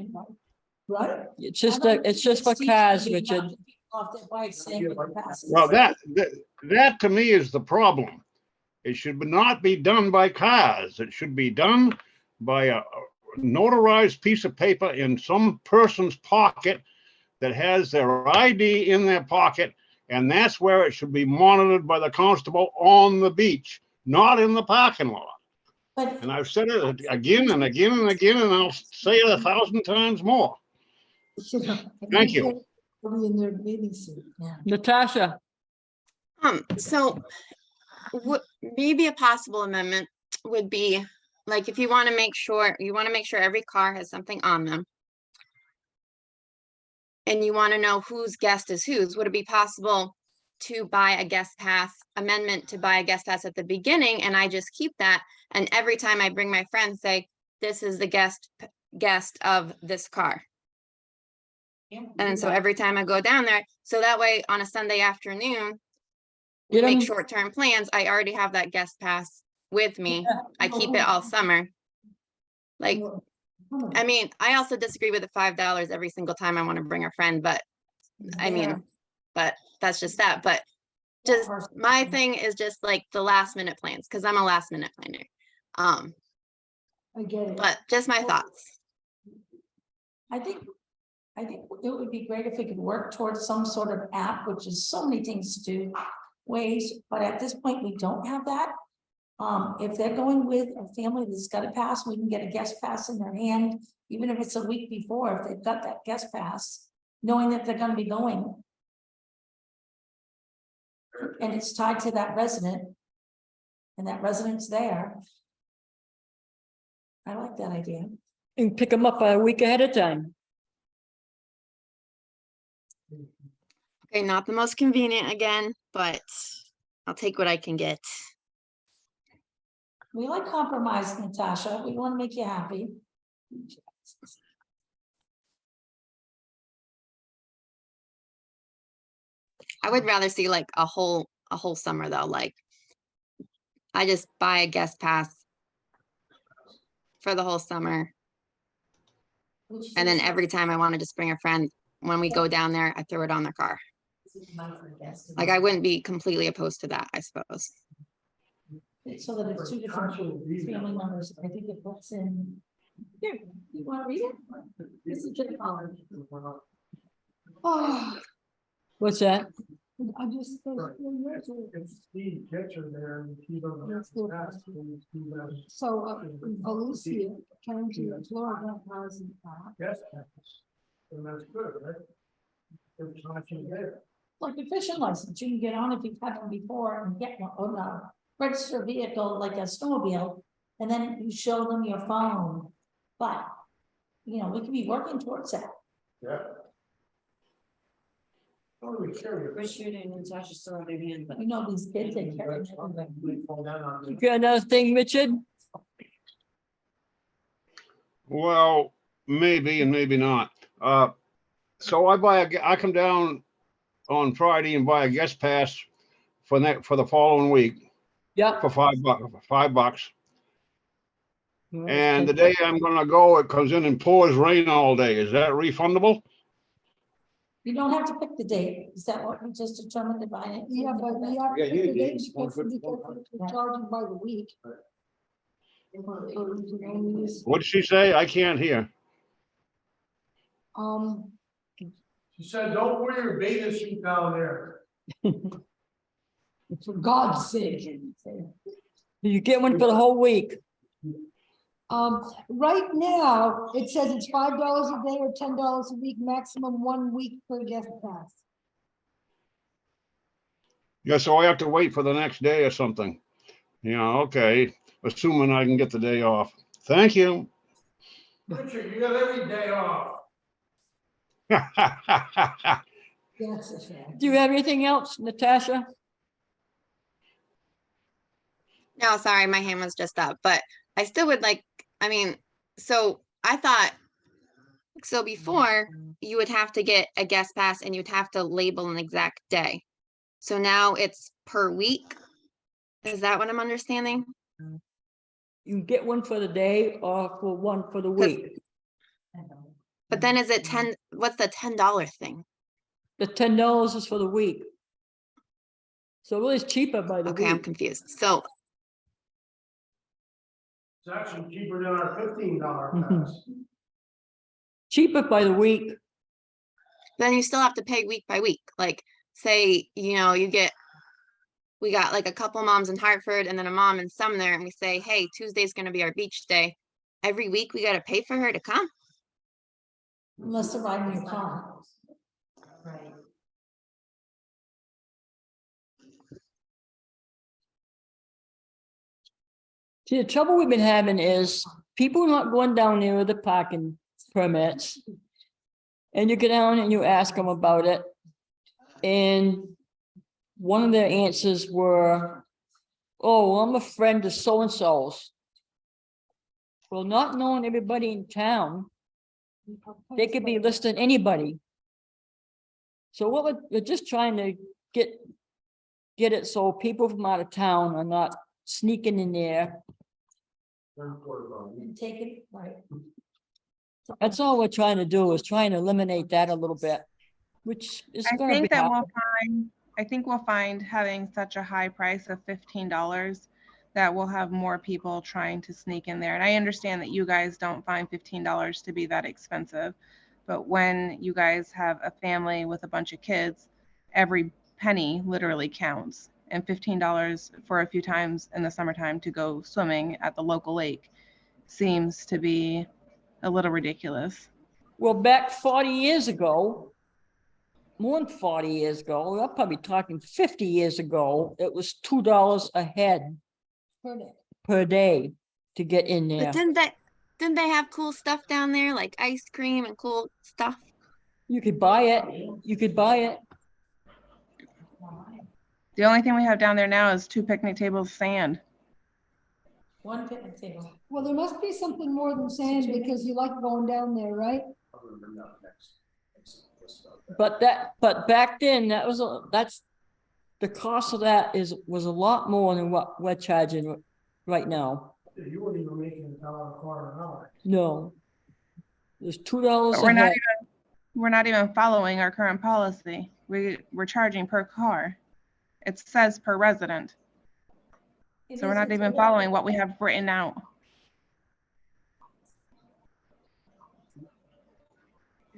right? It's just for cars, Richard. Off their bikes saying with the passes. Well, that to me is the problem. It should not be done by cars. It should be done by a notarized piece of paper in some person's pocket that has their ID in their pocket. And that's where it should be monitored by the constable on the beach, not in the parking lot. But And I've said it again and again and again, and I'll say it 1,000 times more. Thank you. Be in their bathing suit. Natasha, So maybe a possible amendment would be, like, if you want to make sure, every car has something on them. And you want to know whose guest is whose, would it be possible to buy a guest pass, amendment to buy a guest pass at the beginning, and I just keep that, and every time I bring my friends, say, this is the guest of this car. And so every time I go down there, so that way on a Sunday afternoon, we Get 'em- make short-term plans. I already have that guest pass with me. I keep it all summer. Like, I mean, I also disagree with the $5 every single time I want to bring a friend, but I mean, but that's just that. But just my thing is just like the last minute plans, because I'm a last minute planner. I get it. But just my thoughts. I think it would be great if we could work towards some sort of app, which is so many things to do, ways, but at this point, we don't have that. If they're going with a family that's got a pass, we can get a guest pass in their hand, even if it's a week before, if they've got that guest pass, knowing that they're gonna be going. And it's tied to that resident. And that resident's there. I like that idea. and pick them up a week ahead of time. Okay, not the most convenient again, but I'll take what I can get. We like compromise, Natasha. We want to make you happy. I would rather see like a whole summer though, like I just buy a guest pass for the whole summer. And then every time I want to just bring a friend, when we go down there, I throw it on their car. Like I wouldn't be completely opposed to that, I suppose. So that it's two different family members. I think it puts in. Here, you want to read it? This is just Colin. Oh, What's that? I just. It's Steve Kitchen there and he doesn't have to pass. So, Alicia, County, Florida, has. Yes. And that's good, right? It's not there. Like a fishing license, you can get on if you've had one before and get one, or no, register a vehicle like a snowmobile, and then you show them your phone. But, you know, we could be working towards that. Yeah. What do we carry? Richard and Natasha still have their hand, but You know, these kids, they carry We everything. fall down on You the- got another thing, Richard? Well, maybe and maybe not. So I come down on Friday and buy a guest pass for the following week Yeah. for $5. Well, it's And the 10 day I'm gonna go, it comes in and pours rain all day. Is that refundable? You don't have to pick the date. Is that what we just determined to buy it? Yeah, but we have. Yeah, to you put the did. dates One because good- we're charging by the week. What did she say? I can't hear. Um, She said, don't wear your beta suit down there. for God's sake. You get one for the whole week. Right now, it says it's $5 a day or $10 a week, maximum 1 week per guest pass. Yeah, so I have to wait for the next day or something. Yeah, okay, assuming I can get the day off. Thank you. Richard, you got every day off. That's a fact. Do you have anything else, Natasha? No, sorry, my hand was just up, but I still would like, I mean, so I thought, so before you would have to get a guest pass and you'd have to label an exact day. So now it's per week. Is that what I'm understanding? You can get one for the day or for one for the week. But then is it 10, what's the $10 thing? The $10 is for the week. So really it's cheaper by the Okay, I'm week. confused. So, It's actually cheaper than our $15 Mhm. pass. Cheaper by the week. then you still have to pay week by week. Like, say, we got like a couple moms in Hartford and then a mom in Sumner, and we say, hey, Tuesday's gonna be our beach day. Every week we gotta pay for her to come. Unless they're riding your car. Right. See, the trouble we've been having is people are not going down there with the parking permits. And you get down and you ask them about it. And one of their answers were, oh, well, I'm a friend of so-and-so's. Well, not knowing everybody in town, they could be listing anybody. So what we're just trying to get it so people from out of town are not sneaking in there. And take it, right? That's all we're trying to do, is trying to eliminate that a little bit, which is I gonna be think that hard. we'll find having such a high price of $15 that we'll have more people trying to sneak in there. And I understand that you guys don't find $15 to be that expensive, but when you guys have a family with a bunch of kids, every penny literally counts. And $15 for a few times in the summertime to go swimming at the local lake seems to be a little ridiculous. Well, back 40 years ago, more than 40 years ago, I'm probably talking 50 years ago, it was $2 a head per day to get in there. But didn't they have cool stuff down there, like ice cream and cool stuff? You could buy it, you could buy it. The only thing we have down there now is 2 picnic tables, sand. One picnic table. Well, there must be something more than sand because you like going down there, right? But back then, that's the cost of that was a lot more than what we're charging right now. You weren't even making $1 a quarter an hour. No. There's $2 But a head. we're not even following our current policy. We're charging per car. It says per resident. So we're not even following what we have written out.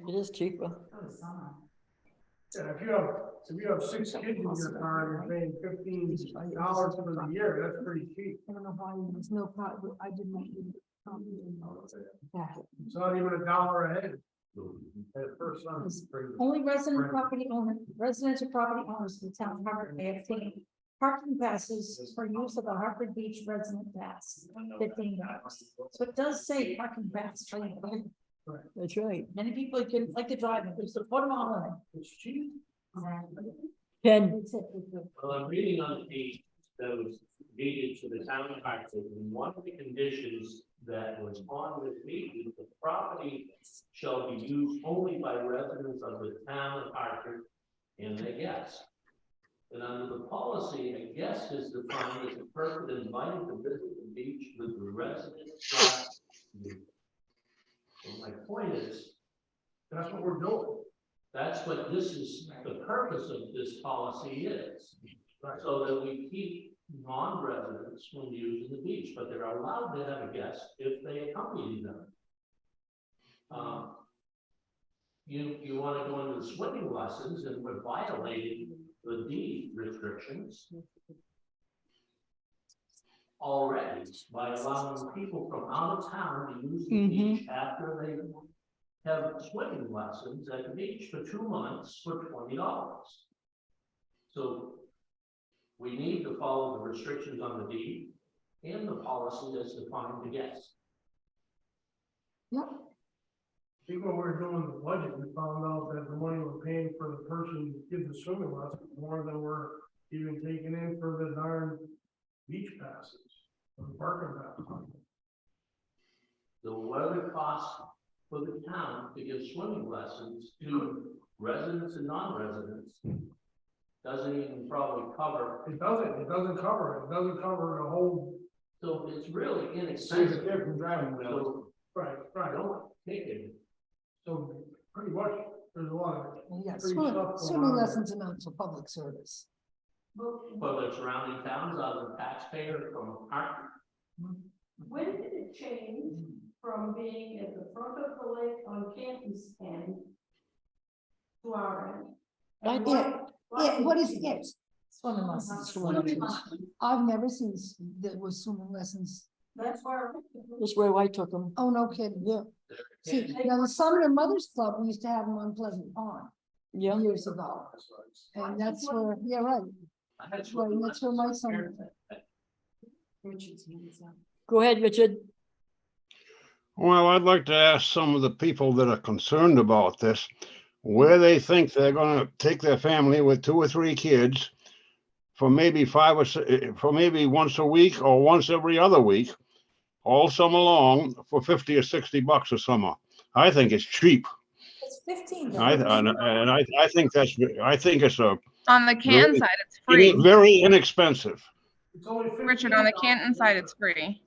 It is cheaper. Yeah, if you have 6 kids in your car, and you're paying $15 for the year, that's pretty cheap. I don't know why there's no, I did not. It's not even $1 a head. At first, Only resident property owner, residential property owners in the town of Hartford may obtain parking passes for use of the Hartford Beach resident pass, $15. So it does say parking pass. That's right. Many people can like to drive it, so put them all in. it's cheap. Ken, Well, I'm reading on the page that was dated to the town of Hartford, and one of the conditions that was on this page is the property shall be used only by residents of the town of Hartford and their guests. And under the policy, a guest is defined as a person invited to visit the beach with the residents. So my point is, That's what we're doing. that's what this is, the purpose of this policy is. So that we keep non-residents from using the beach, but they're allowed to have a guest if they accompany them. You want to go into the swimming lessons and we're violating the deed restrictions already by allowing people from out of town to use the beach after they have swimming lessons at the beach for 2 months for $20. So we need to follow the restrictions on the deed and the policy as defined the guests. Yep. Even when we were doing the budget, we found out that the money we're paying for the person to give the swimming lesson more than we're even taking in for the darn beach passes. Or the parking passes. So what are the costs for the town to give swimming lessons to residents and non-residents? Doesn't even probably cover. It doesn't cover it. It doesn't cover the whole. So it's really Saves inexpensive. a kid from driving. So Right. don't take it. So pretty much, there's a lot of. Yeah, free swimming, stuff going swimming on there. lessons amount to public service. For the surrounding towns, other taxpayers from our. When did it change from being at the front of the lake on Canton's end to our end? And What is it? Swimming lessons. Swimming lessons. I've never seen that was swimming lessons. That's where. That's where I took them. Oh, no kidding, yeah. See, now the Summer Mothers Club, we used to have them on Pleasant Pond Yeah. years ago. And that's where, yeah, right. That's where my son. Richard's hands up. Go ahead, Richard. Well, I'd like to ask some of the people that are concerned about this, where they think they're gonna take their family with 2 or 3 kids for maybe for maybe once a week or once every other week, all summer long for 50 or 60 bucks a summer. I think it's cheap. It's $15. I think it's a On the Canton Really? side, it's free. very inexpensive. It's only Richard, on the $15. Canton side, it's free.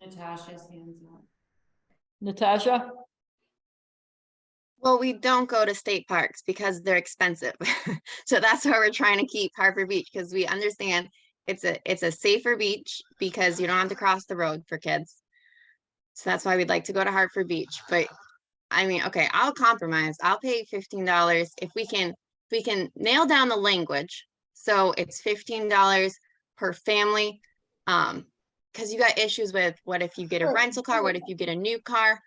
Natasha's hands up. Natasha? Well, we don't go to state parks because they're expensive. So that's why we're trying to keep Harper Beach, because we understand it's a safer beach because you don't have to cross the road for kids. So that's why we'd like to go to Hartford Beach. But I mean, okay, I'll compromise. I'll pay $15 if we can nail down the language. So it's $15 per family. Because you got issues with what if you get a rental car, what if you get a new car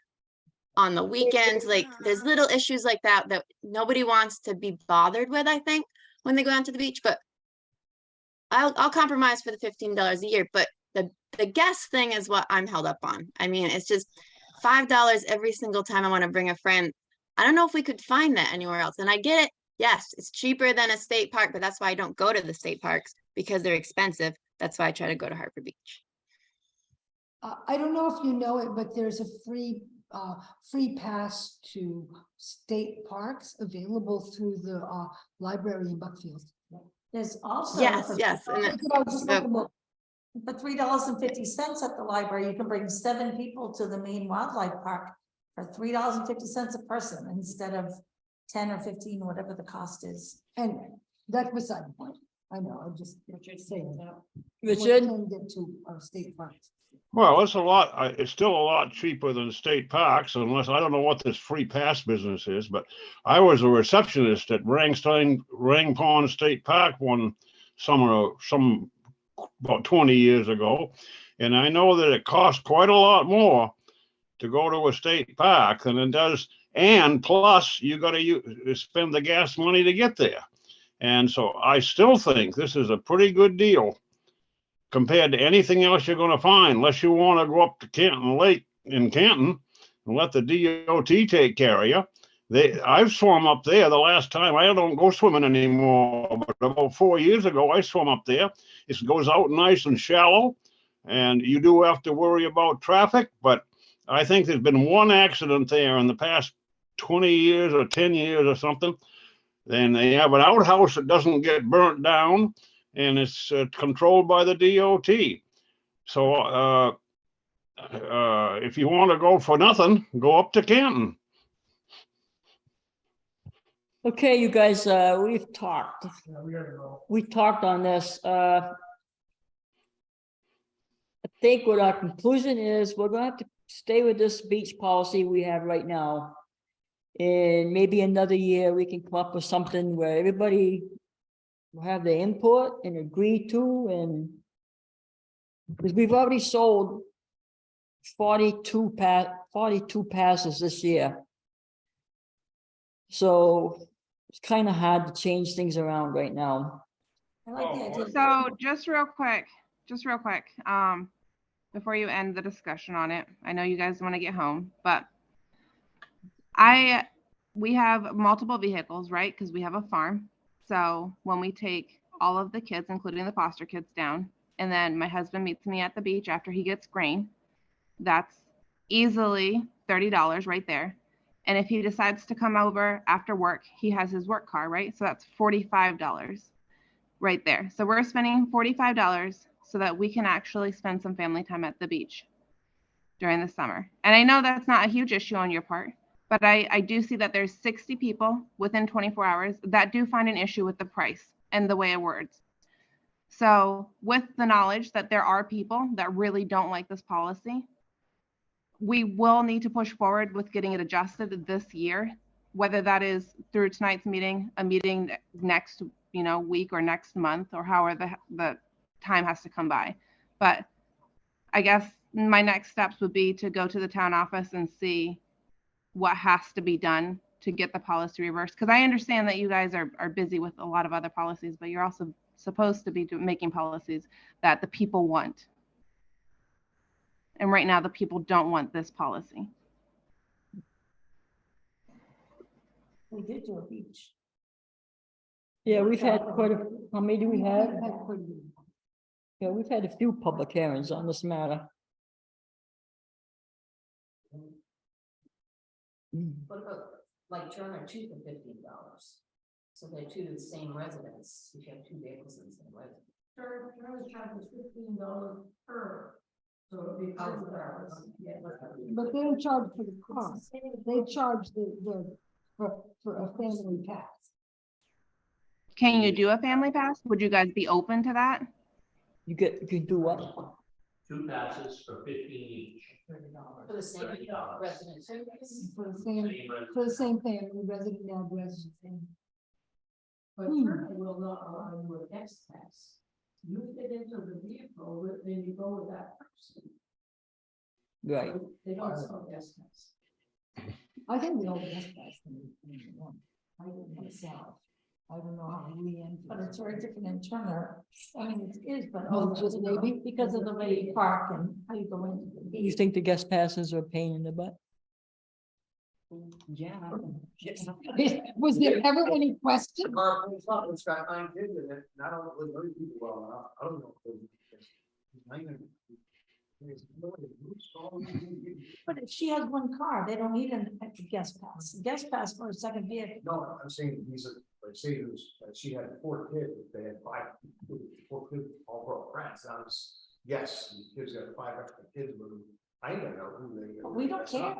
on the weekends, like there's little issues like that nobody wants to be bothered with, I think, when they go out to the beach. But I'll compromise for the $15 a year, but the guest thing is what I'm held up on. I mean, it's just $5 every single time I want to bring a friend. I don't know if we could find that anywhere else. And I get it. Yes, it's cheaper than a state park, but that's why I don't go to the state parks, because they're expensive. That's why I try to go to Harper Beach. I don't know if you know it, but there's a free pass to state parks available through the library in Buckfield. There's also. Yes, yes. And I was just looking at- For $3.50 at the library, you can bring 7 people to the main wildlife park for $3.50 a person instead of 10 or 15, whatever the cost is. And that's beside the point. I know, I'm just Richard's saying. hands up. Richard? Can get to state parks. Well, it's still a lot cheaper than state parks, unless, I don't know what this free pass business is, but I was a receptionist at Rang Pond State Park one summer, about 20 years ago. And I know that it costs quite a lot more to go to a state park than it does. And plus you got to spend the gas money to get there. And so I still think this is a pretty good deal compared to anything else you're going to find, unless you want to go up to Canton Lake in Canton and let the DOT take care of you. I've swum up there the last time. I don't go swimming anymore, but about 4 years ago, I swam up there. It goes out nice and shallow, and you do have to worry about traffic, but I think there's been one accident there in the past 20 years or 10 years or something. Then they have an outhouse that doesn't get burnt down and it's controlled by the DOT. So, if you want to go for nothing, go up to Canton. Okay, you guys, we've talked. Yeah, we gotta go. We talked on this. I think what our conclusion is, we're gonna have to stay with this beach policy we have right now. And maybe another year, we can come up with something where everybody will have their input and agree to, and because we've already sold 42 passes this year. So it's kind of hard to change things around right now. I like the idea. So just real quick, before you end the discussion on it, I know you guys want to get home, but we have multiple vehicles, right? Because we have a farm. So when we take all of the kids, including the foster kids, down, and then my husband meets me at the beach after he gets grain, that's easily $30 right there. And if he decides to come over after work, he has his work car, right? So that's $45 right there. So we're spending $45 so that we can actually spend some family time at the beach during the summer. And I know that's not a huge issue on your part, but I do see that there's 60 people within 24 hours that do find an issue with the price and the way it words. So with the knowledge that there are people that really don't like this policy, we will need to push forward with getting it adjusted this year, whether that is through tonight's meeting, a meeting next, week or next month, or however the time has to come by. But I guess my next steps would be to go to the town office and see what has to be done to get the policy reversed. Because I understand that you guys are busy with a lot of other policies, but you're also supposed to be making policies that the people want. And right now, the people don't want this policy. We did do a beach. Yeah, we've had how many do we have? Yeah, we've had a few public hearings on this matter. What about like Turner 2 for $15? So they're two of the same residents, if you have two vehicles in the same residence. Turner charges $15 per. So it'd be $1,000. Yeah. But they don't charge for the car, they charge for a family pass. Can you do a family pass? Would you guys be open to that? You can do what? 2 passes for 15 each. For the same $30. residents. For the same family, resident address. But Turner will not allow you a guest pass. You fit into the vehicle, then you go with that person. Right. They don't sell guest pass. I think the old guest pass. I did myself. I don't know how we end. But it's very different in Turner. I mean, it is, but Oh, just maybe because of the way you park and how you go in. You think the guest passes are a pain in the butt? Yeah. Was there ever any question? It's got 9 kids in it, and I don't really know people well enough. I don't know. But if she has one car, they don't need a guest pass. Guest pass for a second vehicle. No, I'm saying these are, like, say it was, she had 4 kids, they had 4 kids, all brought friends, I was, yes, the kids got 5 extra kids, but I don't know who they. We don't care.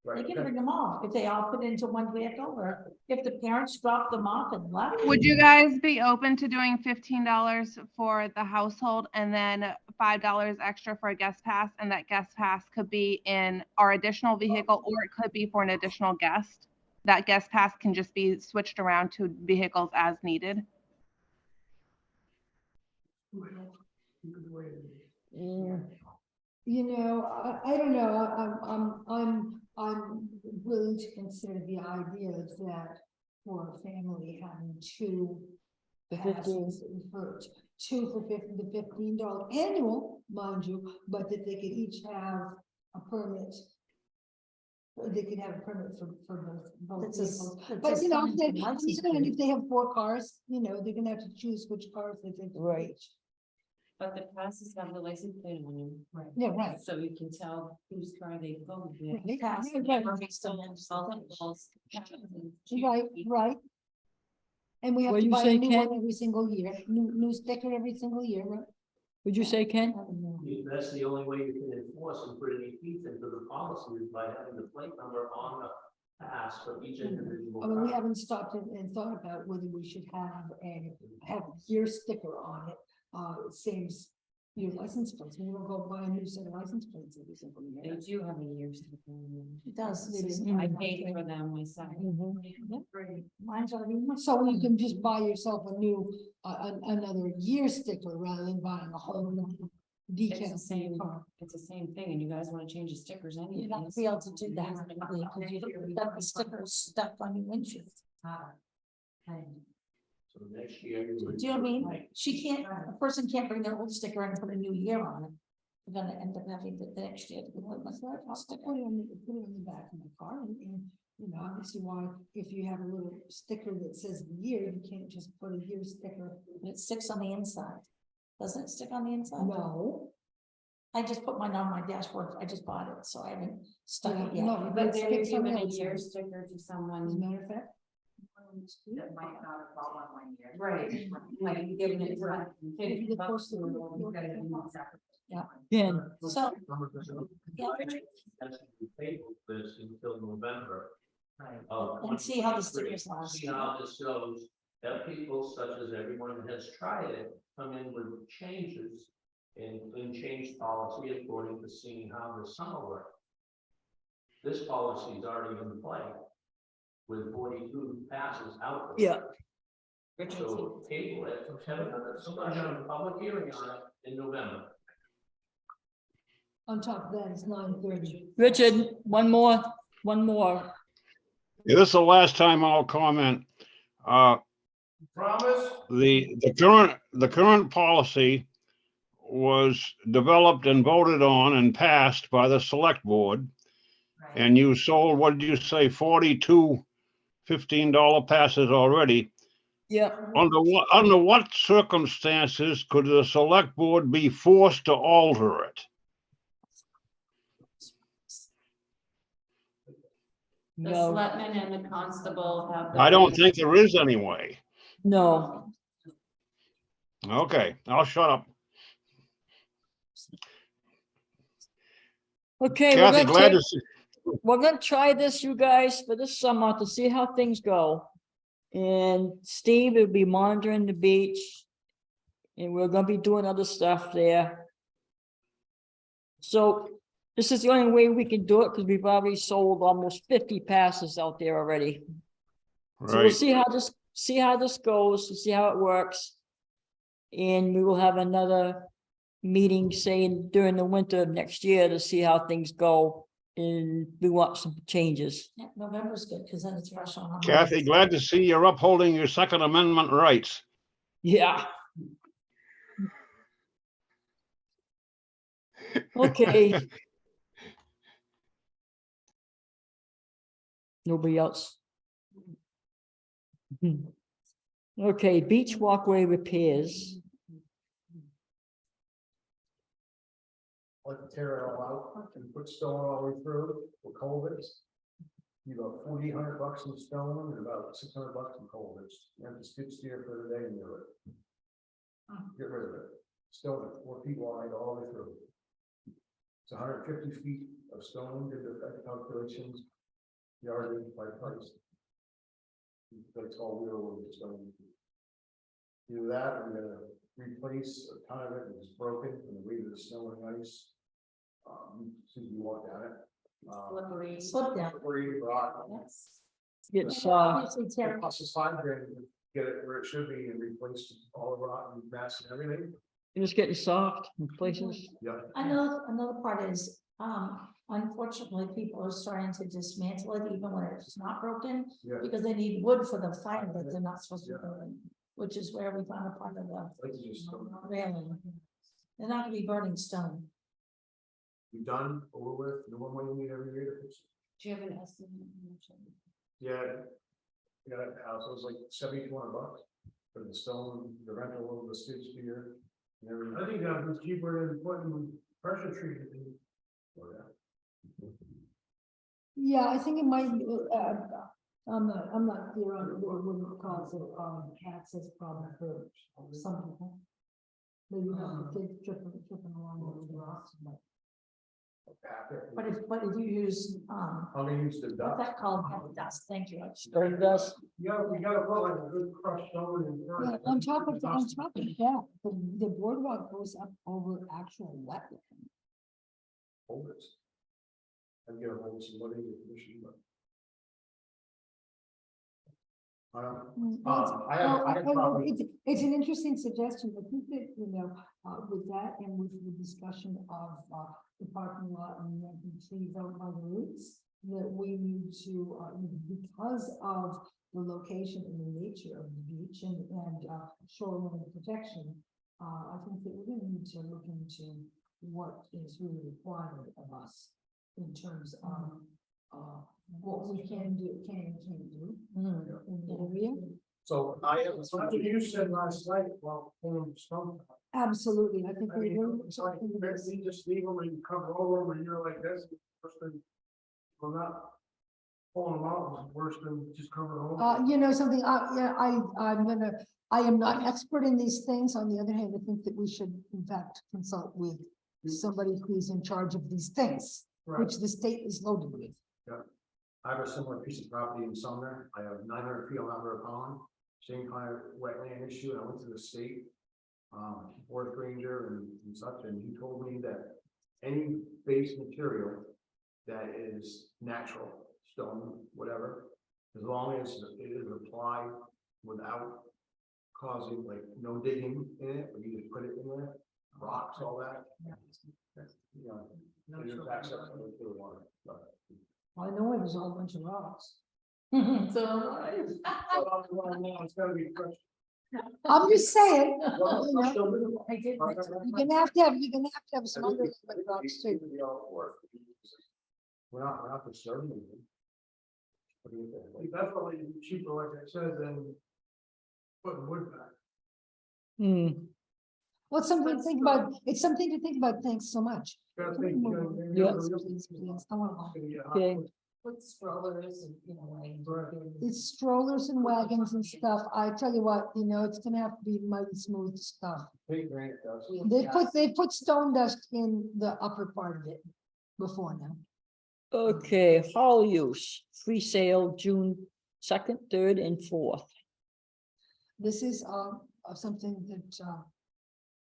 They Right. can bring them all if they all fit into one vehicle, or if the parents drop them off and left. Would you guys be open to doing $15 for the household and then $5 extra for a guest pass? And that guest pass could be in our additional vehicle, or it could be for an additional guest. That guest pass can just be switched around to vehicles as needed. Yeah. I don't know, I'm willing to consider the idea that for a family having 2 The 15. passes for the $15 annual, mind you, but that they could each have a permit. They could have a permit for both It's vehicles. it's But a sign from if license if they have 4 cars, they're gonna have to choose which cars they take. to the Right. beach. But the passes have the license plate on them. Right. Yeah, right. So you can tell whose car they go with. Right, pass. right, Or if it's stolen, all the balls. Right, right. And we have What'd to you buy say, a new one Ken? every single year, new sticker every single year, right? Would you say, Ken? I don't know. That's the only way you can enforce and put any teeth into the policy is by having the plate number on the pass for each individual. I mean, we car. haven't stopped and thought about whether we should have a year sticker on it. It saves your license plates, we will go buy a new set of license plates every single They year. do have a year's. to put them It does. It is- in. I paid for them myself. Mine's already, so you can just buy yourself a new, another year sticker rather than buying a whole new It's decal the for your same, car. it's the same thing, and you guys wanna change the stickers You're anyway. not gonna be able to do that, because you've got the stickers stuck on your windshield. So next year. Do you know what I mean? She can't, a person can't bring their old sticker and put a new year on it. They're gonna end up having the next year. To put a sticker. Put it on the back of my car and, you know, obviously why, if you have a little sticker that says the year, you can't just put a year sticker. And it sticks on the inside. Doesn't it stick on the inside? No. I just put mine on my dashboard. I just bought it, so I haven't stuck it Yeah, yet. no, But it then you're sticks on the giving a outside. year sticker to As a someone, matter of fact. That might not have fallen 1 year. right, like you giving it to a kid. If you get close to You've the- got to do exactly. Ken, So, yeah, That's the table this until November. and see how the stickers last. See how this goes, that people such as everyone that has tried it, come in with changes. And change policy according to seeing how the summer works. This policy is already in play. With 42 passes out. there. yeah, So table it, have another discussion, public hearing on it in November. On top of that, it's 9:30. Richard, one more. Yeah, this is the last time I'll comment. Promise? The current policy was developed and voted on and passed by the select board. And you sold, what did you say, 42 $15 passes already? Yeah, Under what circumstances could the select board be forced to alter it? The no, selectmen and the constable have. I don't think there is any way. no. Okay, I'll shut up. Okay, Kathy, glad to see. we're gonna try this, you guys, for this summer to see how things go. And Steve will be monitoring the beach. And we're gonna be doing other stuff there. So this is the only way we can do it, because we've already sold almost 50 passes out there already. So we'll Right, see how this goes, to see how it works. And we will have another meeting saying during the winter of next year to see how things go. And we want some changes. Yeah, November's good, because then it's fresh on. our Kathy, minds. glad to see you're upholding your Second Amendment rights. Yeah. Okay. Nobody else? Okay, beach walkway repairs. Like to tear it all out and put stone all the way through with culverts. You got $4,800 in stone and about $600 in culverts. You have to skid steer for the day and do it. Get rid of it. Stone it, 4 feet wide all the way through. It's 150 feet of stone, did the calculations. Yardage by price. That's all wheel with stone. Do that, I'm gonna replace a ton of it, it's broken from the weight of the snow and ice. Since you walk down it. Slippery. Slip down. Slippery, rock. Yes. It's, Obviously, Terry, Plus it's $5 grand to get it where it should be and replace all the rock and grass and everything. it's getting soft in places. Yeah. another part is, unfortunately, people are starting to dismantle it even when it's not broken. Yeah. Because they need wood for the fire that they're not supposed to burn, which is where we found a part of the Like you just, railing. They're not gonna be burning stone. you done, over with, no more money you need every year to fix it. Do you have an estimate? Yeah. Yeah, that house, it was like $7,200 for the stone, the rental of the skid steer. And everything. I think that was cheaper than putting pressure treated in. Oh, yeah. Yeah, I think it might, I'm not clear on what would cause an access problem for some people. Maybe have the kids tripping along over the rocks, but. But if you use, How many use the what's dust? that called? Dust, thank you. Stone dust. You gotta put like a good crushed stone in Yeah, first. on top of that, the boardwalk goes up over actual wetland. Hold it. I'd get a hold of somebody with permission, but. I have probably, It's an interesting suggestion, but I think that, with that and with the discussion of, the parking lot and the trees out by the roots, that we need to, because of the location and the nature of the beach and shoreline protection, I think that we're gonna need to look into what is really required of us in terms of, what we can do, can and can't do. In the area. so I have. So that's what you said last night, well, pulling stone. Absolutely, I think I we mean, will. it's like, you just leave them and cover over them and you're like this, worse than, well, not pulling them out, is worse than just covering over. Something, yeah, I am not an expert in these things. On the other hand, I think that we should in fact consult with somebody who's in charge of these things, Right. which the state is loaded with. I have a similar piece of property in Sumner. I have 900 feet on River Pond, same kind of wetland issue. And I went to the state, forest ranger and such, and he told me that any base material that is natural, stone, whatever, as long as it is applied without causing, like, no digging in it, or you just put it in there, rocks, all that. You know, it just backs up to the water. But I know there's a whole bunch of rocks. So. It's gotta be crushed. I'm just saying, I did. you're gonna have to have some other rocks too. We're not disturbing anything. What do you think? Like, that's probably cheaper, like I said, than putting wood back. Well, it's something to think about. It's something to think about. Thanks so much. Gotta think, Yeah. Please, please, I wanna go. Okay. With strollers and, Right. It's strollers and wagons and stuff. I tell you what, it's gonna have to be mighty smooth stuff. Big granite does. They put stone dust in the upper part of it before now. Okay, hall use, free sale June 2nd, 3rd, and 4th. This is something that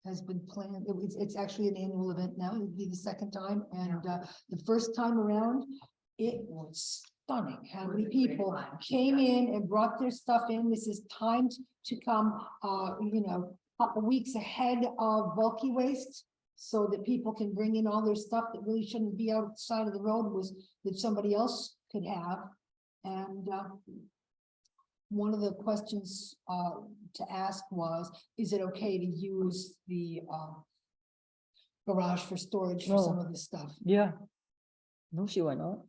has been planned. It's actually an annual event now. It'd be the second time, and the first time around, it was stunning. How many people came in and brought their stuff in. This is timed to come, couple weeks ahead of bulky waste, so that people can bring in all their stuff that really shouldn't be outside of the road, that somebody else could have. And one of the questions to ask was, is it okay to use the garage for storage for some of this stuff? Yeah. No, see why not?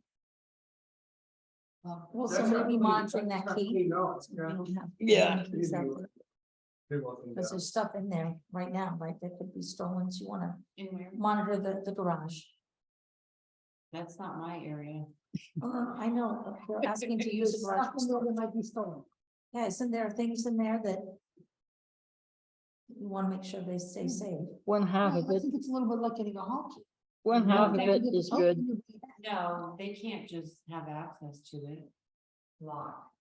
Well, so That's we'll be not- monitoring that's that not key. clean out, We yeah. don't have- Yeah. Because there's stuff in there right now, right, that could be stolen, so you wanna In where? monitor the garage. That's not my area. I know, but they're asking to use the garage. Stuff in there that might be stolen. Yes, and there are things in there that you wanna make sure they stay safe. One half I of it, think it's a little bit like getting a hockey. one half of they it can is good. No, they can't just have access to it. Lock.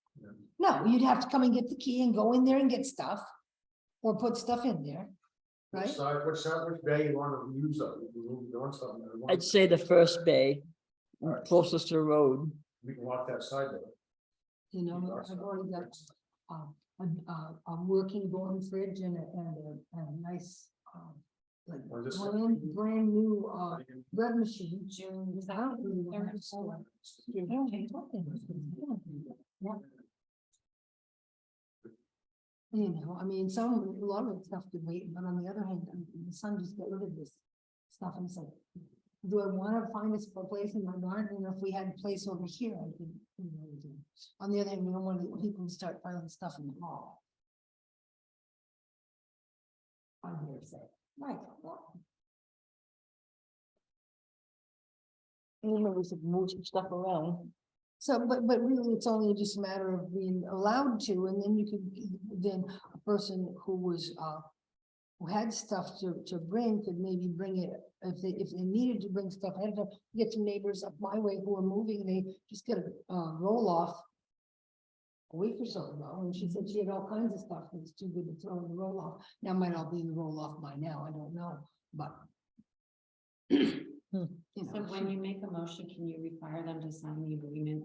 No, you'd have to come and get the key and go in there and get stuff. Or put stuff in there, Which right? side, which bay you want to use up? You want something. I'd say the first bay, closest to the road. We can walk that side though. I've already got a working golden fridge and a nice, like Or just- brand new bread machine. June. I don't really want to store it. Yeah. I mean, a lot of the stuff could wait, but on the other hand, the son just got rid of this stuff and said, do I want to find a place in my garden? If we had a place over here, I could. Do. On the other hand, we don't want people to start piling stuff in the hall. I'm here to say, right, well, We should move some stuff around. So, but really, it's only just a matter of being allowed to, and then you could, then a person who was, who had stuff to bring could maybe bring it, if they needed to bring stuff, I had to get some neighbors up my way who are moving, they just get a, roll off a week or so ago, and she said she had all kinds of stuff, and it's too good to throw in the roll off. Now, it might all be in the roll off by now, I don't know, but. You So know, when you make a motion, can you require them to sign the agreement?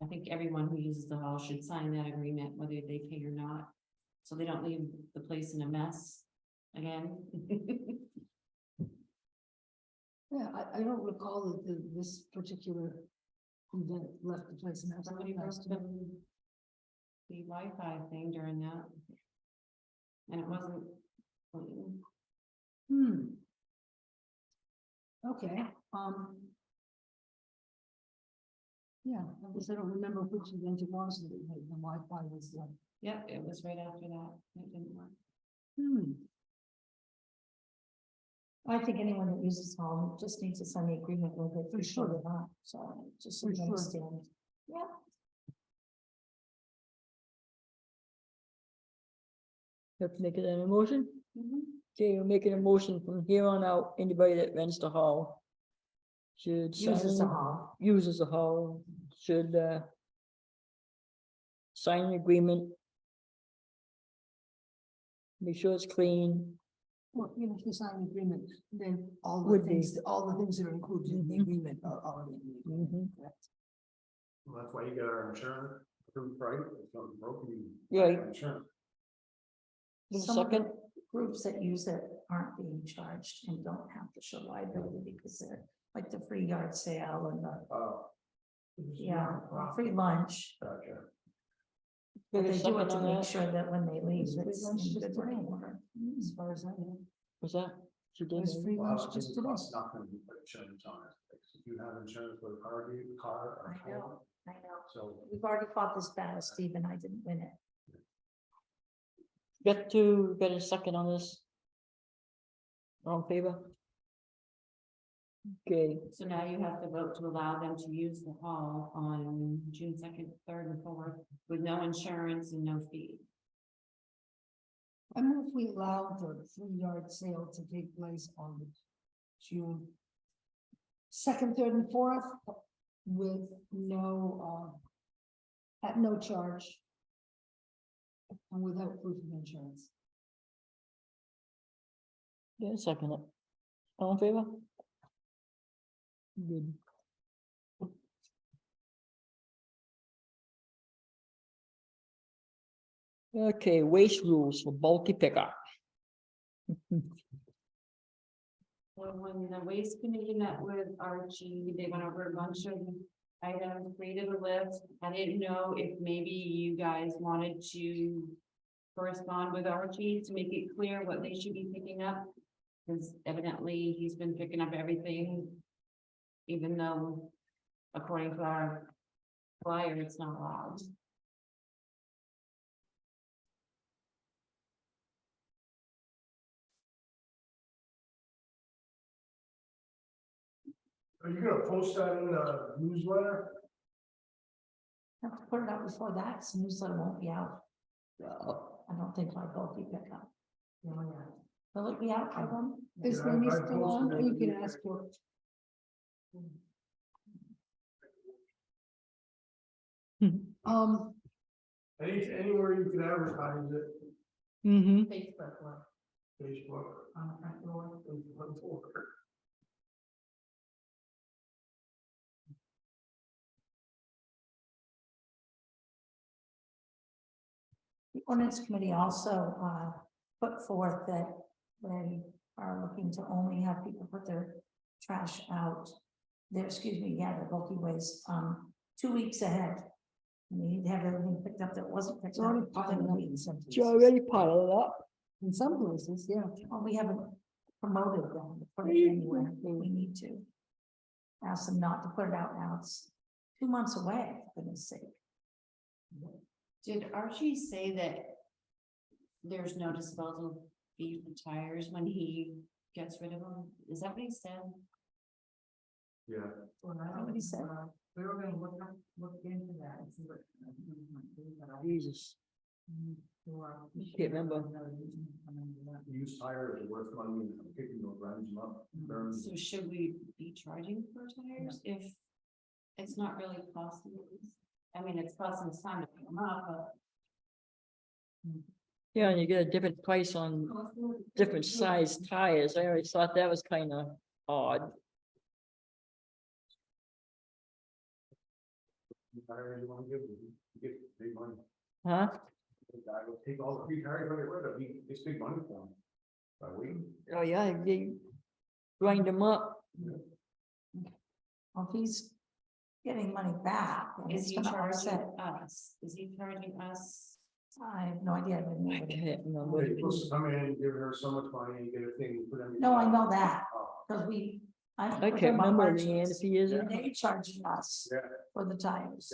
I think everyone who uses the hall should sign that agreement, whether they pay or not, so they don't leave the place in a mess again. Yeah, I don't recall that this particular event left the place. And Somebody broke the Wi-Fi thing during that. And it wasn't clean. Okay, yeah, I guess I don't remember which event it was, that the Wi-Fi was, Yep, it was right after that. It didn't work. I think anyone that uses home just needs to sign the agreement with it, for sure they're not, so just so For you sure. understand. Yeah. Have to make it an emotion? Mhm. Okay, you're making a motion from here on out, anybody that rents the hall. Should Uses the sign, hall. uses the hall, should, sign an agreement. Make sure it's clean. well, you know, if you sign an agreement, then all the Would be. things, all the things that are included in the Mhm. agreement are already in the agreement. Correct. Well, that's why you get our insurance, approved, right? If something broken, you. Right. Insurance. Give a Some of the second. groups that use it aren't being charged and don't have to show liability because they're like the free yard sale and the, Oh. free lunch. Gotcha. But Give a they do second it to on make that. sure that when they leave, Free it's lunch in just good today. running order, as far as I know. Was that? She did. There's free Well, lunch how much just does it today. cost nothing to put insurance on it? Like, if you have insurance with a car, or I know. home, I know. so. We've already fought this battle, Steve, and I didn't win it. Get a second on this. All in favor? Okay, So now you have to vote to allow them to use the hall on June 2nd, 3rd, and 4th with no insurance and no fee. I move we allow the free yard sale to take place on June 2nd, 3rd, and 4th with no, at no charge. And without proof of insurance. yeah, second it. All in favor? Good. Okay, waste rules for bulky pickup. Well, when the waste committee met with Archie, they went over a bunch of items, created a list. I didn't know if maybe you guys wanted to correspond with Archie to make it clear what they should be picking up. Because evidently he's been picking up everything, even though according to our flyer, it's not allowed. Are you gonna post that in the newsletter? Have to put it out before that, so newsletter won't be out. I don't think my bulky pickup. No, yeah. Will it be out by then? Is Yeah, Amy I still on? posted You it. can ask her. Anywhere you can advertise it, Mm-hmm. Facebook, or Facebook. on the front door. The ordinance committee also put forth that they are looking to only have people put their trash out. Their, excuse me, yeah, the bulky waste 2 weeks ahead. And they need to have everything picked up that wasn't picked It's already up piled within a up week. in some It's places. already piled up. In some places, yeah. Well, we haven't promoted them to put it anywhere. We need to ask them not to put it out now. It's 2 months away, for goodness sake. Did Archie say that there's no disposal fee for tires when he gets rid of them? Is that what he said? Yeah. What he said. We were gonna look into that and see what. Jesus. Can't remember. Used tires are worth money and picking those grinds them up. burn them. So should we be charging for tires if it's not really costing? I mean, it's costing us time to pick them up, but. Yeah, and you get a different price on different size tires. I always thought that was kind of odd. The tires you wanna give them, you get big money. Huh? The guy will take all the free tires right away, it's big money for him. By waiting. Oh, yeah, they grind them up. Well, if he's getting money back, then Is it's he gonna charging offset. us? Is he charging us? I have no idea. I didn't know I what it- can't remember. They're supposed to come in and give her so much money and get a thing for them. No, I know that, Oh, because I I'm can't talking about remember, Archie's. Leanne, if he is. or And not. they charging us Yeah. for the tires.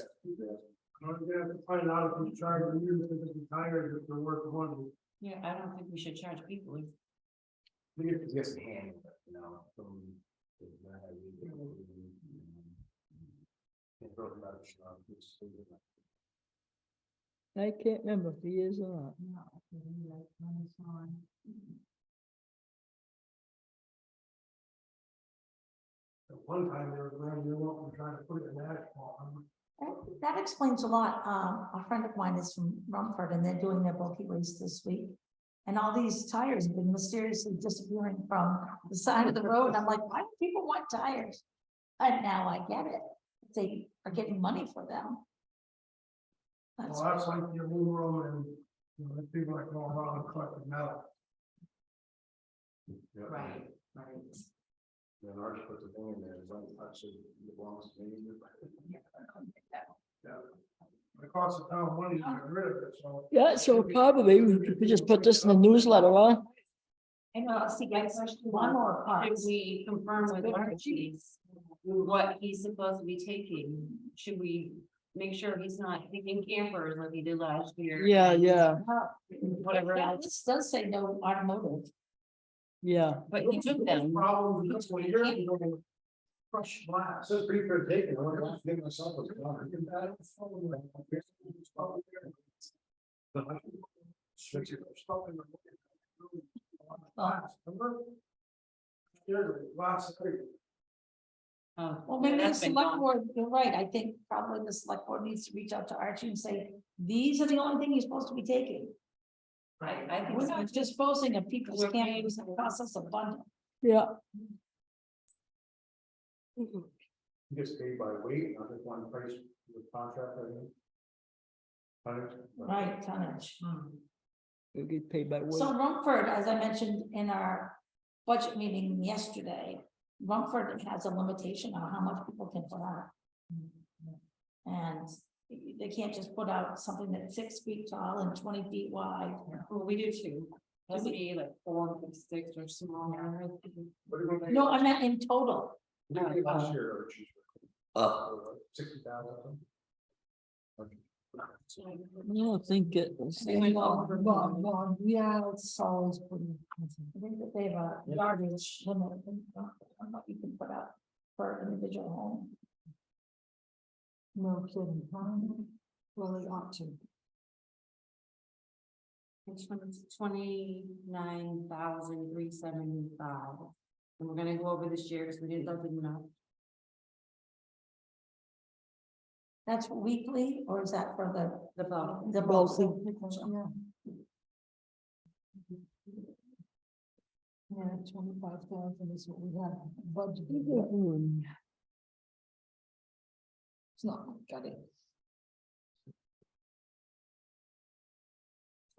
I'm gonna have to find out if he's charging you because the tires if they're worth money. Yeah, I don't think we should charge people if. They get to get some hand, you know, from. I can't remember if he is or not. At one time, they were brand new up and trying to put it in asphalt. That explains a lot. A friend of mine is from Rumford and they're doing their bulky waste this week. And all these tires have been mysteriously disappearing from the side of the road. And I'm like, why do people want tires? And now I get it. They are getting money for them. That's Well, that's like your new room and, you know, the people that go around and collect metal. Right. Then ours puts a thing in there, it's like, actually, it belongs to me. Yeah. It costs the town money to get rid of it, so. Yeah, so probably we could just put this in the newsletter, huh? I know, see, guys, one more part. Should we confirm with Archie's what he's supposed to be taking? Should we make sure he's not taking campers like he did last year? Yeah, Whatever Yeah, else, this does say no automotive. yeah. but he took them. Problem with this one here, you don't crush glass. So it's pretty fair taking, I don't think myself was gone. Glass, remember? There's glass. Oh, Well, maybe the that's been select gone. board, you're right, I think probably the select board needs to reach out to Archie and say, these are the only thing you're supposed to be taking. I think We're so. not disposing of people's We're paying- campers that cost us a bunch. Yeah. He gets paid by weight, not just one price with contract, I think. Right, tonnage. We get paid by weight. So Rumford, as I mentioned in our budget meeting yesterday, Rumford has a limitation on how much people can put out. And they can't just put out something that's 6 feet tall and 20 feet wide. Well, we do too. Has to be like 4, 6 or smaller. No, I meant in total. Last year, or cheaper. 60,000. I don't think it was. Yeah, it's always pretty. I think that they have a yardage limit on what you can put out per individual home. No kidding, huh? Well, they ought to. It's 29,375. And we're gonna go over this year because we didn't let them know. That's weekly, or is that for The bulk. the Both. bulk? Yeah, 25,000 is what we have budgeted. It's not, got it.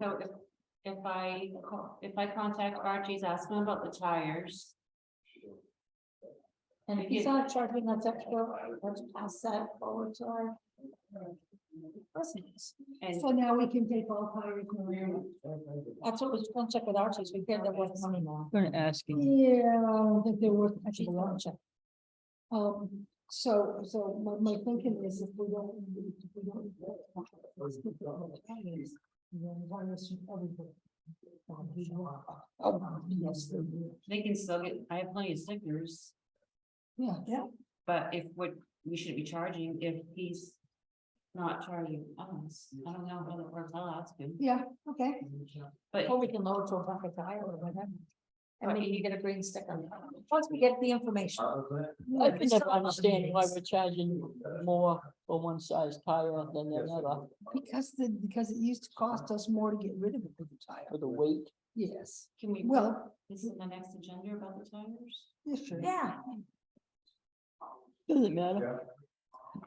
So if I contact Archie's, ask him about the tires. And if he's not charging us extra, let's pass that forward to our. listeners. And So now we can take all tires. That's what we're just gonna check with Archie's, we get their worth money now. I'm gonna ask him. Yeah, I don't think they're worth. Actually, gonna check. So my thinking is if we don't. Then tires from everything. Oh, yes, they do. they can still get, I have plenty of stickers, Yeah. but if what, we shouldn't be charging if he's not charging us. I don't know how that works, I'll ask him, Yeah, okay. but Or we can lower to a bucket tire or whatever. And maybe you get a green sticker. Once we get the information. I can never understand why we're charging more for one size tire than another Because it used to cost us more to get rid of a big tire. for the weight. Yes, can we, well, this is the next agenda about the tires? yeah, sure. Yeah. Doesn't matter.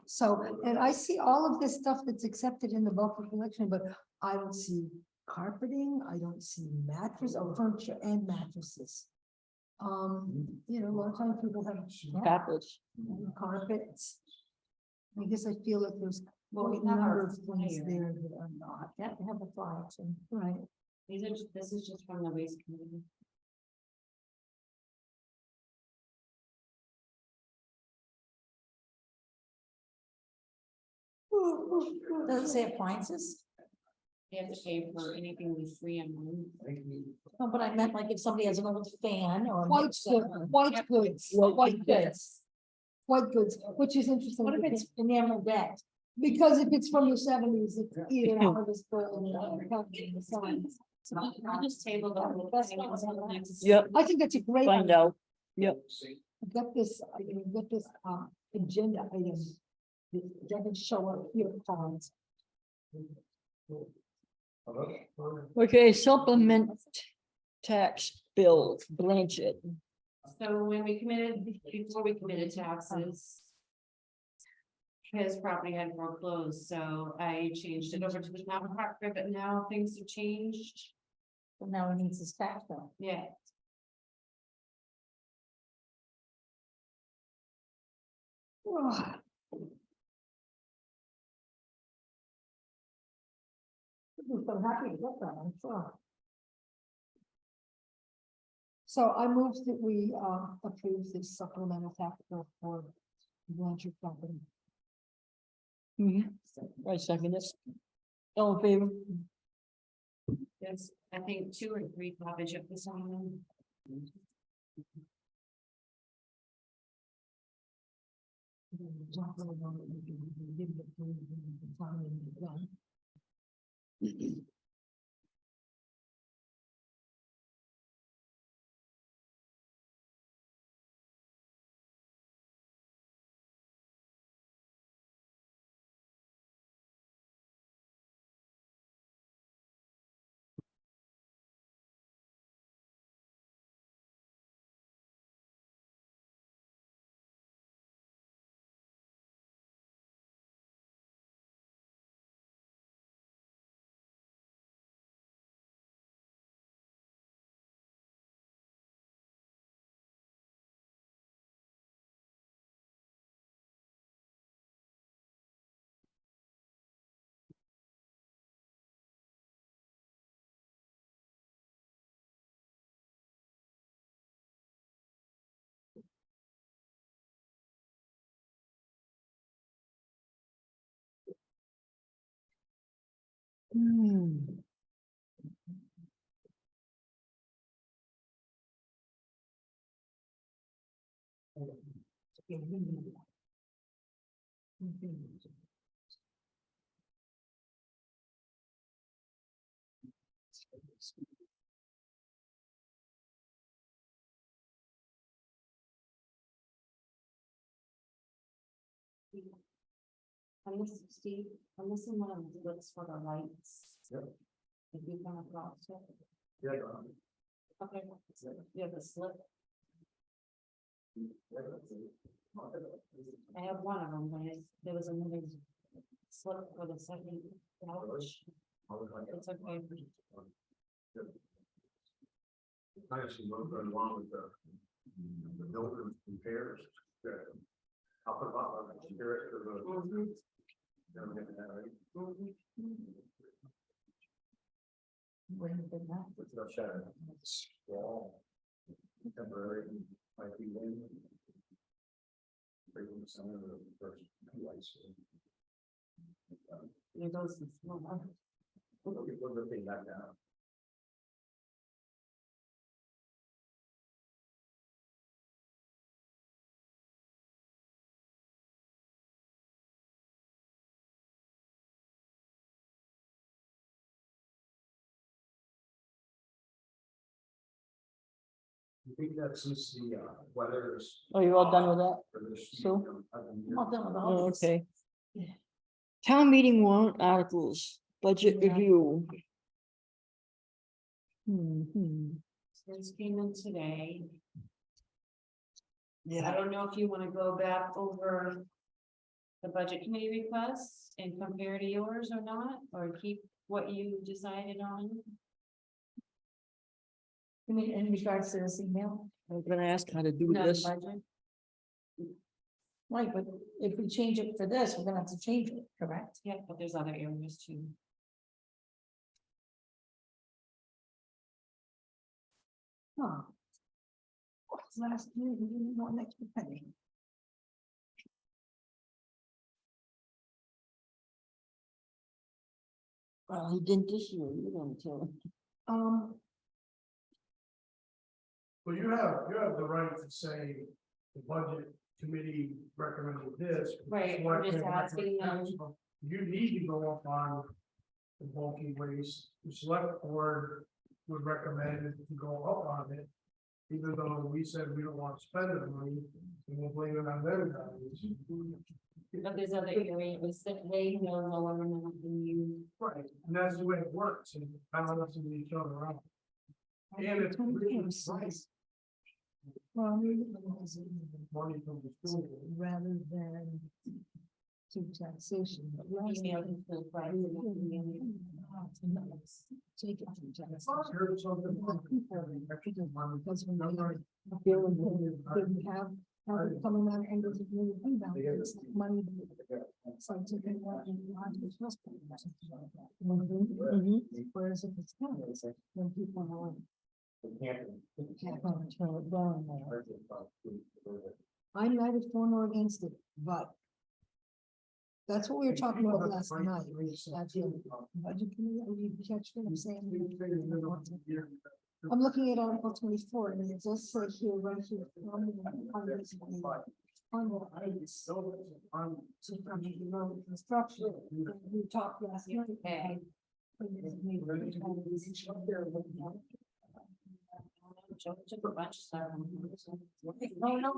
So, and I see all of this stuff that's accepted in the bulk collection, but I don't see carpeting, I don't see mattress or furniture and mattresses. You know, a lot of times people have Carpets. carpets. I guess I feel like there's Well, we quite a have number our of things flyer. there that are not. Yeah, they have the flyer too. Right. These are, this is just from the waste committee. Does it say appliances? They have to pay for anything we free on one. No, but I meant like if somebody has an old fan or. a White mixer. goods, white goods, white goods. White goods, which is interesting. What if it's enamel red? Because if it's from the seventies, it's either out of this bill or the signs. So I'll just table the whole thing until the next. Yep, I think that's a great. find idea. out. Yep. I've got this, I've got this, agenda item. That doesn't show up here, Collins. Okay, supplement tax bill, Blanchett. So when we committed, before we committed taxes. His property had foreclosed, so I changed it over to the town property, but now things have changed. So now he needs his tax bill. Yeah, We're so happy to get that, I'm sure. So I move that we, approve this supplemental tax bill for Blanchard property. I second it. All in favor? there's, I think, 2 or 3 copies of this one. I'm missing Steve, I'm missing one of the lips for the lights. Yep. If you come across it. Yeah. Okay, you have a slip. I have one of them, but there was another slip for the second couch. It's okay. I actually looked along with the building repairs. I'll put on the spirit for the. Mhm. Don't get that right. Mhm. It's not shadow. Wall. Temporary, might be wind. Bring some of the first lights. It goes in small. We'll get that down. I think that since the weather is. Oh, you're all done with that? for this So? week, I'm all done with all Oh, this. okay. Town meeting warrant articles, budget Yeah. review. Hmm. This came in today. I Yeah, don't know if you wanna go back over the budget committee requests and compare to yours or not, or keep what you decided on. I mean, in regards to this email, I was gonna ask how to do No, the this. budget. right, but if we change it for this, we're gonna have to change it, correct? Yeah, but there's other areas too. Huh. What's last year, we didn't want an extra penny. Well, he didn't this year, you don't tell. Well, you have the right to say the budget committee recommended this. Right, I'm just selectmen asking them. recommended that. You need to go up on the bulky waste, the select board would recommend it to go up on it. Even though we said we don't want to spend the money, and we'll blame it on them guys. But there's other areas that they know lower amount than you. Right, and that's the way it works, and balancing each other out. And it's really nice. Well, Money from the school. rather than to taxation. but last Email time, the price we of were what doing we it, need. take it from taxation. I heard something about Because when they didn't have it coming out and it was really rebound, it's like money. It's like taking out and lodging the trust fund or something like that. Whereas if it's not, when people are like, can't turn it down. I'm neither for nor against it, but that's what we were talking about last night. Actually, budget committee, you catch what I'm saying? I'm looking at Article 24, and it does say here, right here. Construction, we talked last night. Okay. Took a bunch of stuff. No.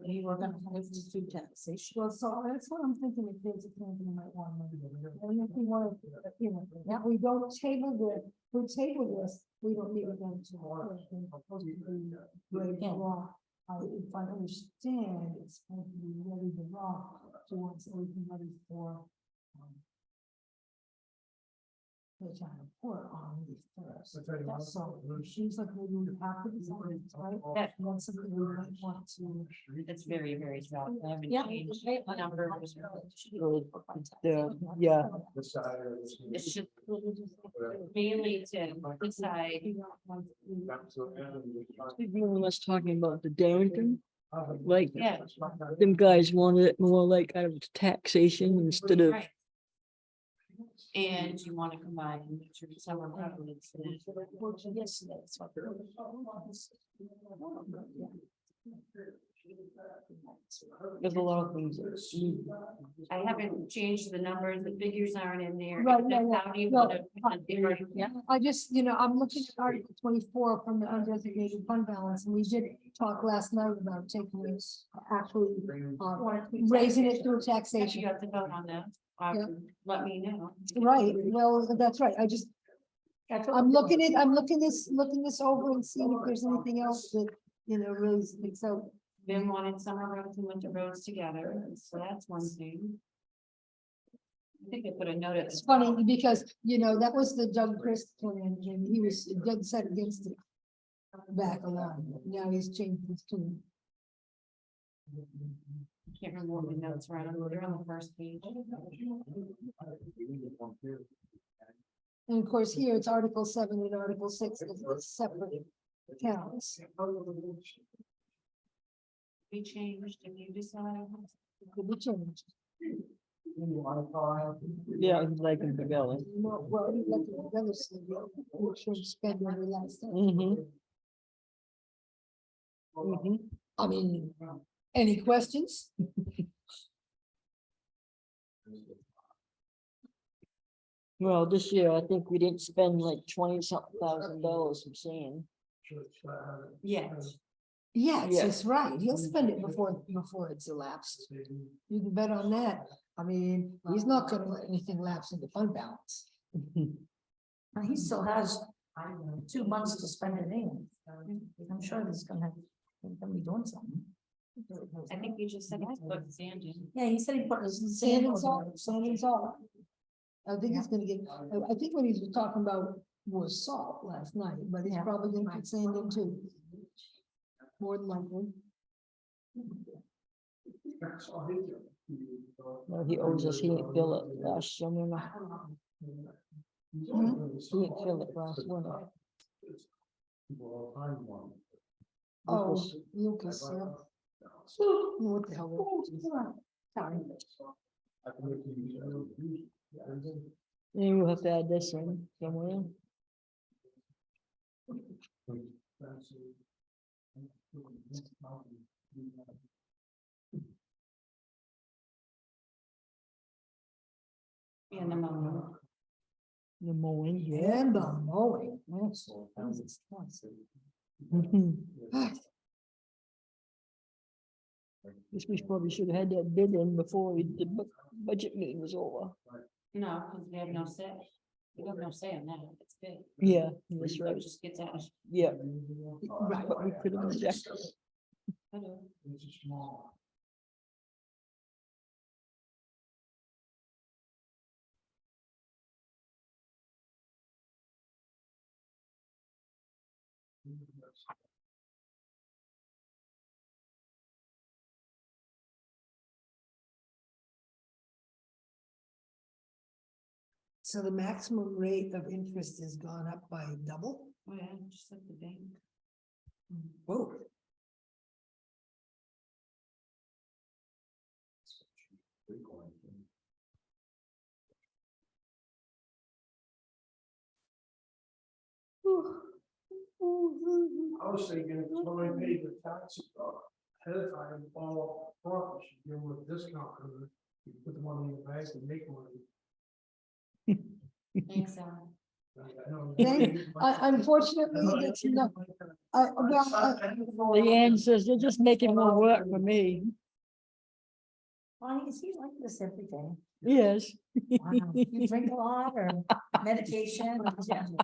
You were gonna have to do taxation. Well, so that's what I'm thinking, if there's a thing you might want to do. And if we want to, you know, now we don't table this, we don't need to go to. But again, if I understand, it's going to be ready to rock towards everything ready for. Which I report on the first. So she's like, maybe we have to decide, right? That- That's something we might want to. It's very, very tough. I haven't Yeah. changed the number. Yeah, It's just mainly to decide. everyone was talking about the Darrington, like, Yeah. them guys wanted it more like out of taxation instead of. Right. And you want to combine summer governments. Yes, that's what. There's a lot of things that need. I haven't changed the numbers, the figures aren't in there. Right, It's yeah, just yeah. how do you No, want to- Yeah, I just, I'm looking at Article 24 from the undesignated fund balance, and we did talk last night about taking this, actually, raising it through You taxation. have to vote on that. Yeah. Let me know. Right, well, that's right, I'm looking this over and seeing if there's anything else that, really sticks out. Ben wanted summer roads and winter roads together, so that's one thing. I think I put a note at. It's funny because, that was the Doug Chris plan, and he was dead set against it. Back along, now he's changed his tune. Can't remember what the notes were on, they're on the first page. And of course, here it's Article 7 and Article 6 is separate accounts. We changed, and you decide. Could be changed. Yeah, he's like in the belly. No, well, he let the other say, we should spend every last cent. I mean, any questions? Well, this year, I think we didn't spend like 20-something thousand dollars, I'm saying. Yes. Yes, Yeah. that's right. He'll spend it before it's elapsed. You can bet on that. I mean, he's not gonna let anything lapse into fund balance. And he still has, I don't know, 2 months to spend it in. I'm sure he's gonna be doing something. I think you just said I put sand in. Yeah, he said he put his Sand and salt, sand and salt. I think he's gonna get, I think what he was talking about was salt last night, but he's probably gonna put sand in too. More than likely. No, he owes us, he didn't bill it last summer. He didn't fill it last winter. Oh, Lucas, yeah. What the hell? Sorry. Yeah, we'll have to add this in somewhere. And the mowing. The mowing, yeah. And the mowing. Yes. Mhm. Guess we probably should have had that bid in before the budget meeting was over. No, because we have no say. We have no say on that. It's big. Yeah, that's right. It just gets out. Yeah, Right. but we could have rejected. So the maximum rate of interest has gone up by double? Oh, yeah, just like the bank. Whoa. I was thinking, if somebody paid the taxes ahead of time, all profit should give them a discount, because you put the money in the bank and make money. Thanks, Alan. I know. Unfortunately, it's not, Leanne says they're just making more work for me. Well, you see like this every day. Yes. Wow. You drink a lot or medication? I'm telling you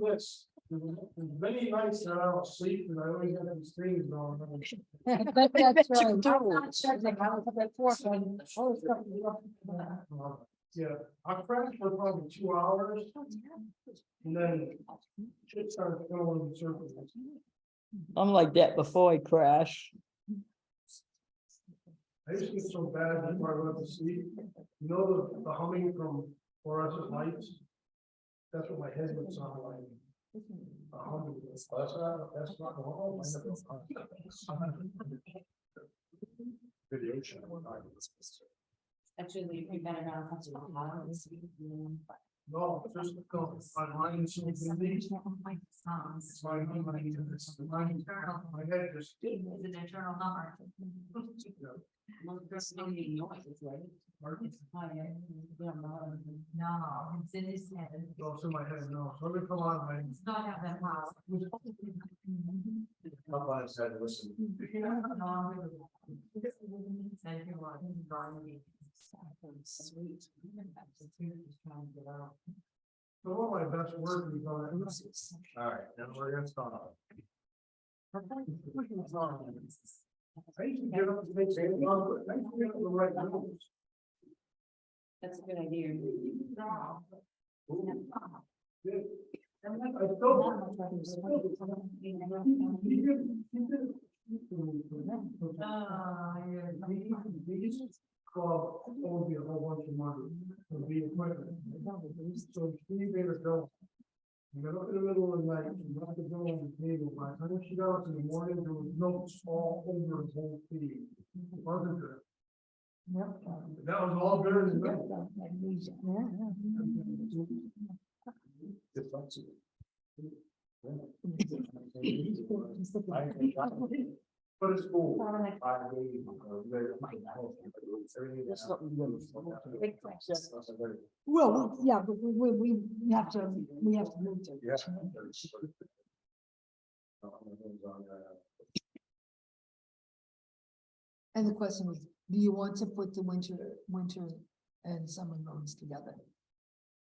this, there's many nights that I don't sleep, and I always have these things going on. But that's right. I'm not sure that I was up at 4, so I was probably up. Yeah, I crashed for probably 2 hours, and then shit started going in circles. I'm like that before I crash. I used to get so bad before I went to sleep. You know the humming from fluorescent lights? That's what my head would sound like. A humming. That's not normal. Video channel. Actually, we better not. No, just because my mind is so busy. It's my head just. It's an internal number. Most personally, noises, right? It's higher. No, it's in his head. Goes in my head, no, so let me come on, man. It's not have that power. Up on his head, listen. Sweet. So one of my best work is on it. All right, now we're gonna start. I used to get up to make it, I used to get up the right moves. That's a good idea. I still. Well, it would be a whole bunch of money for the equipment. So Steve made us go. You got up in the middle of the night, you got to go on the table, by the time she got up in the morning, there was no all over the whole feed. Wasn't there? That was all during the night. But it's cool. Well, yeah, but we have to move to. Yeah. And the question is, do you want to put the winter and summer roads together?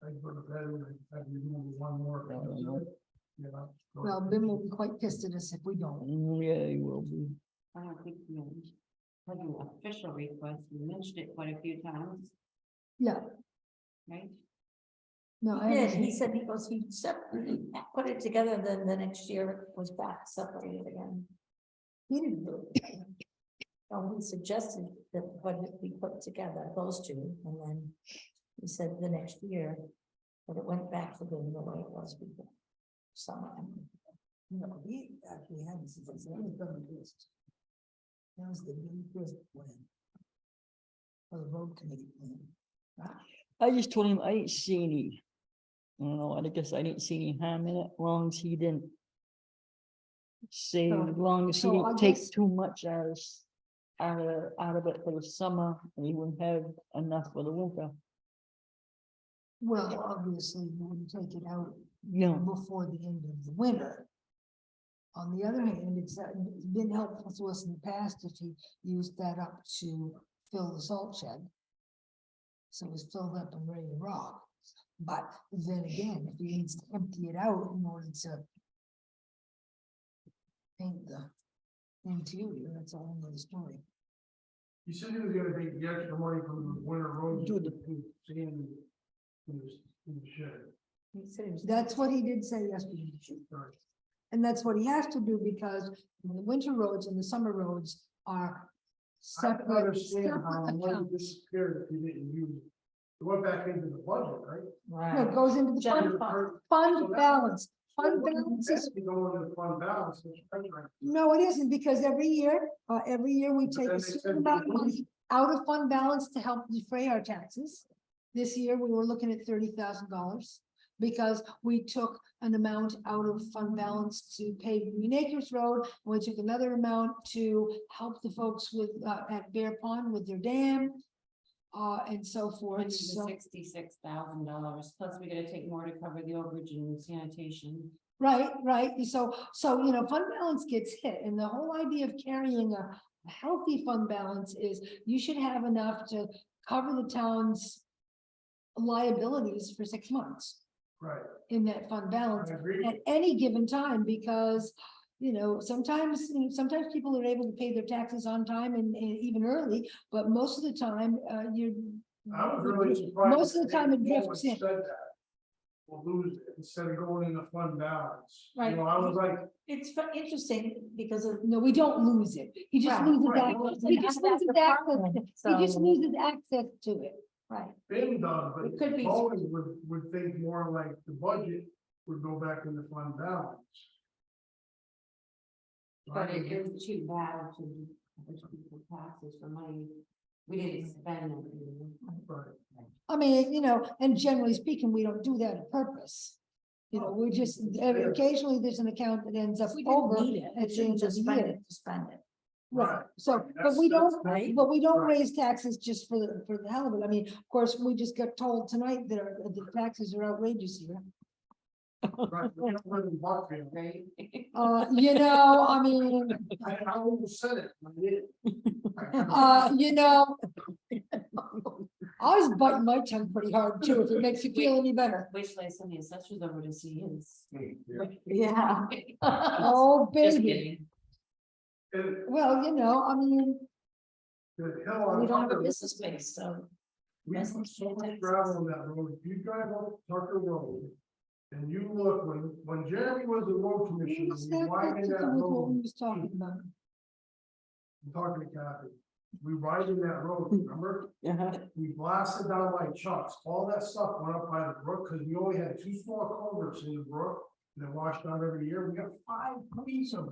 I put a better, I remove one more. You know. Well, Ben will be quite pissed at us if we don't. Yeah, he will be. I don't think we had an official request, we mentioned it quite a few times, Yeah, right? no, I He did, understand. he said he goes, he separately put it together, then the next year it was back separated again. He didn't do it. Well, he suggested that what we put together, those two, and then he said the next year, but it went back to the way it was before. Summer. No, he actually had this, that was the new first plan. For the road committee plan. I just told him I didn't see any. I don't know, I guess I didn't see any harm in it, as long as he didn't. Say, as long as he so I didn't take guess- too much out of it for the summer, and he wouldn't have enough for the winter. Well, obviously, you wouldn't take it out You know, before the end of the winter. On the other hand, it's been helpful to us in the past if he used that up to fill the salt shed. So it's filled up and ready to rock. But then again, if he needs to empty it out in order to paint the interior, that's a whole nother story. He said he was gonna take the extra money from the winter roads. Do the- Sand in the shed. He said he was. That's what he did say yesterday. Right. And that's what he has to do because the winter roads and the summer roads are I separate. don't understand how separate money accounts. disappeared if you didn't use it. It went back into the budget, right? No, Right. it goes into the General fund balance. Fund Well, balance that's is, to go into the fund balance. It's treasury. no, it isn't, because every year we take then a they certain said amount of we money out of fund balance to help defray our taxes. This year, we were looking at $30,000 because we took an amount out of fund balance to pay Green Acres Road. and We took another amount to help the folks with at Bear Pond with their dam. And so forth. Which is So, $66,000, plus we gotta take more to cover the overage and sanitation. right. So, fund balance gets hit, and the whole idea of carrying a healthy fund balance is you should have enough to cover the town's liabilities for 6 months Right. in that fund balance I agree. at any given time, because sometimes people are able to pay their taxes on time and even early, but most of the time, I was really surprised. most of the time it that drifts Baldwin in. said that. We'll lose it instead of going in the fund balance. Right. You know, I was like, It's interesting because of. No, we don't lose it. He just Right, loses right. access. He just loses access. He just So- loses access to it. Right, been done, but It could be- Baldwin would think more like the budget would go back in the fund balance. But it is too bad to push people taxes for money we didn't spend. Right. I mean, and generally speaking, we don't do that on purpose. We're just, occasionally there's an account that ends up we didn't over need it, at we the end shouldn't of just the spend year. it, to spend it. Right, so, Right, but we that's- don't, that's- but we don't right. raise taxes just for the hell of it. I mean, of course, we just got told tonight that the taxes are outrageous here. Right, we don't live in Buckfield. Right? I mean, I almost said it. I did. I was biting my tongue pretty hard too, if it makes you feel any better. Wait till I send the assessors over to see his. Yeah. Oh, Just baby. kidding. And Well, I mean, the hell on We don't have a Tucker, business space, so. we put so much gravel on that road. If you drive up Tucker Road and you look, when Jeremy was the road commissioner, what's we that got to widened that do with what road. we was talking about? I'm talking to Kathy. We widened that road, remember? We blasted down by chunks. All that stuff went up by the brook because we only had 2 small culverts in the brook that washed out every year. We got 5 feet of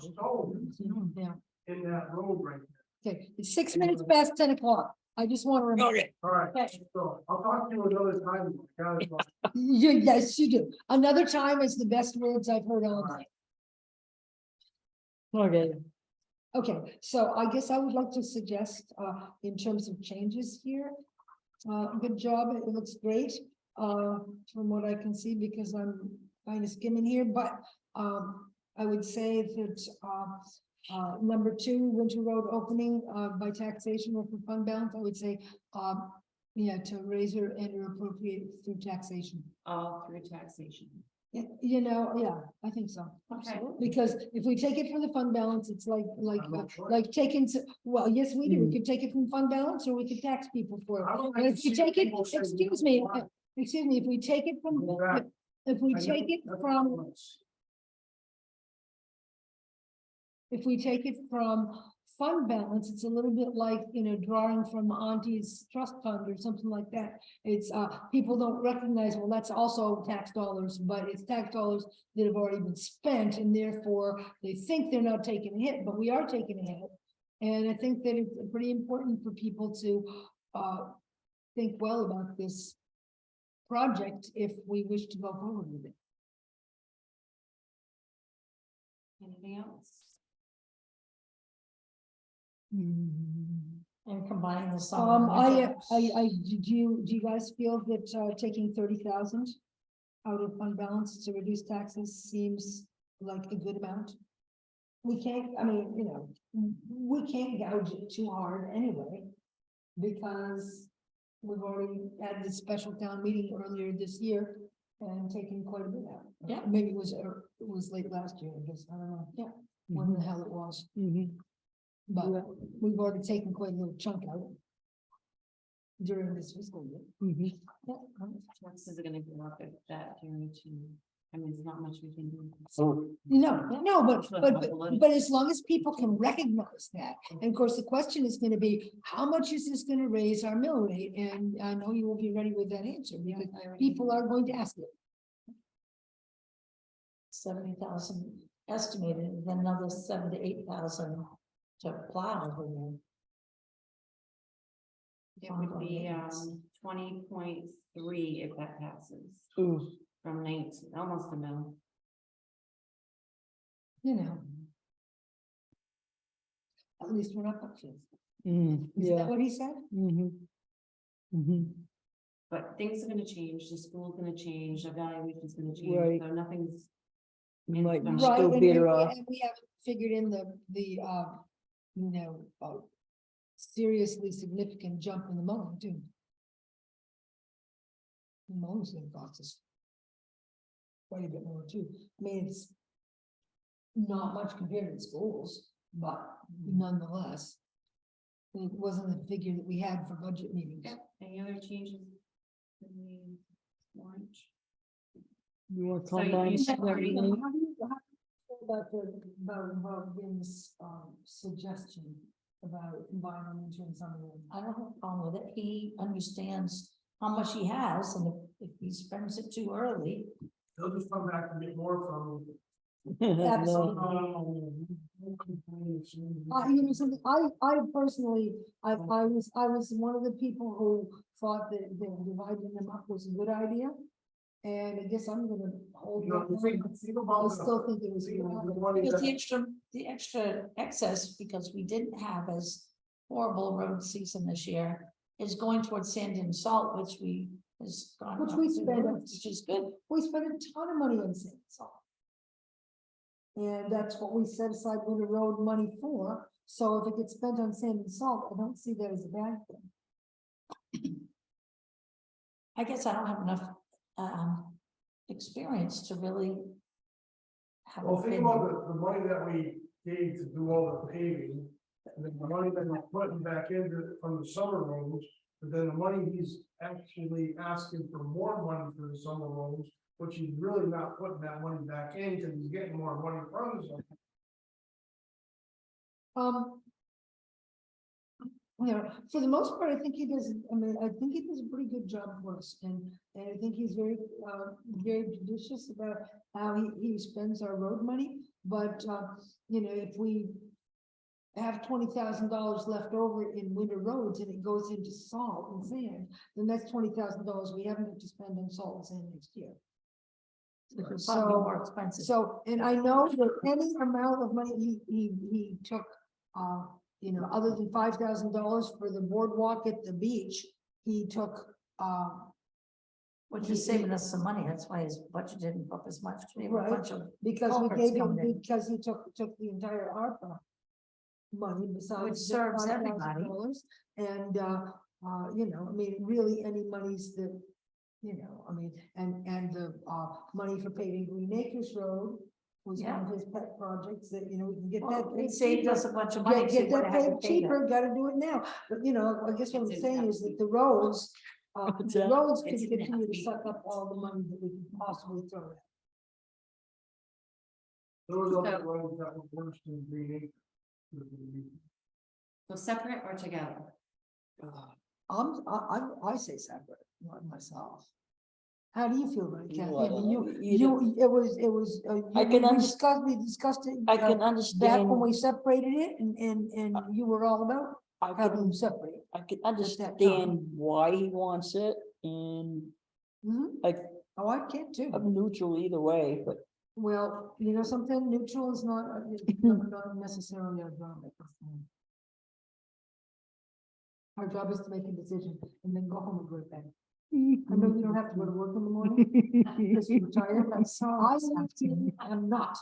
stone Yeah, in that road right there. okay, it's 6 minutes past 10 o'clock. I just want to remember. All right, Okay. so I'll talk to you another time. Guys. Yes, you do. Another time is the best words I've heard all night. Okay, Okay, so I guess I would like to suggest, in terms of changes here. Good job, it looks great, from what I can see, because I'm kind of skimming here, but, I would say that, number 2, Winter Road opening, by taxation or for fund balance, I would say, yeah, to raise or appropriate through taxation. All through taxation. Yeah, you know, yeah, I think so. Okay. Because if we take it from the fund balance, it's I'm not sure. like taking, well, yes, we do. We Mm. could take it from fund balance or we could tax people for I it. don't And like if to we see take it, people say excuse no. me, if we take it from, Go back. if we I take know it that's from, what it's- if we take it from fund balance, it's a little bit like, you know, drawing from Auntie's trust fund or something like that. It's, people don't recognize, well, that's also tax dollars, but it's tax dollars that have already been spent, and therefore they think they're not taking a hit, but we are taking a hit. And I think that it's pretty important for people to, think well about this project if we wish to go forward with it. Anything else? And combining the summer. and winter. Do you guys feel that, taking 30,000 out of fund balance to reduce taxes seems like a good amount? We can't, I mean, you know, we can't gouge it too hard anyway, because we've already had this special town meeting earlier this year and taken quite a bit out. Yeah. Maybe it was late last year, I guess, I don't know. Yeah. When the hell it was. Mhm. But Yeah. we've already taken quite a little chunk out during this fiscal year. Mhm. Taxes are gonna go up if that carry too. I mean, there's not much we can do. No, It's not political. but as long as people can recognize that, and of course, the question is gonna be, how much is this gonna raise our mill rate? And I know you will be ready with that answer, because people are going to ask it. 70,000 estimated, and then another 7,000 to 8,000 to plow over there. It would be 20.3 if that passes, Ooh, from 19, almost a mil. You know. At least we're not up to. mm, Is yeah. that what he said? Mhm. Mhm. But things are gonna change, the school's gonna change, evaluation's gonna change, Right. so nothing's. You might be Right, still and better off. we haven't figured in you know, seriously significant jump in the mowing too. The mowing's gonna cost us quite a bit more too. I mean, it's not much compared to the schools, but nonetheless, it wasn't the figure that we had for budget meetings. Any other changes? in the warrant? You want to So you combine said Selectmen thirty. Meeting? How do you feel about Vin's suggestion about combining winter and summer? I don't have a problem with it. He understands how much he has, and if he spends it too early, They'll just come back and get more from. No. You know, something, I personally, I was one of the people who thought that dividing them up was a good idea. And I guess I'm gonna hold. You know, that think one. about I the- still think it was. a think good about the idea. money because that- the extra excess, because we didn't have as horrible road season this year, is going towards sand and salt, which we has gone. Which up we through the spent. roof, which is good. We spent a ton of money on sand and salt. And that's what we set aside Winter Road money for, so if it gets spent on sand and salt, I don't see that as a bad thing. I guess I don't have enough experience to really have. Well, an think opinion. about the money that we gave to do all the paving, and then the money that we're putting back into from the summer roads. But then the money he's actually asking for more money for the summer roads, which he's really not putting that money back in, because he's getting more money from the summer. You know, for the most part, I think he does, I mean, I think he does a pretty good job for us, and I think he's very judicious about how he spends our road money, but, you know, if we have $20,000 left over in winter roads and it goes into salt and sand, then that's $20,000 we haven't got to spend on salt and sand next year. Which is probably So- more expensive. So, and I know that any amount of money he took you know, other than $5,000 for the boardwalk at the beach, he took, Which is saving us some money, that's why his budget didn't go up as much. We have a Right. bunch of because we culverts gave him, coming in. because he took the entire ARPA money besides. Which the serves everybody. $5,000. And, you know, I mean, really any monies that, you know, I mean, and the, money for paving Green Acres Road was one of his pet projects that, you know, we can get that. Well, paid it saved cheaper. us a bunch of money. Get, so we get that would've had to paid pay that. cheaper, gotta do it now, but you know, I guess what I'm It's saying in is that the roads, What's the that? roads can It's in continue to half. suck up all the money that we can possibly throw at. Those are the So- roads that were worse than Green Acres. So separate or together? I say separate, not myself. How do you feel about it, Kathy? Well, I mean, either- it was, I can we discussed it. I can back when understand, we separated it and you were all about I having them can, separate. I can time. understand why he wants it, and Mhm. like, Oh, I can too. I'm neutral either way, but Well, you know, something neutral is not, not necessarily our job. Our job is to make a decision and then go home and go to bed. I know you don't have to go to work in the morning because you're tired, but I'm not.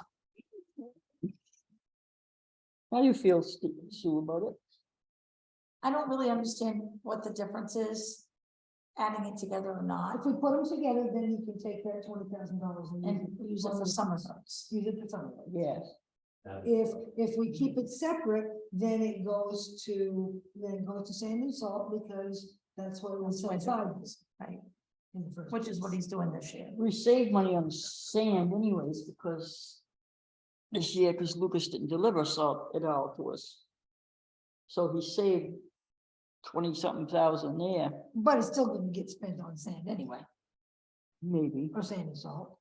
How do you feel, Sue, about it? I don't really understand what the difference is, adding it together or not, If we put them together, then you can take that $20,000 and use it for summer months. Use it for summer. Yes. If we keep it separate, then it goes to sand and salt because that's what we set aside. Right, In the first which is what place. he's doing this year. We saved money on sand anyways, because this year, because Lucas didn't deliver salt at all to us. So he saved 20-something thousand there, But it's still gonna get spent on sand anyway, maybe. or sand and salt.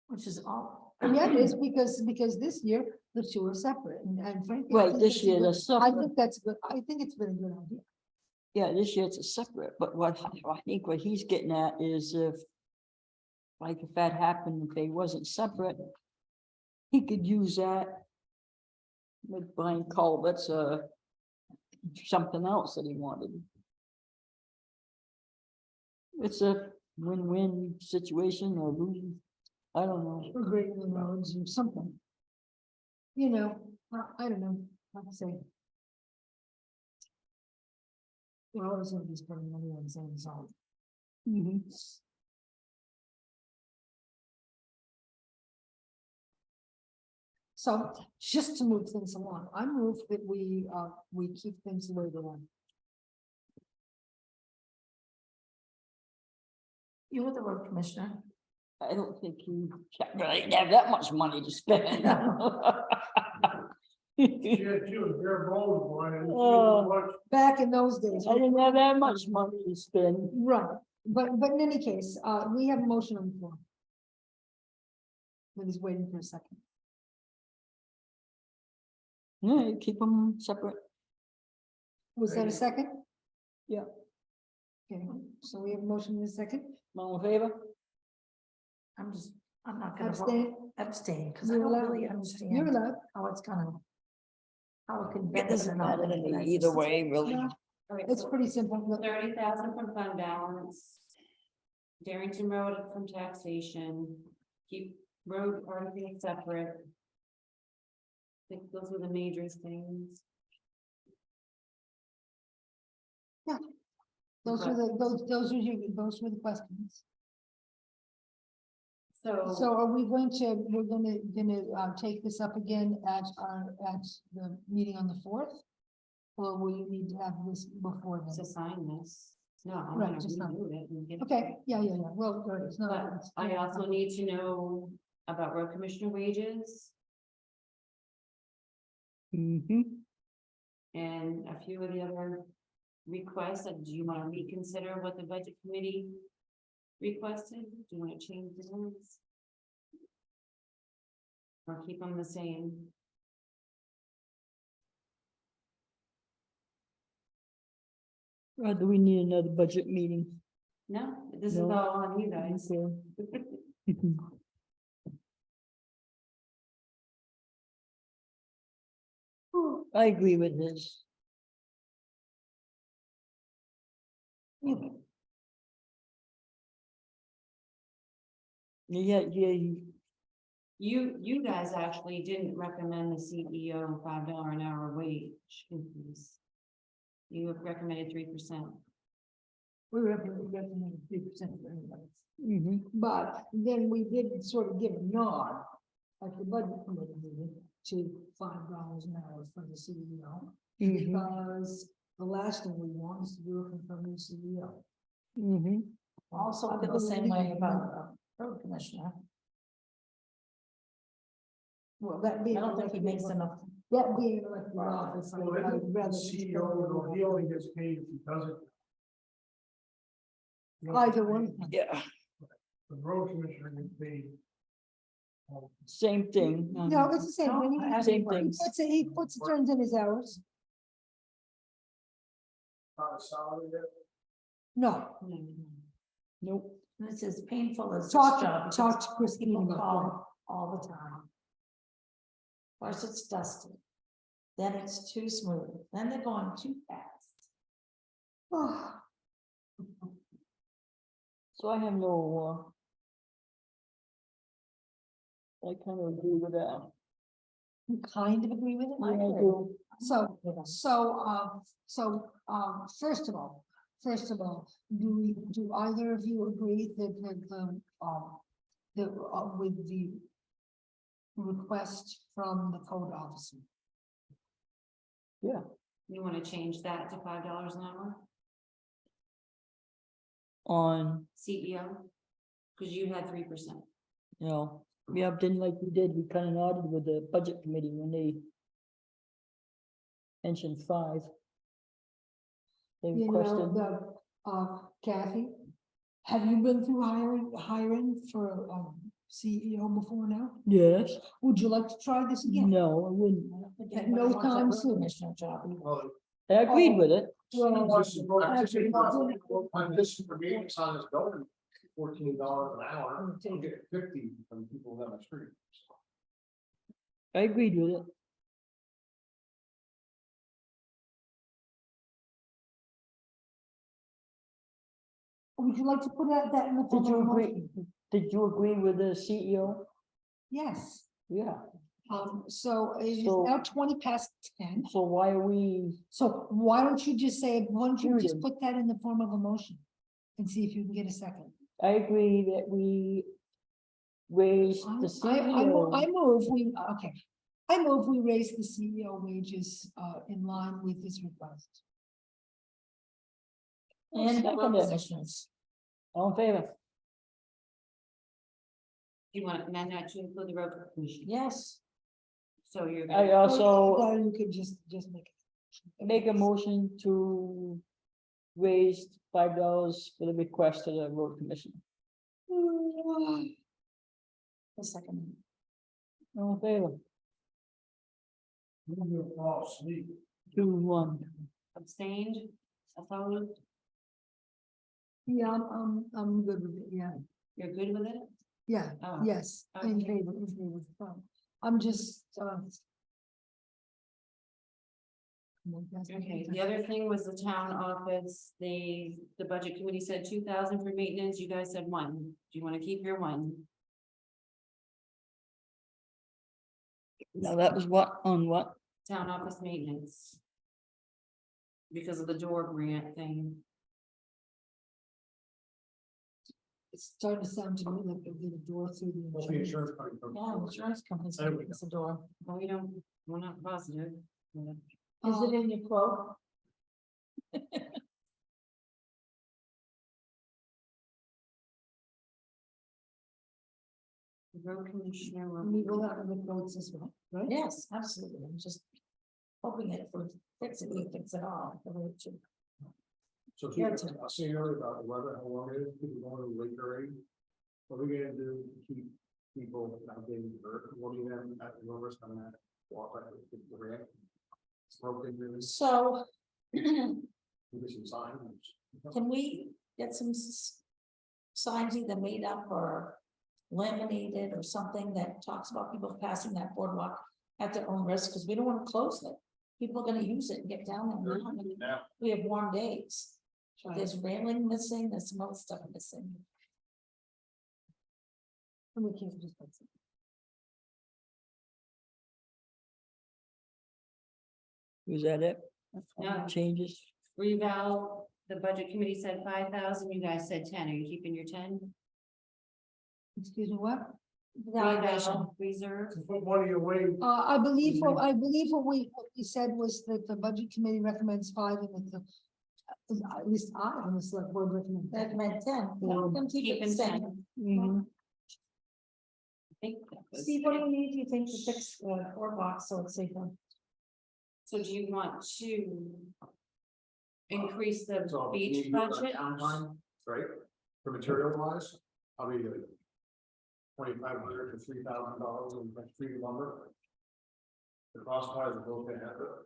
Which is all. And yeah, it is because this year, the two are separate and frankly. I Right, think this that's a year good- they're I separate. think that's good. I think it's been a good idea. Yeah, this year it's a separate, but what I think what he's getting at is if. Like if that happened, if they wasn't separate. He could use that. With buying culverts, something else that he wanted. It's a win-win situation or losing, I don't know. Or greater than roads or something. You know, I don't know, like I say. We're always gonna be spending money on sand and salt. Mhm. So just to move things along, I move that we keep things the way they are. You were the road commissioner. I don't think he really have that much money to spend. She was bare bones, boy, and she Oh. was much. Back in those days. I didn't have that much money to spend. Right, but in any case, we have a motion on the floor. We're just waiting for a second. Yeah, you keep them separate. Was that a second? Yeah. Okay, so we have a motion in a second. All in favor? I'm not gonna abstain, because I You're don't allowed. really You're understand allowed. how it's gonna. How it can It benefit. doesn't or not matter to benefit. I me either just- way, really. Yeah. It's pretty simple. Look, 30,000 from fund balance. Darrington Road from taxation, keep road articles separate. I think those were the major things. Those were those were the questions. So are we we're gonna take this up again at the meeting on the 4th? Or will you need to have this before To then? sign this. No, I'm Right, gonna just sign redo it and get. Okay, yeah, well, good, it's not. But it's- I also need to know about road commissioner wages Mm-hmm. and a few of the other requests. Like, do you want to reconsider what the budget committee requested? Do you want to change the ones? Or keep them the same? Do we need another budget meeting? No, this is No. all on you guys. Okay. I agree with this. Yeah, You guys actually didn't recommend the CEO $5 an hour wage increase. You have recommended 3%. We recommended 3% for everybody. mhm, But then we did sort of give a nod at the budget committee meeting to $5 an hour for the CEO. mhm, Because the last thing we want is to do it from the CEO. mhm. Also feel the same way about road commissioner. Well, that I being. don't think he makes enough. That being elected office, I Well, would isn't rather. the CEO, he only gets paid if he doesn't. Either one. Yeah, The road commissioner gets paid. same thing. No, it's the same. When he, Same thing. he puts, turns in his hours. Not a salary there. No, Nope. This is painful as this talk, job. talk to Christine People about call all the time. First it's dusty, then it's too smooth, then they're going too fast. that. So I have no. I kind of agree with that. You kind of agree with it? Yeah, I do. So, first of all, do either of you agree that with the request from the code officer? You want to change that to $5 an hour, On, CEO? Because you had 3%. you know, yeah, didn't like we did, we kind of nodded with the budget committee when they mentioned 5. They You requested, know, Kathy, have you been through hiring for CEO before now? yes, Would you like to try this again? no, I wouldn't. At no time soon. Commissioner job. Well, I agreed with it. Well, on this for me, it's on this building, $14 an hour, you get 50 from people down the street. I agreed with it. would you like to put that in the? Did form of you a agree, motion? did you agree with the CEO? Yes. Yeah, So it is So- now 10:20. so why are we, So why don't you just say, why don't you just Period. put that in the form of a motion? And see if you can get a second. I agree that we raise the CEO. I move we, okay. I move we raise the CEO wages in line with this request. And the road Second it. commissioners. All in favor? You want to amend that to include the road commission? Yes, So you're. I also Or you could just make it. make a motion to raise $5 for the request of the road commission. the second. All in favor? You'll fall asleep. 2-1. Abstained, opposed, Yeah, I'm good with it, yeah, you're good with it? yeah, Oh, yes, in okay. favor, fine. I'm just, Okay, the other thing was the town office, the budget committee said 2,000 for maintenance, you guys said 1. Do you want to keep your 1? Now that was what, on what? Town office maintenance. Because of the door grant thing. It's starting to sound to me like they'll get a door through the. What's the insurance company? Yeah, insurance companies, There we it's a door. Well, we're not positive. Yeah. Is it in your quote? Road commissioner. We will have the votes as well, right? Yes, absolutely. I'm just hoping that if we fix it, we fix it all. the way it should. So if you, I was saying earlier about the weather, how long it is, people going to the lake parade. What are we gonna do to keep people not getting hurt, warning them at the rivers coming out, walk like the ramp? Smoking, So maybe some signs. can we get some signs either made up or laminated or something that talks about people passing that boardwalk at their own risk, because we don't want to close it. People are gonna use it and get down there. now. Yeah. We have warm days. There's railing missing, there's some other stuff missing. And we can't just fix it. Was that it? No. Changes? Reval, the budget committee said 5,000, you guys said 10, are you keeping your 10? Excuse me, what? Reval, reserve, Put money away. I believe what we said was that the budget committee recommends 5 and that at least I on the select board recommend. That meant 10. Let them keep it the keeping 10. same. Mhm. I think that was- Steve, what do we need, do you think, to fix the core box so it's safer? So do you want to increase the So, beach you do a budget? timeline, right, for material wise, probably $2,500 to $3,000 in tree lumber. The cost wise, we're both gonna have to.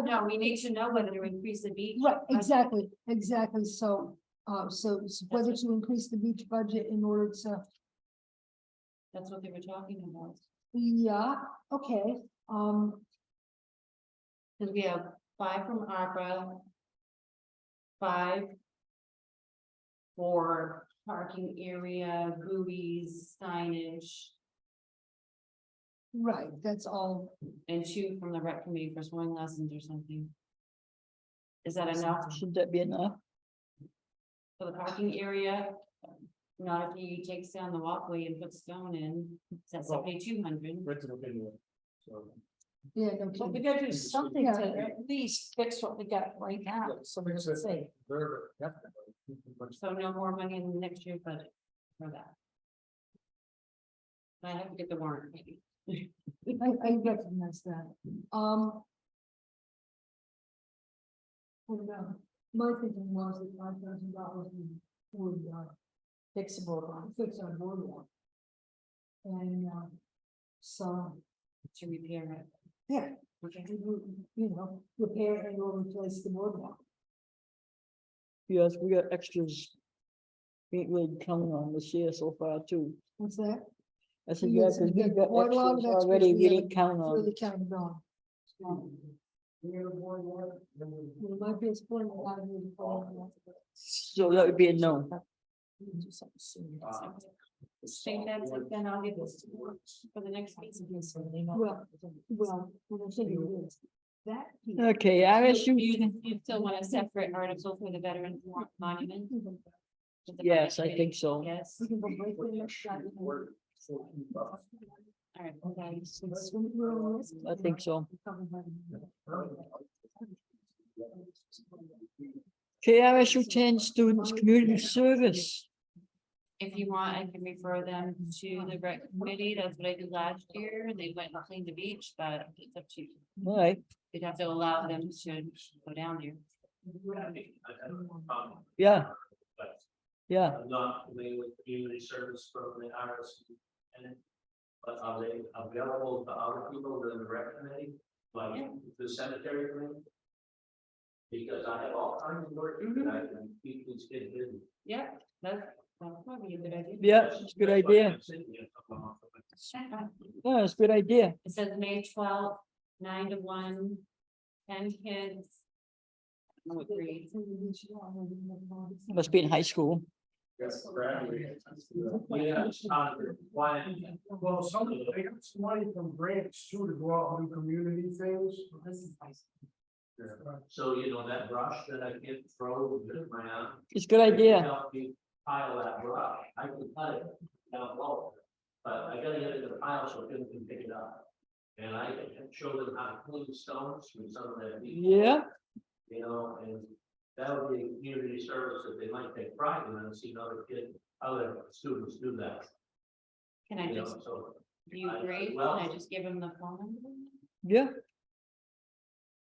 No, we need to know whether to increase the beach. Right, budget. exactly, so whether to increase the beach budget in order to, That's what they were talking about. yeah, okay, Because we have 5 from ARPA. 5 for parking area, buoys, signage, right, that's all. and 2 from the rec committee for swimming lessons or something. Is that enough Should that be enough? for the parking area? Not if he takes down the walkway and puts stone in, that's 7,200. Right to look into it. So. Yeah, no But we kidding. gotta do something Yeah. to at least fix what we got right now, so we can say. They're definitely. So no more money in the next year's budget for that. I have to get the warrant maybe. I recognize that, and, my thinking was that $5,000 would, Fix the boardwalk. fix our boardwalk. And, so, To repair it. yeah, Okay. you know, repair and or replace the boardwalk. Yes, we got extras. Ain't really counting on this year so far too. What's that? I said, We yeah, got some- because we've we got got quite a lot of extras extras already, we we didn't count on. Really counted on. We got a boardwalk, then we- We might be exploring a lot of new. So that would be a no. Do something soon. Think that's it, then I'll get this to work for the next meeting. Well, what I'm saying is that. piece- Okay, RSU, You still want a separate article for the veteran monument? With the yes, budget I think so. Yes, We can go break the next shot. all right, okay. I think so. Okay, RSU 10 students, community service. If you want, I can refer them to the rec committee, that's what I did last year, they went and cleaned the beach, but it's up to you. All right, You'd have to allow them to go down there. yeah, yeah. I'm not familiar with community service from the IRS. But are they available to other people than the rec committee, like the cemetery committee? Because I have all kinds of work that I can keep these kids busy. Yeah, that's probably a good idea. Yeah, it's a good idea. Yeah, it's a good idea. It says May 12th, 9 to 1, 10 kids. I don't know what grade. Must be in high school. Yes, graduate. Yeah, it's not required. Well, some, they got some money from grants too to go out and do community things. This is high school. So, you know, that brush that I get thrown with my arm. It's a good idea. Help me pile that brush, I can cut it down low, but I gotta get it in the pile so people can pick it up. And I can show them how to clean stones with some of that. Yeah, You know, and that would be a community service that they might take pride in, and see other students do that. Can I You know, just, so. do you agree? Can Well- I just give them the phone number? yeah.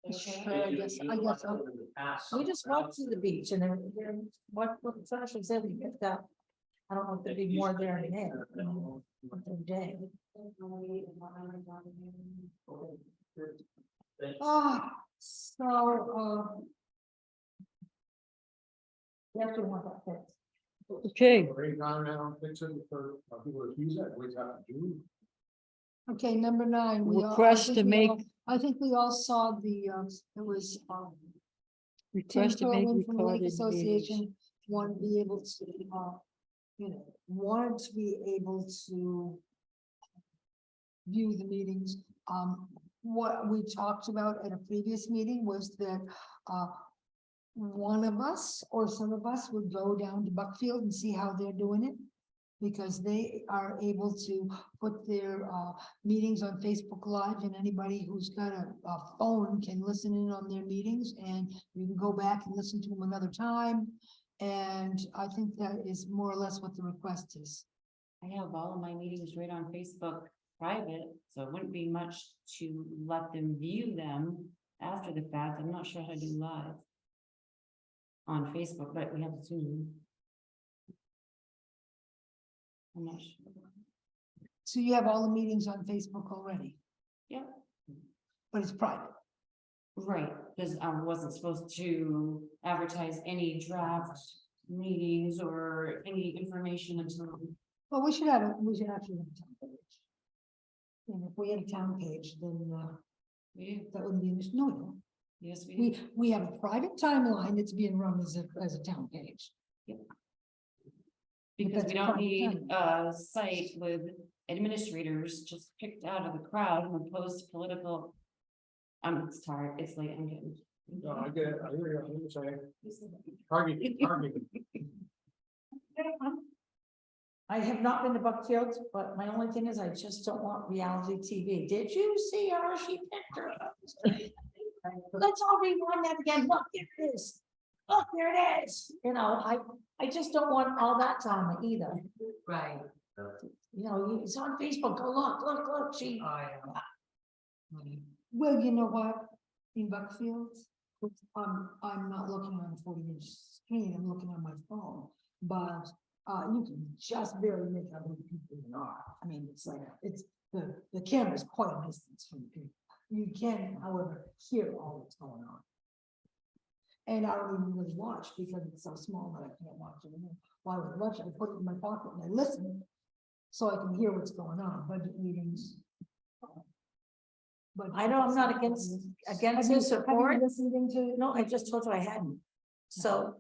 Okay. I guess so. We just walked to the beach and there, what Sasha said, we picked up. I don't know if there'd be more there in there. Day. So, You have to want that fixed. Okay, Right now, I don't think so, for people to use that, we have to do. Okay, number 9. we all- I Request think to we make- all- I think we all saw the, it was, Request to make Tin from the Lake recorded meetings. Association want to be able to, wanted to be able to view the meetings. What we talked about at a previous meeting was that, one of us or some of us would go down to Buckfield and see how they're doing it. Because they are able to put their, meetings on Facebook Live, and anybody who's got a phone can listen in on their meetings, and you can go back and listen to them another time. And I think that is more or less what the request is. I have all of my meetings right on Facebook private, so it wouldn't be much to let them view them after the fact. I'm not sure how to do live on Facebook, but we have Zoom. I'm not sure. So you have all the meetings on Facebook already, Yeah, but it's private. right, because I wasn't supposed to advertise any draft meetings or any information until. Well, we should actually have a town page. And if we had a town page, then, that wouldn't be an issue. No, we don't. Yes, we do. We have a private timeline that's being run as a town page. Because that's we don't private need a site with administrators just picked out of the crowd and opposed to political. It's tired, it's late, I'm getting. No, I get it, I hear you, I'm saying. Target. I have not been to Buckfield, but my only thing is I just don't want reality TV. Did you see how she picked her up? Let's all rewind that again. Look, there it is. Look, there it is. I just don't want all that drama either. Right. It's on Facebook. Go look, she. Well, you know what, in Buckfield, I'm not looking on a 40-inch screen, I'm looking on my phone, but, you can just barely make out who the people are. I mean, it's like, the camera's quite a distance from the people. You can, however, hear all that's going on. And I don't even really watch because it's so small that I can't watch it. While I watch it, I put it in my pocket and I listen, so I can hear what's going on, budget meetings. But I know I'm not against this or for it. No, I just told you I hadn't. So,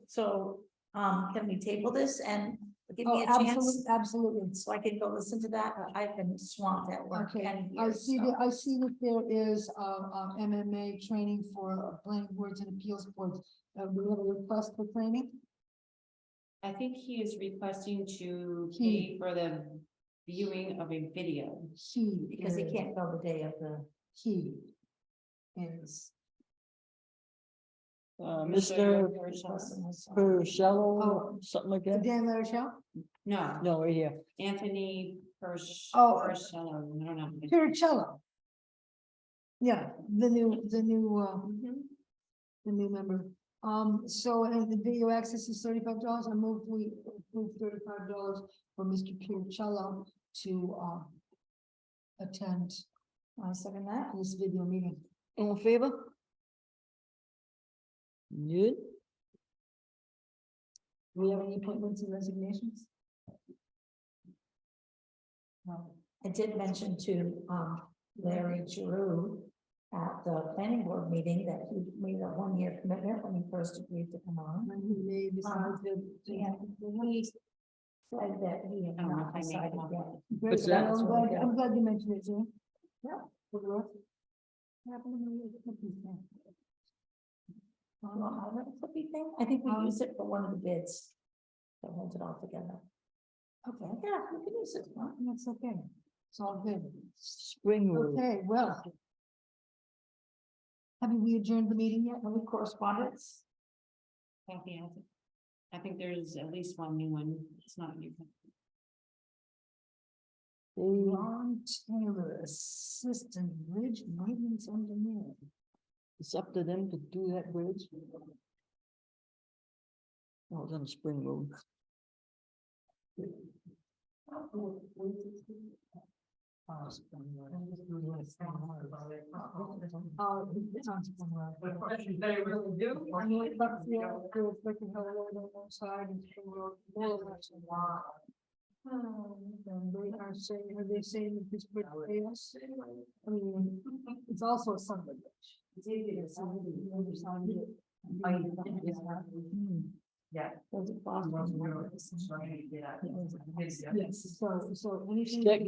can we table this and give me a chance? Absolutely. So I can go listen to that. I've been swamped at work. Okay, and I here, see so. that, I see that there is, MMA training for planning boards and appeals boards. We have a request for training. I think he is requesting to He. pay for the viewing of a video. Because he can't go the day of the. He is. Mr. Purcello, something like that? Dan Larochelle? No, No, right here. Anthony Oh. Purcello, I don't know. Piricello. Yeah, the new, Mhm. the new member. So, and the video access is $35. I move we approve $35 for Mr. Piricello to, attend. I second that, this video meeting. All in favor? Good. Do we have any appointments and resignations? No, I did mention to, Larry Giroux at the planning board meeting that he made a 1-year commitment when he first agreed to come on. And he may decide to. And he said that he had I don't know not if I made decided one. yet. What's that? I'm glad you mentioned it, Jim. Yeah. For the rest. Flippy thing, I think we Um, use it for one of the bids. That holds it all together. Okay, yeah, we can use it. That's okay. It's all good. Spring Road. Okay, well. Have we adjourned the meeting yet? Any correspondence? I think there's at least one new one. It's not new. Ron Taylor, Assistant Bridge Maintenance Engineer. It's up to them to do that bridge. Oh, it's on Spring Road. It's on Spring Road. The question they really do. I know Buckfield, there's Spring Road on one side and Spring Road, more or less a lot. And they are saying, are they saying that this would pay us? I mean, it's also a Sunday. It's on the other side of it. Yeah. Does it cost us more? Yes, so anything. Stick.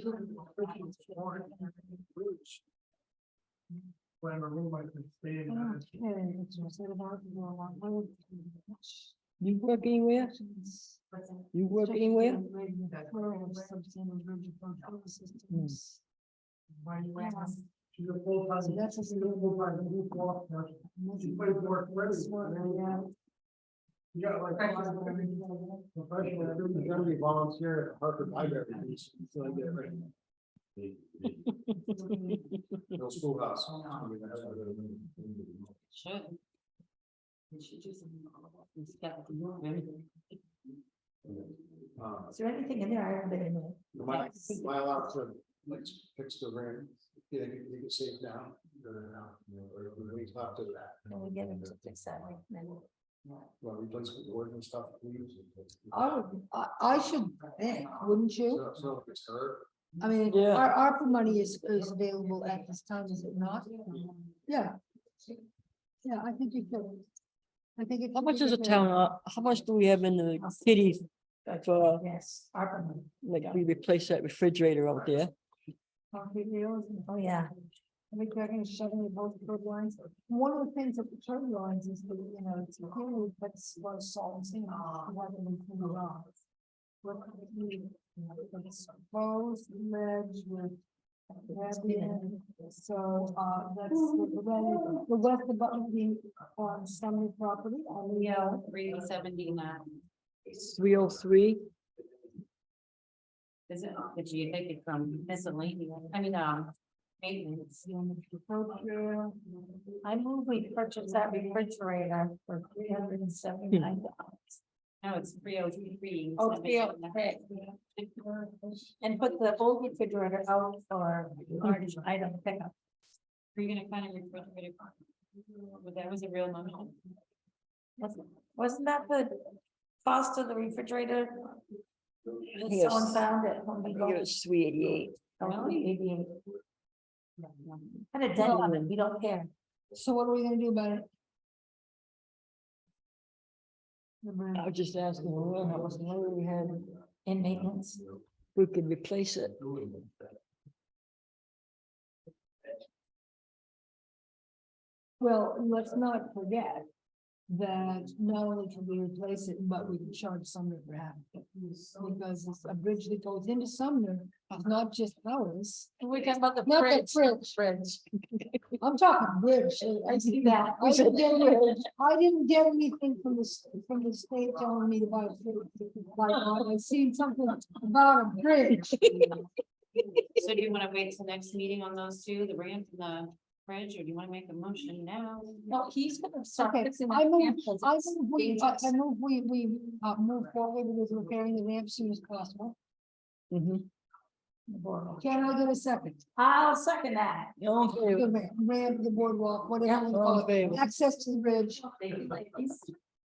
Plan a room I can stay in. Okay, it's just about to go along. You work anywhere? You work anywhere? She's a full-time. So that's a full-time group walk nurse. She plays work ready. You got like. Professional, everybody's gonna be volunteer at Harvard Library. So I get ready. No schoolhouse. Should. Uh, Is there anything in there I haven't been in there? Am I allowed to, like, fix the ring? Yeah, you can save down. Or we have to that. Can we get him to fix that right now? Well, replace the board and stuff. I should think, wouldn't you? So if it's her. I mean, Yeah. our ARPA money is available at this time, is it not? Yeah. Yeah, I think you could. I think. How much is a town, how much do we have in the kitty for, Yes, ARPA money. like, we replace that refrigerator out there? Concrete wheels and Oh, yeah. we cracking and shoving the both curb lines. One of the things of the curb lines is that, you know, it's clearly, but it's a lot of salt and sand. Rather than clean it off. Exposed ledge with. So, that's the west of the, Summit property on the, 379. 303? Is it, if you take it from miscellaneous, maintenance. I move we purchase that refrigerator for $379. No, it's 303. Oh, 303. And put the old refrigerator out for large item pickup. Are you gonna find a refrigerator? But that was a real motion. Wasn't that the cost of the refrigerator? That Yes. someone found at Home I think Depot? it was 388. Really? 88. Put a dent on it, we don't care. so what are we gonna do about it? I was just asking, well, how much money we had, In maintenance. we could replace it. Well, let's not forget that not only can we replace it, but we can charge Sumner for having it. Because it's a bridge that goes into Sumner, it's not just ours. We talking about the Not the fridge. I'm talking bridge. I see that. I didn't get anything from the state telling me to buy a bridge. Like, I seen something about a bridge. So do you wanna wait till next meeting on those two, the ramp and the bridge, or do you wanna make a motion now? No, he's gonna start Okay, fixing I that. move, ramp 'cause I it's move, we, dangerous. move forward with repairing the ramp as soon as possible. Mhm. Can I get a second? I'll second that. All in favor? The ramp, the boardwalk, whatever you All call in it, favor? access to the bridge, They do like this.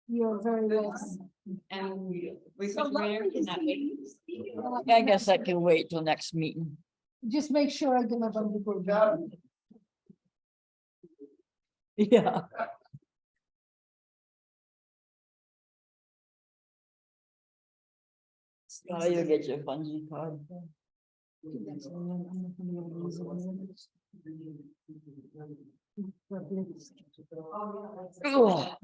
you're very welcome. And refrigerator, can that wait? I guess I can wait till next meeting. Just make sure I get my bundle for job. Yeah. Oh, you'll get your bungee card. Ugh.